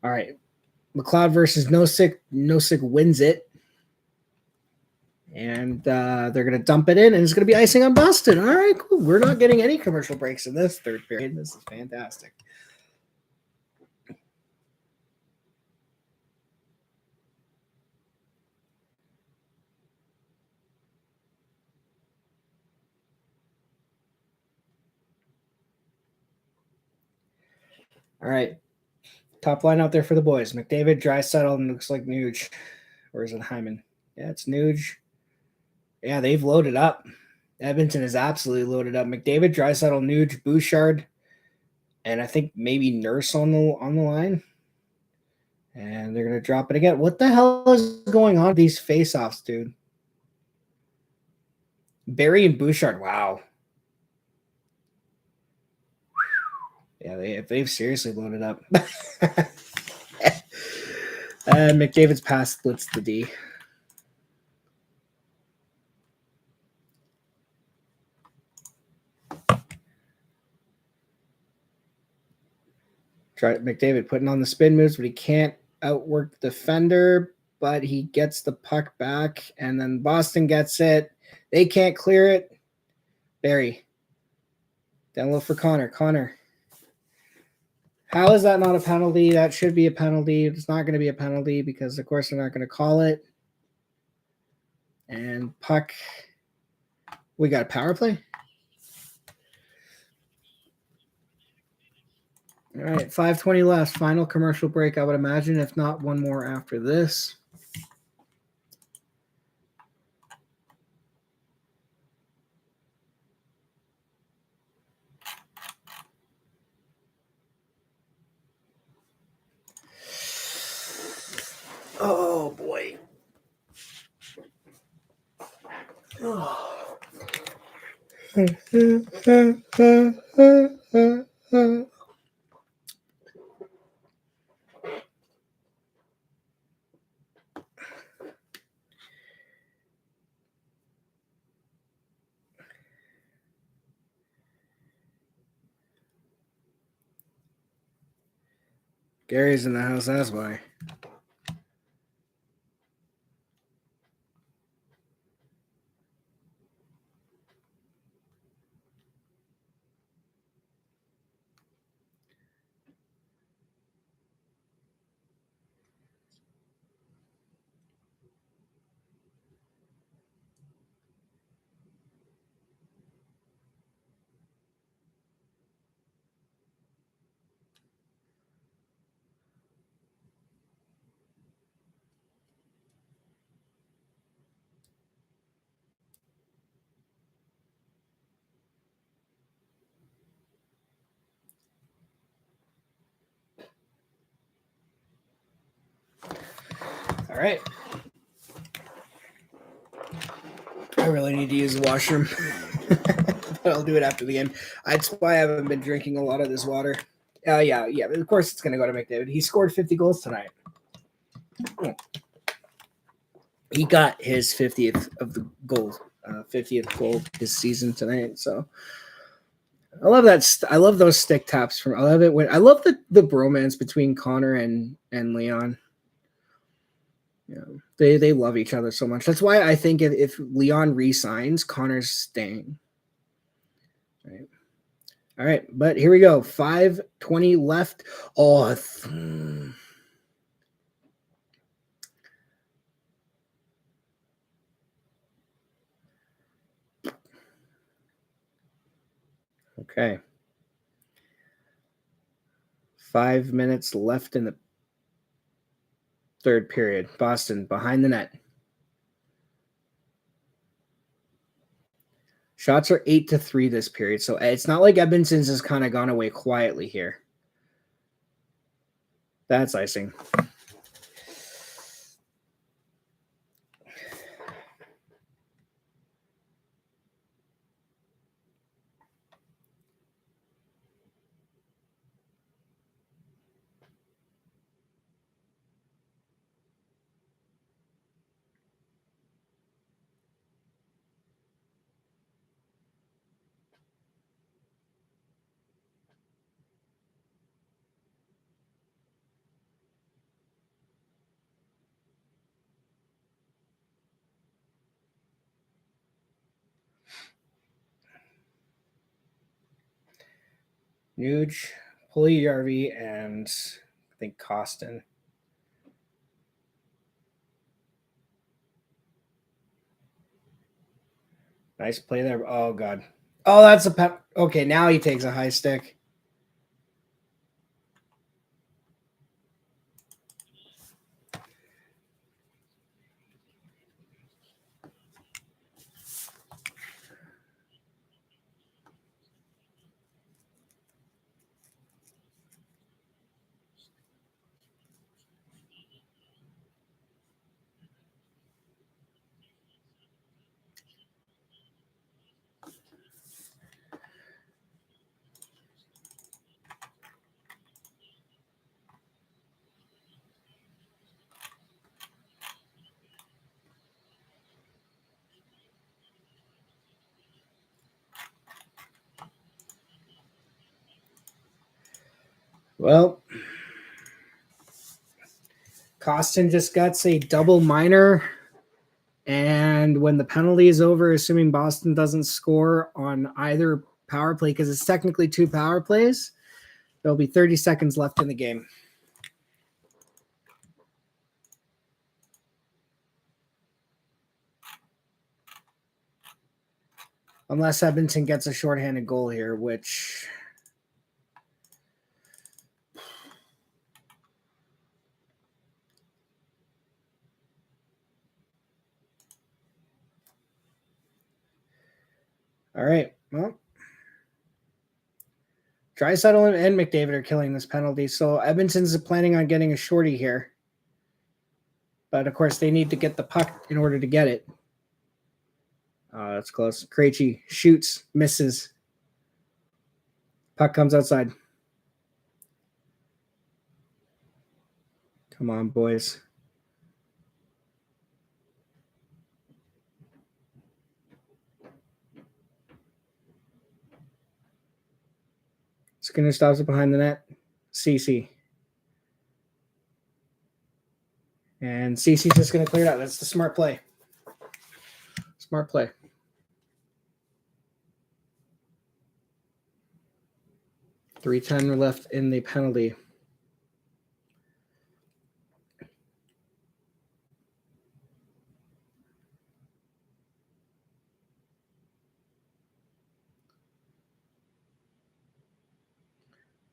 Speaker 1: all right, McLeod versus Nosek. Nosek wins it, and they're going to dump it in, and it's going to be icing on Boston. All right, cool. We're not getting any commercial breaks in this third period. This is fantastic. All right, top line out there for the boys. McDavid, Draisaitl, and looks like Nuge. Or is it Hyman? Yeah, it's Nuge. Yeah, they've loaded up. Edmonton is absolutely loaded up. McDavid, Draisaitl, Nuge, Bouchard, and I think maybe Nurse on the line. And they're gonna drop it again. What the hell is going on with these face-offs, dude? Barry and Bouchard. Wow. Yeah, they've seriously loaded up. McDavid's pass splits the D. McDavid putting on the spin moves, but he can't outwork the defender, but he gets the puck back, and then Boston gets it. They can't clear it. Barry. Down low for Connor. Connor. How is that not a penalty? That should be a penalty. It's not going to be a penalty because, of course, they're not going to call it. And puck. We got a power play. All right, 5:20 left. Final commercial break, I would imagine, if not one more after this. Oh, boy. Oh. Gary's in the house, that's why. All right. I really need to use the washroom. But I'll do it after the game. That's why I haven't been drinking a lot of this water. Yeah. Of course, it's going to go to McDavid. He scored 50 goals tonight. He got his 50th of the goal, 50th goal this season tonight. So I love that. I love those stick taps from. I love it when I love the bromance between Connor and Leon. Yeah, they love each other so much. That's why I think if Leon re-signs, Connor's staying. Right. All right, but here we go. 5:20 left. Oh, okay. 5 minutes left in the third period. Boston behind the net. Shots are 8-3 this period, so it's not like Edmonton's has kind of gone away quietly here. That's icing. Nuge, Puljujärvi, and I think Costin. Nice play there. Oh, God. Oh, that's a pep. Okay, now he takes a high stick. Well, Costin just got a double minor. And when the penalty is over, assuming Boston doesn't score on either power play, because it's technically 2 power plays, there'll be 30 seconds left in the game. Unless Edmonton gets a shorthanded goal here, which... All right. Well, Draisaitl and McDavid are killing this penalty, so Edmonton's planning on getting a shorty here. But, of course, they need to get the puck in order to get it. That's close. Krejci shoots, misses. Puck comes outside. Come on, boys. Skinner stops it behind the net. CC. And CC's just going to clear it out. That's the smart play. Smart play. .310 left in the penalty.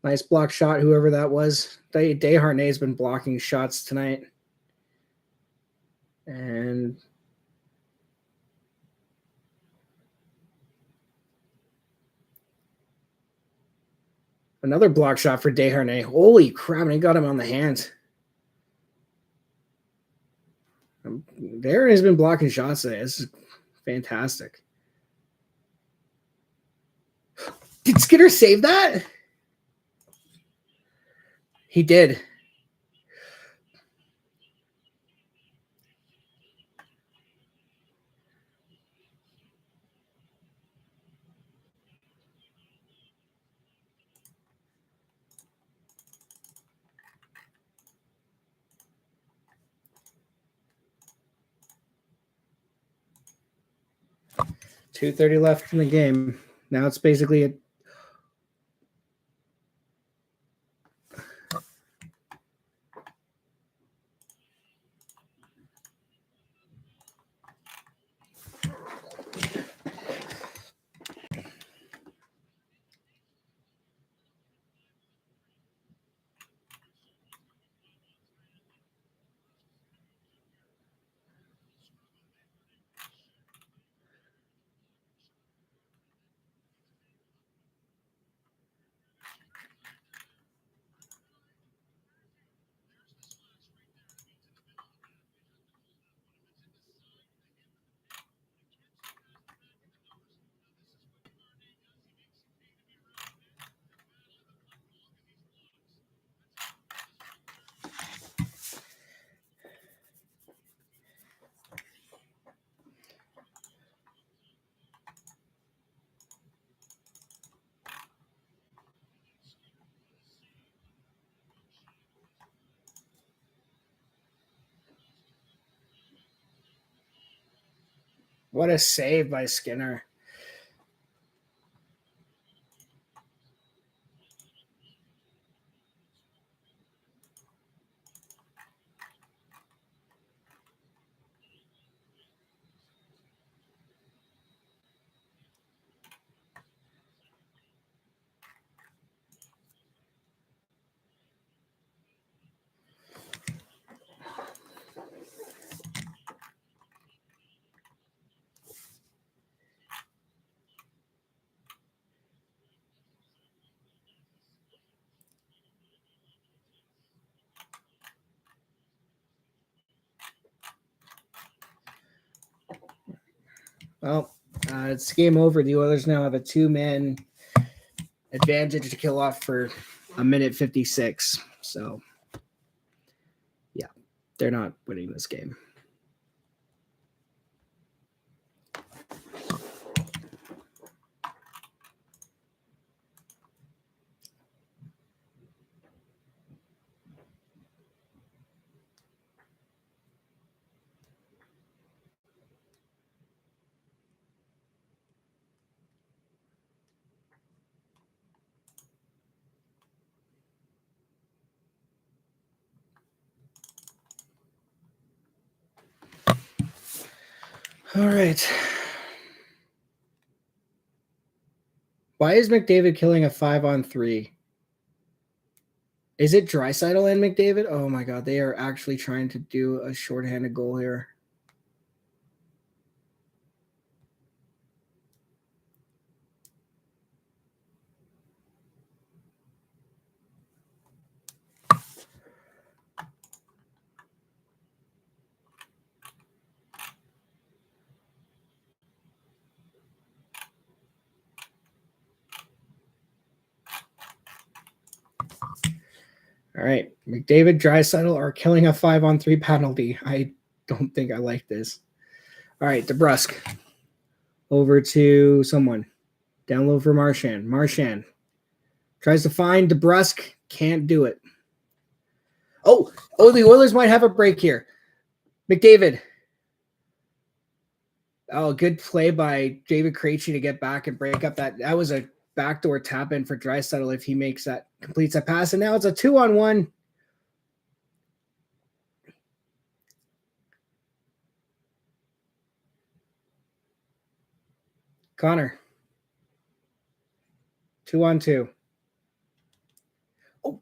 Speaker 1: Nice block shot, whoever that was. Desharnais been blocking shots tonight. And another block shot for Desharnais. Holy crap, and he got him on the hands. Darren has been blocking shots today. This is fantastic. Did Skinner save that? He did. .230 left in the game. Now it's basically a what a save by Skinner. Well, it's game over. The Oilers now have a 2-man advantage to kill off for a minute 56. So, yeah, they're not winning this game. All right. Why is McDavid killing a 5-on-3? Is it Draisaitl and McDavid? Oh my God, they are actually trying to do a shorthanded goal here. All right, McDavid, Draisaitl are killing a 5-on-3 penalty. I don't think I like this. All right, DeBrusk. Over to someone. Down low for Marchand. Marchand tries to find DeBrusk. Can't do it. Oh, the Oilers might have a break here. McDavid. Oh, good play by David Krejci to get back and break up that. That was a backdoor tap in for Draisaitl if he completes that pass. And now it's a 2-on-1. Connor. 2-on-2. Oh.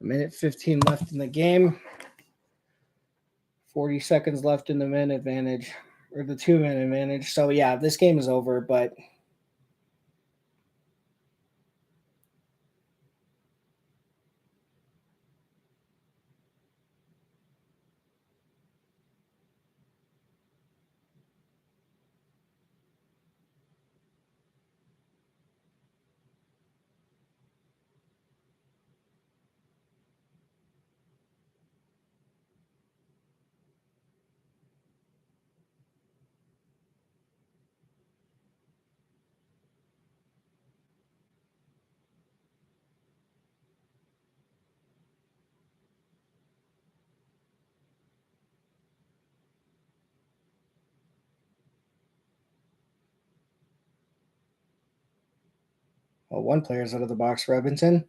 Speaker 1: A minute 15 left in the game. 40 seconds left in the man advantage, or the 2-minute advantage. So, yeah, this game is over, but well, one player's out of the box for Edmonton.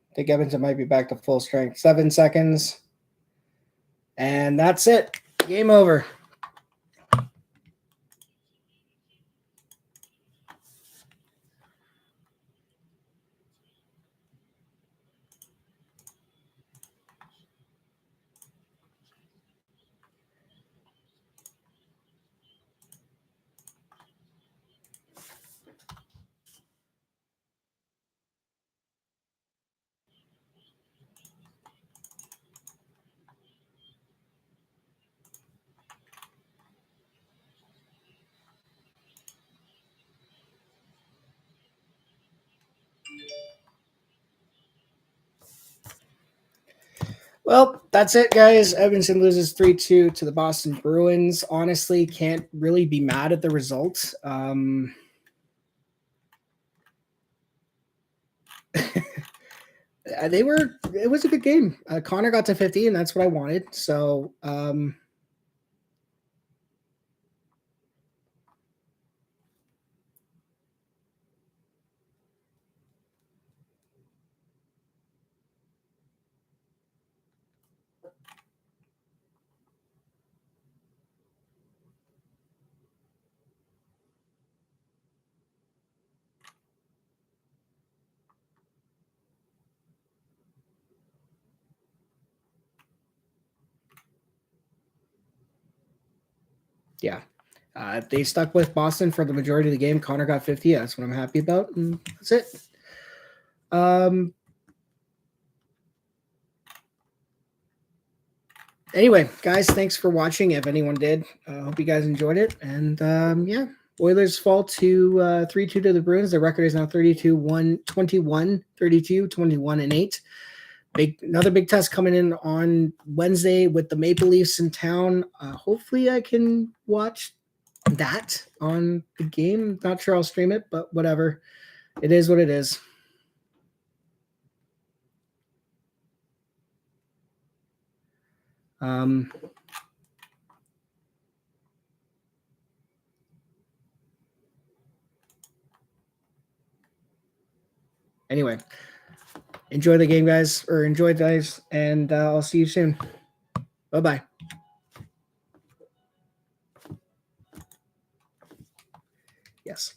Speaker 1: I think Edmonton might be back to full strength. 7 seconds. And that's it. Game over. Well, that's it, guys. Edmonton loses 3-2 to the Boston Bruins. Honestly, can't really be mad at the result. It was a good game. Connor got to 50, and that's what I wanted. So, yeah. They stuck with Boston for the majority of the game. Connor got 50. That's what I'm happy about. And that's it. Anyway, guys, thanks for watching. If anyone did, hope you guys enjoyed it. And yeah, Oilers fall to 3-2 to the Bruins. Their record is now 32-1, 32, 21-8. Another big test coming in on Wednesday with the Maple Leafs in town. Hopefully I can watch that on the game. Not sure I'll stream it, but whatever. It is what it is. Anyway, enjoy the game, guys, and I'll see you soon. Bye-bye. Yes.